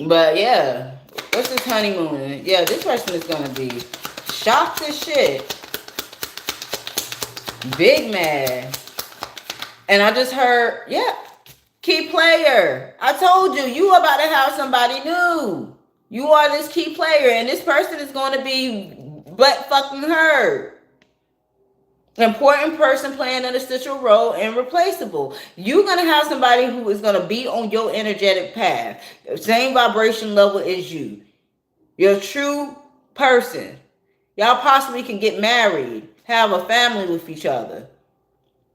But yeah, what's this honeymoon? Yeah, this person is gonna be shocked as shit. Big mad. And I just heard, yeah, key player. I told you, you about to have somebody new. You are this key player, and this person is going to be butt fucking hurt. Important person playing an essential role and replaceable. You're going to have somebody who is going to be on your energetic path. Same vibration level as you. Your true person. Y'all possibly can get married, have a family with each other.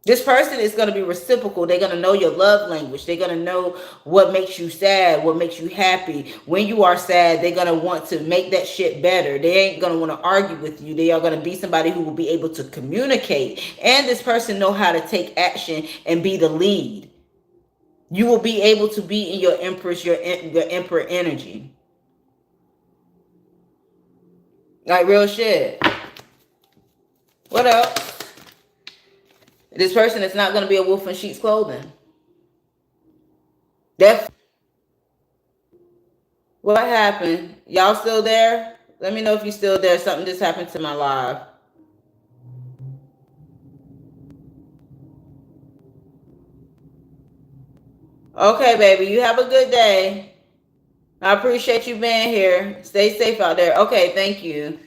This person is going to be reciprocal. They're going to know your love language. They're going to know what makes you sad, what makes you happy. When you are sad, they're going to want to make that shit better. They ain't going to want to argue with you. They are going to be somebody who will be able to communicate. And this person know how to take action and be the lead. You will be able to be in your empress, your emperor energy. Like real shit. What else? This person is not going to be a wolf in sheep's clothing. What happened? Y'all still there? Let me know if you're still there. Something just happened to my live. Okay, baby. You have a good day. I appreciate you being here. Stay safe out there. Okay, thank you.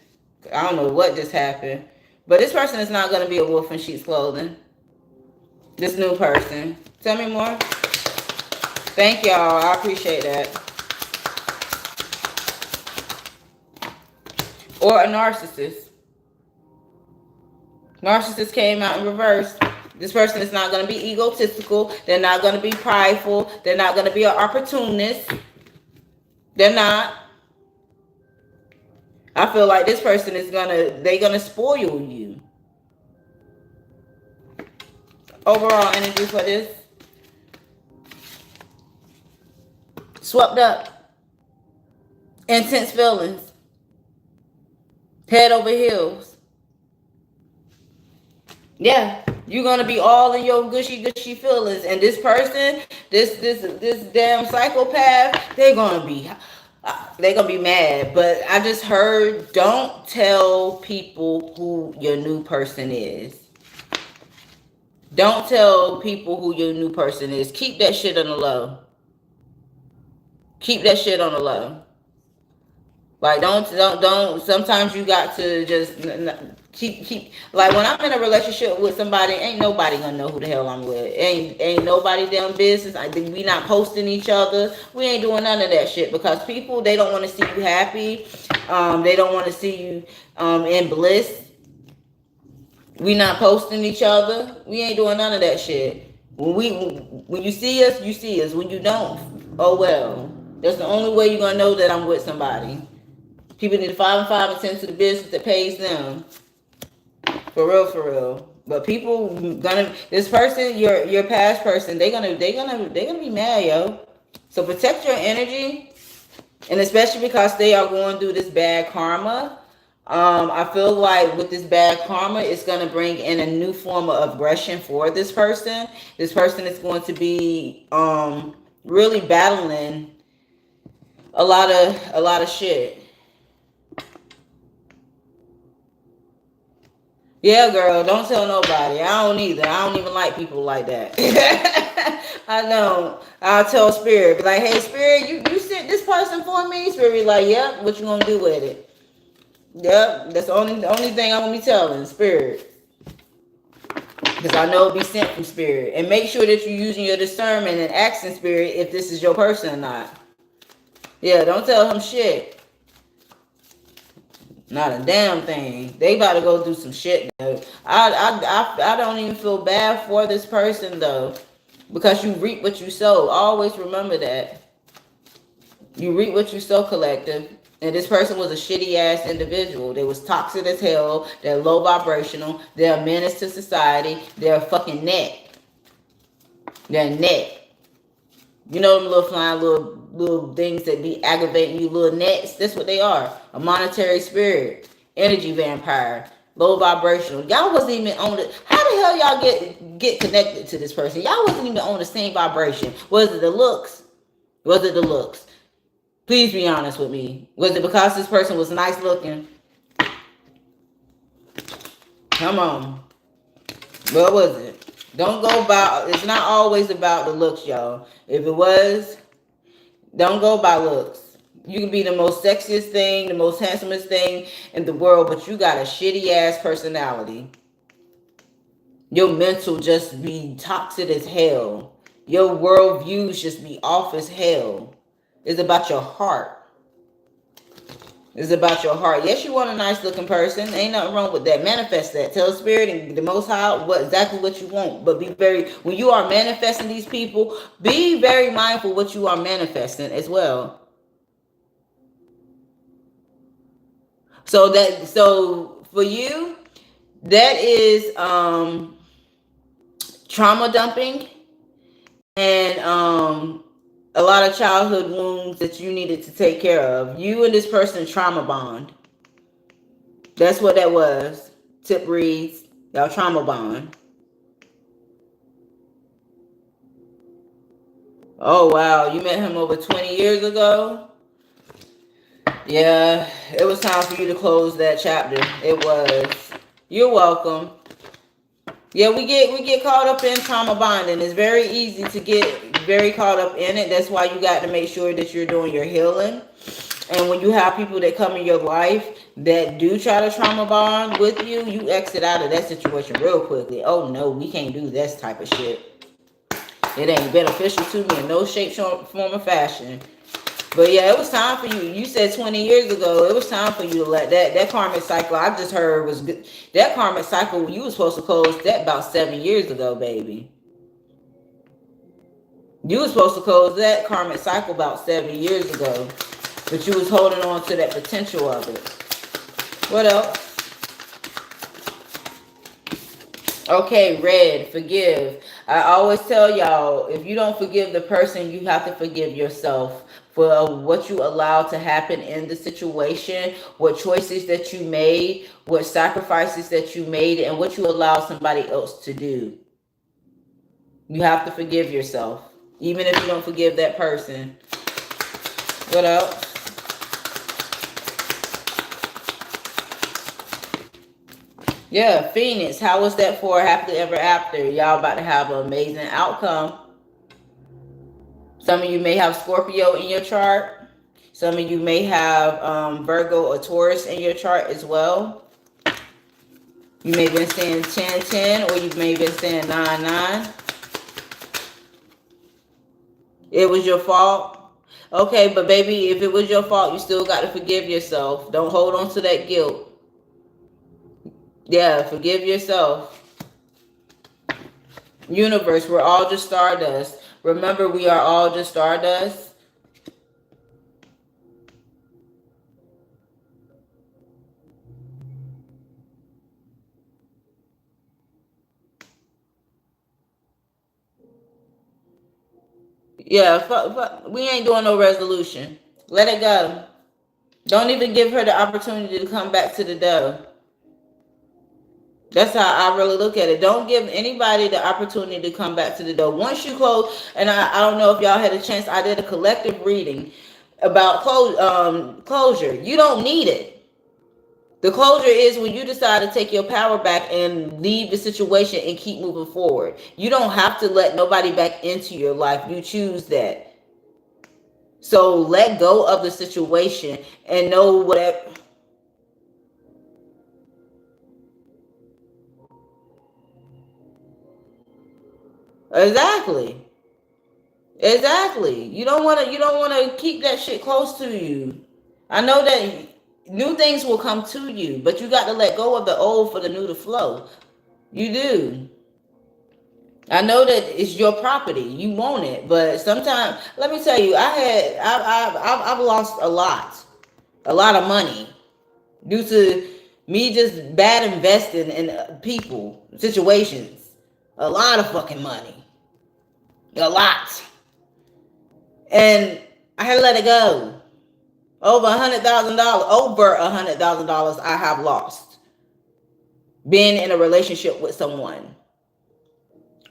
I don't know what just happened. But this person is not going to be a wolf in sheep's clothing. This new person. Tell me more. Thank y'all. I appreciate that. Or a narcissist. Narcissist came out in reverse. This person is not going to be egotistical. They're not going to be prideful. They're not going to be an opportunist. They're not. I feel like this person is they're going to spoil you. Overall energy for this. Swept up. Intense feelings. Head over heels. Yeah, you're gonna be all in your gushy feelings, and this person, this damn psychopath, they're gonna be mad. But I just heard, don't tell people who your new person is. Don't tell people who your new person is. Keep that shit on the low. Keep that shit on the low. Like, don't. Sometimes you got to just keep. Like, when I'm in a relationship with somebody, ain't nobody gonna know who the hell I'm with. Ain't nobody damn business. We not posting each other. We ain't doing none of that shit because people, they don't want to see you happy. They don't want to see you in bliss. We not posting each other. We ain't doing none of that shit. When you see us, you see us. When you don't, oh well. That's the only way you're gonna know that I'm with somebody. People need to 5 and 5 and 10 to the business that pays them. For real. But people this person, your past person, they're gonna be mad, yo. So protect your energy, and especially because they are going through this bad karma. I feel like with this bad karma, it's going to bring in a new form of aggression for this person. This person is going to be really battling a lot of shit. Yeah, girl, don't tell nobody. I don't either. I don't even like people like that. I know. I'll tell Spirit, be like, hey, Spirit, you sent this person for me? Spirit be like, yep, what you gonna do with it? Yep, that's the only thing I'm gonna be telling Spirit. Because I know it'll be sent from Spirit. And make sure that you're using your discernment and asking Spirit if this is your person or not. Yeah, don't tell him shit. Not a damn thing. They about to go do some shit though. I don't even feel bad for this person though, because you reap what you sow. Always remember that you reap what you sow, collective. And this person was a shitty ass individual. They was toxic as hell. They're low vibrational. They're a menace to society. They're a fucking net. They're a net. You know them little flying little things that be aggravating you, little nets. That's what they are. A monetary spirit, energy vampire, low vibrational. Y'all wasn't even on the. How the hell y'all get connected to this person? Y'all wasn't even on the same vibration. Was it the looks? Was it the looks? Please be honest with me. Was it because this person was nice looking? Come on. What was it? Don't go about. It's not always about the looks, y'all. If it was, don't go by looks. You can be the most sexiest thing, the most handsomest thing in the world, but you got a shitty ass personality. Your mental just be toxic as hell. Your worldviews just be off as hell. It's about your heart. It's about your heart. Yes, you want a nice looking person. Ain't nothing wrong with that. Manifest that. Tell Spirit and the Most High exactly what you want. But when you are manifesting these people, be very mindful what you are manifesting as well. So for you, that is trauma dumping and a lot of childhood wounds that you needed to take care of. You and this person trauma bond. That's what that was. Tip reads, y'all trauma bond. Oh wow, you met him over 20 years ago? Yeah, it was time for you to close that chapter. It was. You're welcome. Yeah, we get caught up in trauma bonding. It's very easy to get very caught up in it. That's why you got to make sure that you're doing your healing. And when you have people that come in your life that do try to trauma bond with you, you exit out of that situation real quickly. Oh no, we can't do this type of shit. It ain't beneficial to me in no shape, form, or fashion. But yeah, it was time for you. You said 20 years ago, it was time for you to let that karmic cycle I just heard was good. That karmic cycle, you was supposed to close that about 7 years ago, baby. You was supposed to close that karmic cycle about 7 years ago. But you was holding on to that potential of it. What else? Okay, red, forgive. I always tell y'all, if you don't forgive the person, you have to forgive yourself for what you allowed to happen in the situation, what choices that you made, what sacrifices that you made, and what you allowed somebody else to do. You have to forgive yourself, even if you don't forgive that person. What else? Yeah, Phoenix. How was that for happily ever after? Y'all about to have an amazing outcome. Some of you may have Scorpio in your chart. Some of you may have Virgo or Taurus in your chart as well. You may have been saying 10-10 or you may have been saying 9-9. It was your fault. Okay, but baby, if it was your fault, you still got to forgive yourself. Don't hold on to that guilt. Yeah, forgive yourself. Universe, we're all just stardust. Remember, we are all just stardust. Yeah, we ain't doing no resolution. Let it go. Don't even give her the opportunity to come back to the dough. That's how I really look at it. Don't give anybody the opportunity to come back to the door. Once you close, and I don't know if y'all had a chance, I did a collective reading about closure. You don't need it. The closure is when you decide to take your power back and leave the situation and keep moving forward. You don't have to let nobody back into your life. You choose that. So let go of the situation and know whatever. Exactly. Exactly. You don't want to keep that shit close to you. I know that new things will come to you, but you got to let go of the old for the new to flow. You do. I know that it's your property. You want it, but sometimes, let me tell you, I've lost a lot of money due to me just bad investing in people, situations. A lot of fucking money, a lot, and I had to let it go. Over $100,000 I have lost being in a relationship with someone.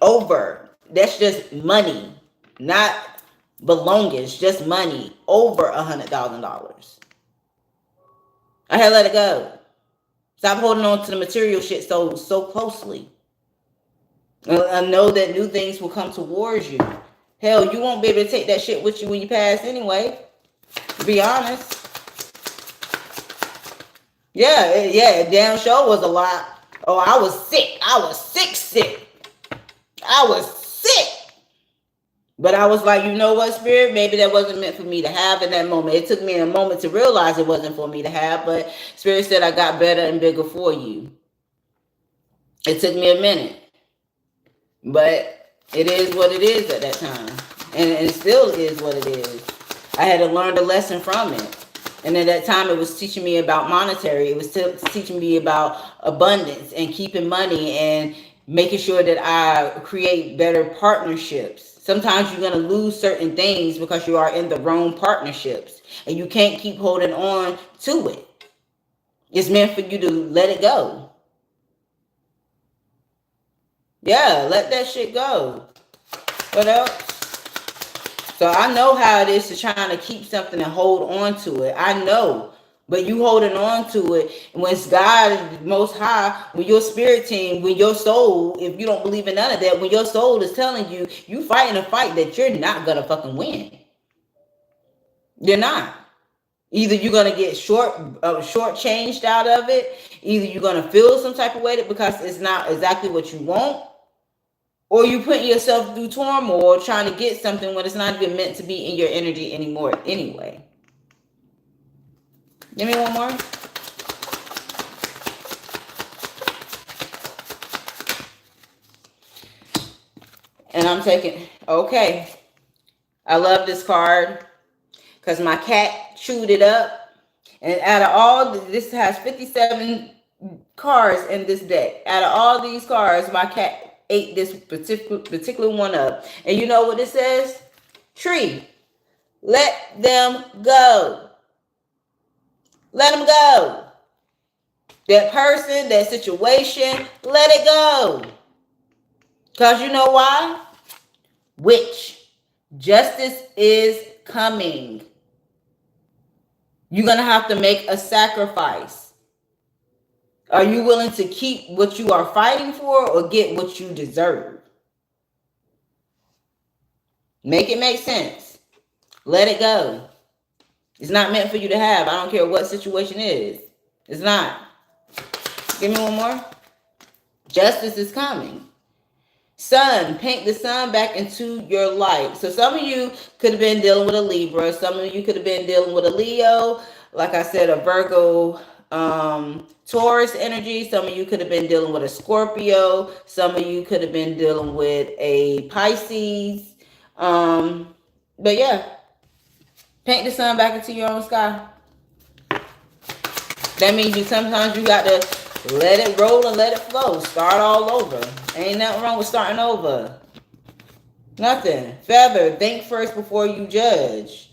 Over. That's just money, not belongings, just money. Over $100,000. I had to let it go. Stop holding on to the material shit so closely. I know that new things will come towards you. Hell, you won't be able to take that shit with you when you pass anyway. To be honest. Yeah, damn sure was a lot. Oh, I was sick. I was sick. I was sick. But I was like, you know what, Spirit? Maybe that wasn't meant for me to have in that moment. It took me a moment to realize it wasn't for me to have, but Spirit said I got better and bigger for you. It took me a minute. But it is what it is at that time. And it still is what it is. I had to learn the lesson from it. And at that time, it was teaching me about monetary. It was teaching me about abundance and keeping money and making sure that I create better partnerships. Sometimes you're going to lose certain things because you are in the wrong partnerships. And you can't keep holding on to it. It's meant for you to let it go. Yeah, let that shit go. What else? So I know how it is to trying to keep something and hold on to it. I know. But you holding on to it, when it's God most high, when your spirit team, when your soul, if you don't believe in none of that, when your soul is telling you, you fighting a fight that you're not gonna fucking win. You're not. Either you're gonna get short changed out of it, either you're gonna feel some type of way because it's not exactly what you want, or you putting yourself through turmoil trying to get something when it's not even meant to be in your energy anymore anyway. Give me one more. And I'm taking, okay. I love this card because my cat chewed it up. And out of all, this has 57 cards in this deck. Out of all these cards, my cat ate this particular one up. And you know what it says? Tree, let them go. Let them go. That person, that situation, let it go. Because you know why? Which justice is coming. You're going to have to make a sacrifice. Are you willing to keep what you are fighting for or get what you deserve? Make it make sense. Let it go. It's not meant for you to have. I don't care what situation it is. It's not. Give me one more. Justice is coming. Sun, paint the sun back into your light. So some of you could have been dealing with a Libra. Some of you could have been dealing with a Leo. Like I said, a Virgo, Taurus energy. Some of you could have been dealing with a Scorpio. Some of you could have been dealing with a Pisces. But yeah, paint the sun back into your own sky. That means sometimes you got to let it roll and let it flow. Start all over. Ain't nothing wrong with starting over. Nothing. Feather, think first before you judge.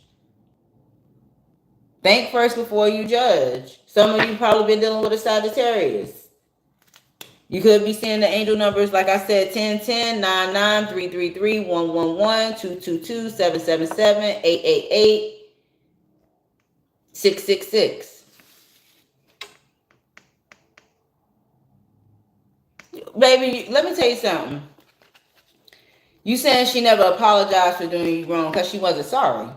Think first before you judge. Some of you probably been dealing with a Sagittarius. You could be seeing the angel numbers, like I said, 1010, 99, 333, 111, 222, 777, 888, 666. Baby, let me tell you something. You saying she never apologized for doing you wrong because she wasn't sorry.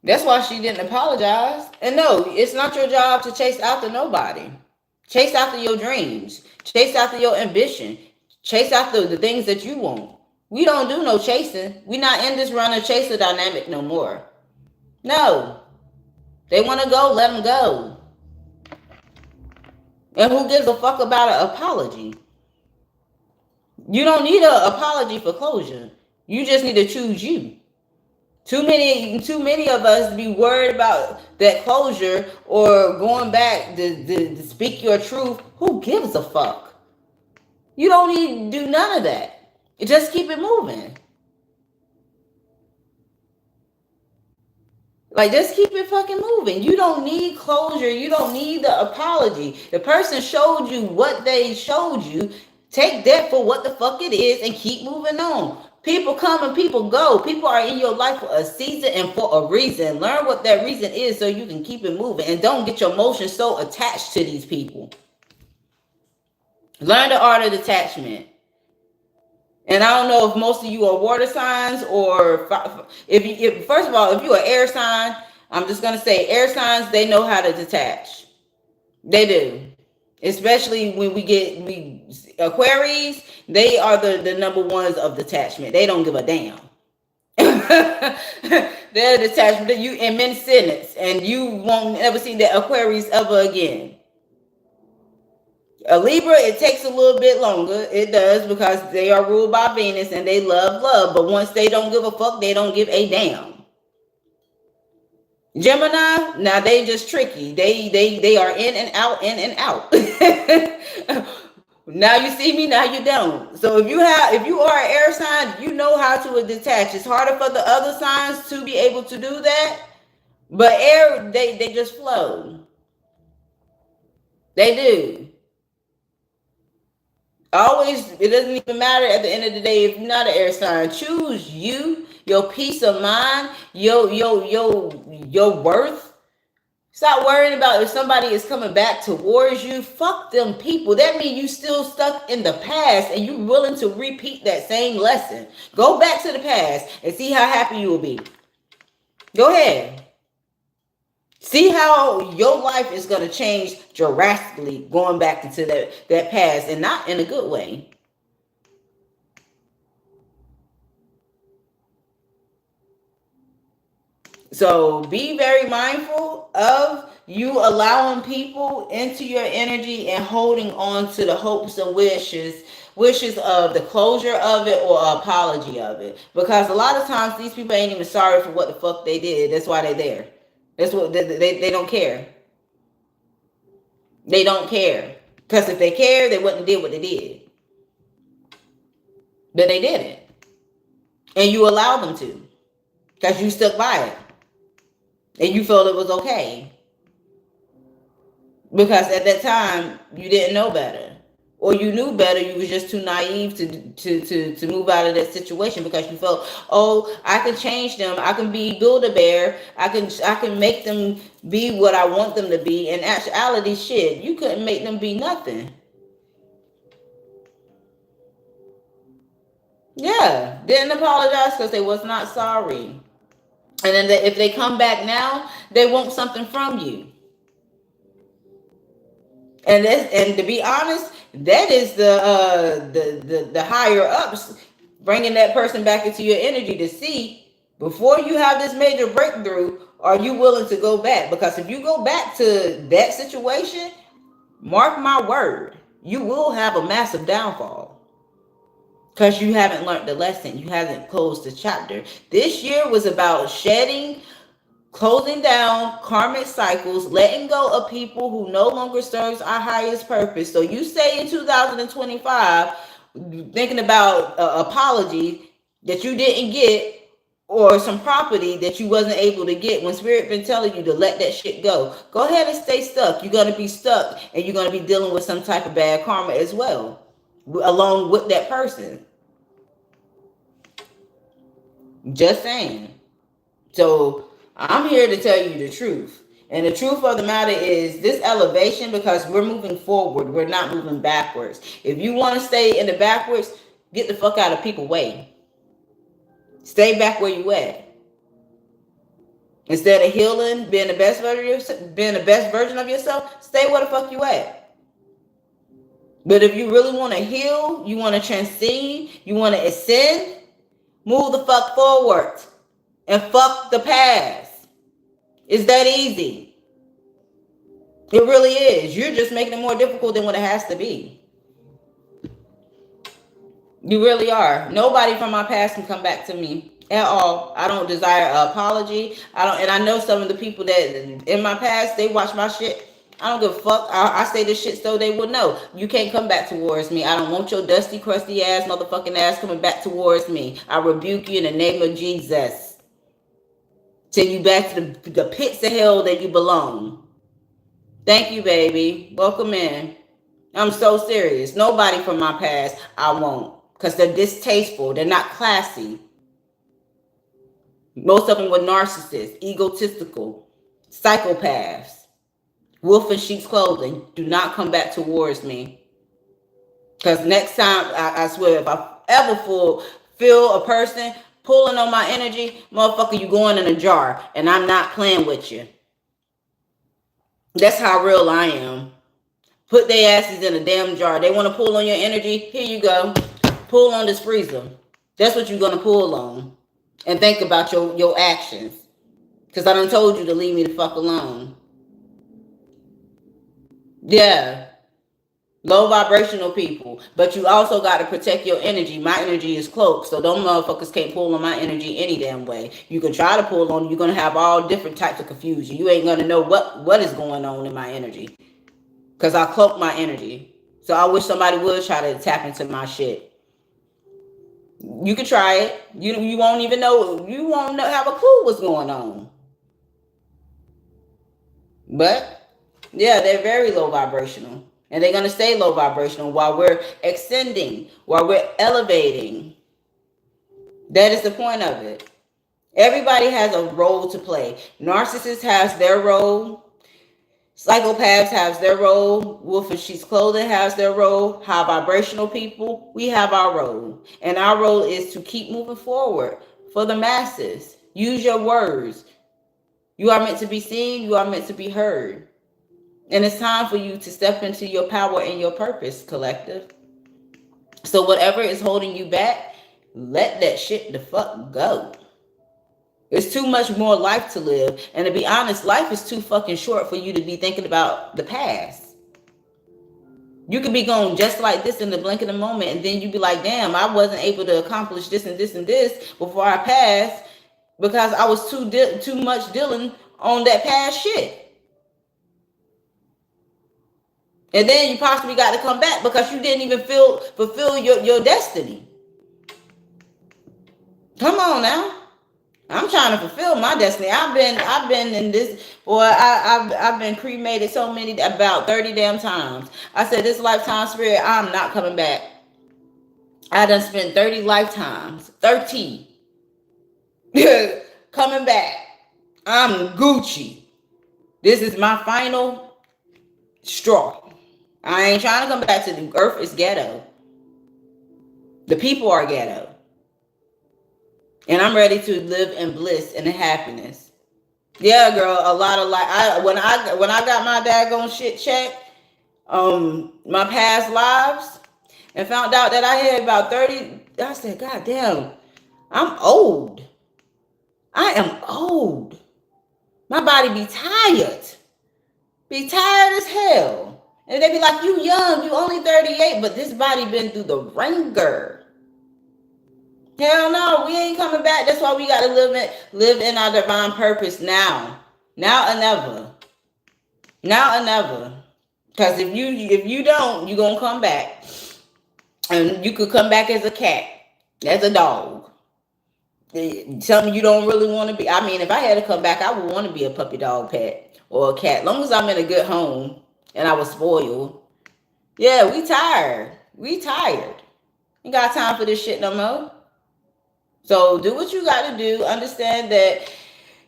That's why she didn't apologize. And no, it's not your job to chase after nobody. Chase after your dreams. Chase after your ambition. Chase after the things that you want. We don't do no chasing. We not in this runner chaser dynamic no more. No. They want to go, let them go. And who gives a fuck about an apology? You don't need an apology for closure. You just need to choose you. Too many of us be worried about that closure or going back to speak your truth. Who gives a fuck? You don't need to do none of that. Just keep it moving. Like, just keep it fucking moving. You don't need closure. You don't need the apology. The person showed you what they showed you. Take that for what the fuck it is and keep moving on. People come and people go. People are in your life for a season and for a reason. Learn what that reason is so you can keep it moving. And don't get your emotions so attached to these people. Learn the art of detachment. And I don't know if most of you are water signs or if first of all, if you're an air sign, I'm just going to say air signs, they know how to detach. They do. Especially when we Aquarius, they are the number ones of detachment. They don't give a damn. They're detachment. You in many sentence, and you won't ever see that Aquarius ever again. A Libra, it takes a little bit longer. It does, because they are ruled by Venus and they love. But once they don't give a fuck, they don't give a damn. Gemini, now they just tricky. They are in and out, in and out. Now you see me, now you don't. So if you are an air sign, you know how to detach. It's harder for the other signs to be able to do that. But air, they just flow. They do. Always, it doesn't even matter at the end of the day if you're not an air sign. Choose you, your peace of mind, your worth. Stop worrying about if somebody is coming back towards you. Fuck them people. That means you still stuck in the past and you willing to repeat that same lesson. Go back to the past and see how happy you will be. Go ahead. See how your life is going to change drastically going back into that past, and not in a good way. So be very mindful of you allowing people into your energy and holding on to the hopes and wishes of the closure of it or apology of it. Because a lot of times these people ain't even sorry for what the fuck they did. That's why they're there. That's what they don't care. They don't care. Because if they cared, they wouldn't have did what they did. But they didn't. And you allowed them to. Because you stuck by it. And you felt it was okay. Because at that time, you didn't know better. Or you knew better, you was just too naive to move out of that situation because you felt, oh, I can change them. I can be Build-A-Bear. I can make them be what I want them to be. In actuality, shit, you couldn't make them be nothing. Yeah, didn't apologize because they was not sorry. And then if they come back now, they want something from you. And to be honest, that is the higher ups bringing that person back into your energy to see, before you have this major breakthrough, are you willing to go back? Because if you go back to that situation, mark my word, you will have a massive downfall. Because you haven't learned the lesson. You haven't closed the chapter. This year was about shedding, closing down karmic cycles, letting go of people who no longer serves our highest purpose. So you say in 2025, thinking about apology that you didn't get, or some property that you wasn't able to get when spirit been telling you to let that shit go. Go ahead and stay stuck. You're going to be stuck and you're going to be dealing with some type of bad karma as well, along with that person. Just saying. So I'm here to tell you the truth. And the truth of the matter is this elevation, because we're moving forward, we're not moving backwards. If you want to stay in the backwards, get the fuck out of people's way. Stay back where you at. Instead of healing, being the best version of yourself, stay where the fuck you at. But if you really want to heal, you want to transcend, you want to ascend, move the fuck forward and fuck the past. It's that easy. It really is. You're just making it more difficult than what it has to be. You really are. Nobody from my past can come back to me at all. I don't desire an apology. And I know some of the people that in my past, they watch my shit. I don't give a fuck. I say this shit so they will know. You can't come back towards me. I don't want your dusty, crusty ass, motherfucking ass coming back towards me. I rebuke you in the name of Jesus. Send you back to the pits of hell that you belong. Thank you, baby. Welcome in. I'm so serious. Nobody from my past I won't. Because they're distasteful. They're not classy. Most of them were narcissists, egotistical, psychopaths. Wolf in sheep's clothing. Do not come back towards me. Because next time, I swear, if I ever feel a person pulling on my energy, motherfucker, you going in a jar. And I'm not playing with you. That's how real I am. Put their asses in a damn jar. They want to pull on your energy. Here you go. Pull on this freezer. That's what you're going to pull on. And think about your actions. Because I done told you to leave me the fuck alone. Yeah. Low vibrational people. But you also got to protect your energy. My energy is cloaked. So those motherfuckers can't pull on my energy any damn way. You can try to pull on. You're going to have all different types of confusion. You ain't going to know what is going on in my energy. Because I cloak my energy. So I wish somebody would try to tap into my shit. You can try it. You won't even know. You won't have a clue what's going on. But, yeah, they're very low vibrational. And they're going to stay low vibrational while we're ascending, while we're elevating. That is the point of it. Everybody has a role to play. Narcissists has their role. Psychopaths has their role. Wolf in sheep's clothing has their role. High vibrational people, we have our role. And our role is to keep moving forward for the masses. Use your words. You are meant to be seen. You are meant to be heard. And it's time for you to step into your power and your purpose, collective. So whatever is holding you back, let that shit the fuck go. It's too much more life to live. And to be honest, life is too fucking short for you to be thinking about the past. You could be going just like this in the blink of the moment. And then you'd be like, damn, I wasn't able to accomplish this and this and this before I passed. Because I was too much dealing on that past shit. And then you possibly got to come back because you didn't even fulfill your destiny. Come on now. I'm trying to fulfill my destiny. I've been in this, boy, I've been cremated about 30 damn times. I said, this lifetime spirit, I'm not coming back. I done spent 30 lifetimes, 30, coming back. I'm Gucci. This is my final straw. I ain't trying to come back to the earth. Is ghetto. The people are ghetto. And I'm ready to live in bliss and in happiness. Yeah, girl, a lot of when I got my daggone shit checked, my past lives, and found out that I had about 30, I said, God damn, I'm old. I am old. My body be tired. Be tired as hell. And they be like, you young, you only 38, but this body been through the ringer. Hell no, we ain't coming back. That's why we got to live in our divine purpose now. Now and never. Now and never. Because if you don't, you're going to come back. And you could come back as a cat, as a dog, Something you don't really want to be. I mean, if I had to come back, I would want to be a puppy dog pet or a cat. As long as I'm in a good home and I was spoiled. Yeah, we tired. We tired. Ain't got time for this shit no more. So do what you got to do. Understand that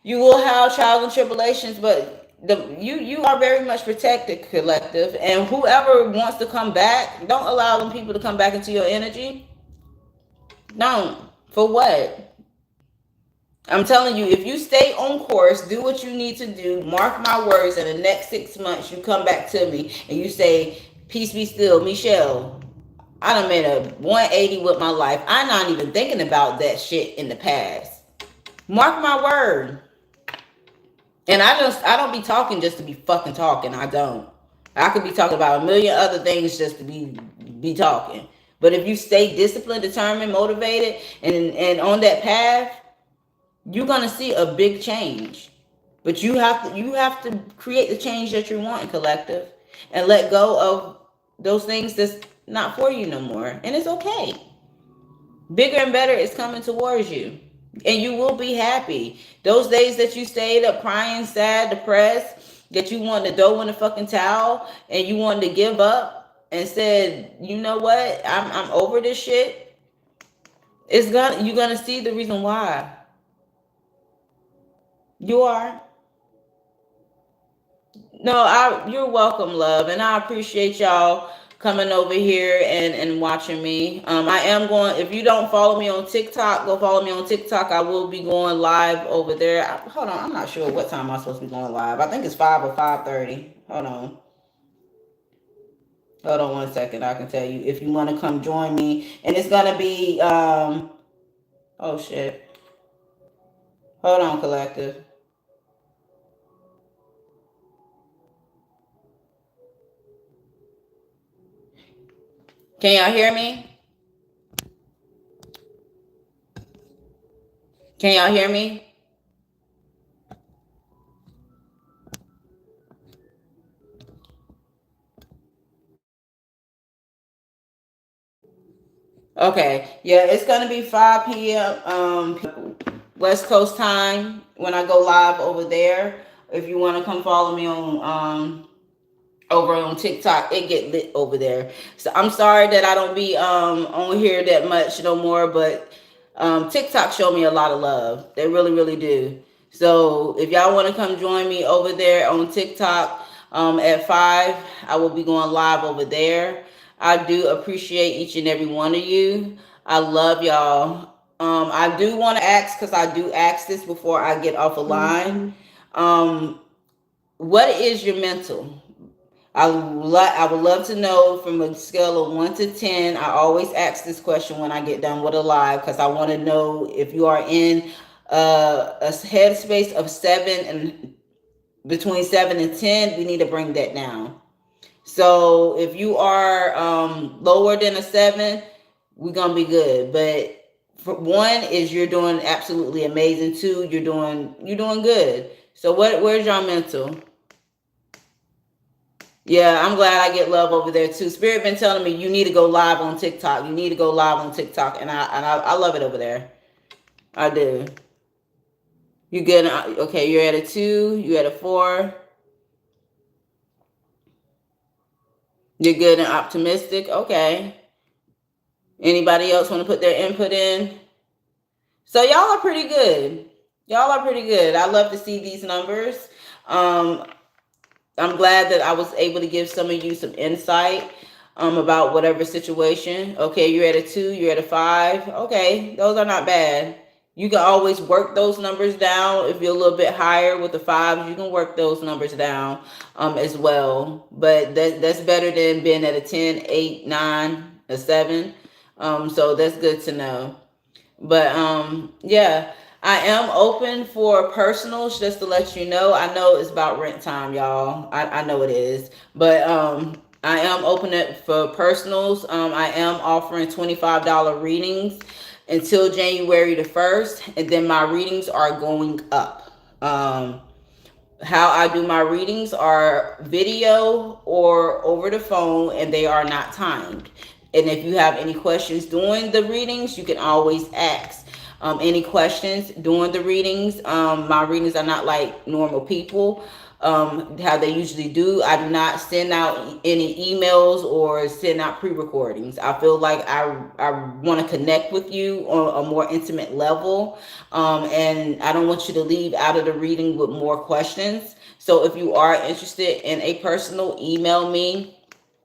you will have trials and tribulations, but you are very much protected, collective. And whoever wants to come back, don't allow them people to come back into your energy. Don't. For what? I'm telling you, if you stay on course, do what you need to do, mark my words, in the next 6 months, you come back to me and you say, peace be still, Michelle. I done made a 180 with my life. I'm not even thinking about that shit in the past. Mark my word. And I don't be talking just to be fucking talking. I don't. I could be talking about a million other things just to be talking. But if you stay disciplined, determined, motivated, and on that path, you're gonna see a big change. But you have to create the change that you want in collective, and let go of those things that's not for you no more. And it's okay. Bigger and better is coming towards you. And you will be happy. Those days that you stayed up crying, sad, depressed, that you wanted to throw in the fucking towel and you wanted to give up and said, you know what, I'm over this shit. You're gonna see the reason why. You are. No, you're welcome, love, and I appreciate y'all coming over here and watching me. I am going. If you don't follow me on TikTok, go follow me on TikTok. I will be going live over there. Hold on, I'm not sure what time I'm supposed to be going live. I think it's 5 or 5:30. Hold on. Hold on 1 second. I can tell you if you want to come join me, and it's gonna be Oh shit. Hold on, collective. Can y'all hear me? Can y'all hear me? Okay. Yeah, it's gonna be 5 p.m. West Coast time when I go live over there. If you want to come follow me on over on TikTok, it get lit over there. So I'm sorry that I don't be on here that much no more, but TikTok showed me a lot of love. They really, really do. So if y'all want to come join me over there on TikTok at 5, I will be going live over there. I do appreciate each and every one of you. I love y'all. I do want to ask, because I do ask this before I get off a line. What is your mental? I would love to know from a scale of 1 to 10. I always ask this question when I get done with a live, because I want to know if you are in a headspace of 7, and between 7 and 10, we need to bring that down. So if you are lower than a 7, we're gonna be good. But for 1 is you're doing absolutely amazing. 2, you're doing good. So where's your mental? Yeah, I'm glad I get love over there too. Spirit been telling me you need to go live on TikTok. You need to go live on TikTok, and I love it over there. I do. You good? Okay, you're at a 2. You're at a 4. You're good and optimistic. Okay. Anybody else want to put their input in? So y'all are pretty good. Y'all are pretty good. I love to see these numbers. I'm glad that I was able to give some of you some insight about whatever situation. Okay, you're at a 2, you're at a 5. Okay, those are not bad. You can always work those numbers down. If you're a little bit higher with the 5s, you can work those numbers down as well. But that's better than being at a 10, 8, 9, a 7. So that's good to know. But yeah, I am open for personals, just to let you know. I know it's about rent time, y'all. I know it is. But I am open for personals. I am offering $25 readings until January the 1st, and then my readings are going up. How I do my readings are video or over the phone, and they are not timed. And if you have any questions during the readings, you can always ask. any questions during the readings. My readings are not like normal people, how they usually do. I do not send out any emails or send out pre-recordings. I feel like I want to connect with you on a more intimate level, and I don't want you to leave out of the reading with more questions. So if you are interested in a personal, email me.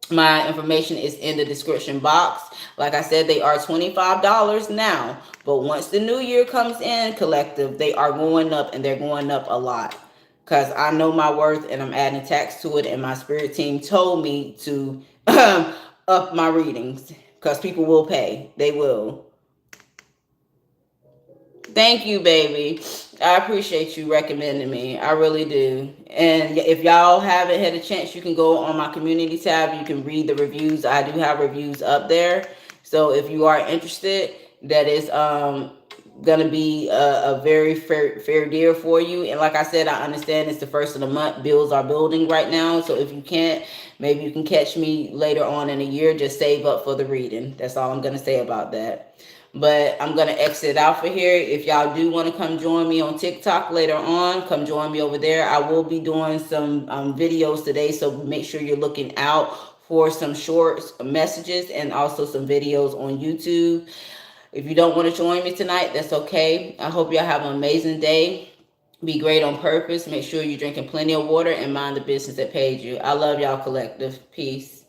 My information is in the description box. Like I said, they are $25 now. But once the new year comes in, collective, they are going up, and they're going up a lot. Because I know my worth, and I'm adding tax to it. And my spirit team told me to up my readings. Because people will pay. They will. Thank you, baby. I appreciate you recommending me. I really do. And if y'all haven't had a chance, you can go on my community tab. You can read the reviews. I do have reviews up there. So if you are interested, that is gonna be a very fair deal for you. And like I said, I understand it's the first of the month. Bills are building right now. So if you can't, maybe you can catch me later on in the year. Just save up for the reading. That's all I'm gonna say about that. But I'm going to exit out for here. If y'all do want to come join me on TikTok later on, come join me over there. I will be doing some videos today, so make sure you're looking out for some short messages and also some videos on YouTube. If you don't want to join me tonight, that's okay. I hope y'all have an amazing day. Be great on purpose. Make sure you're drinking plenty of water and mind the business that paid you. I love y'all, collective. Peace.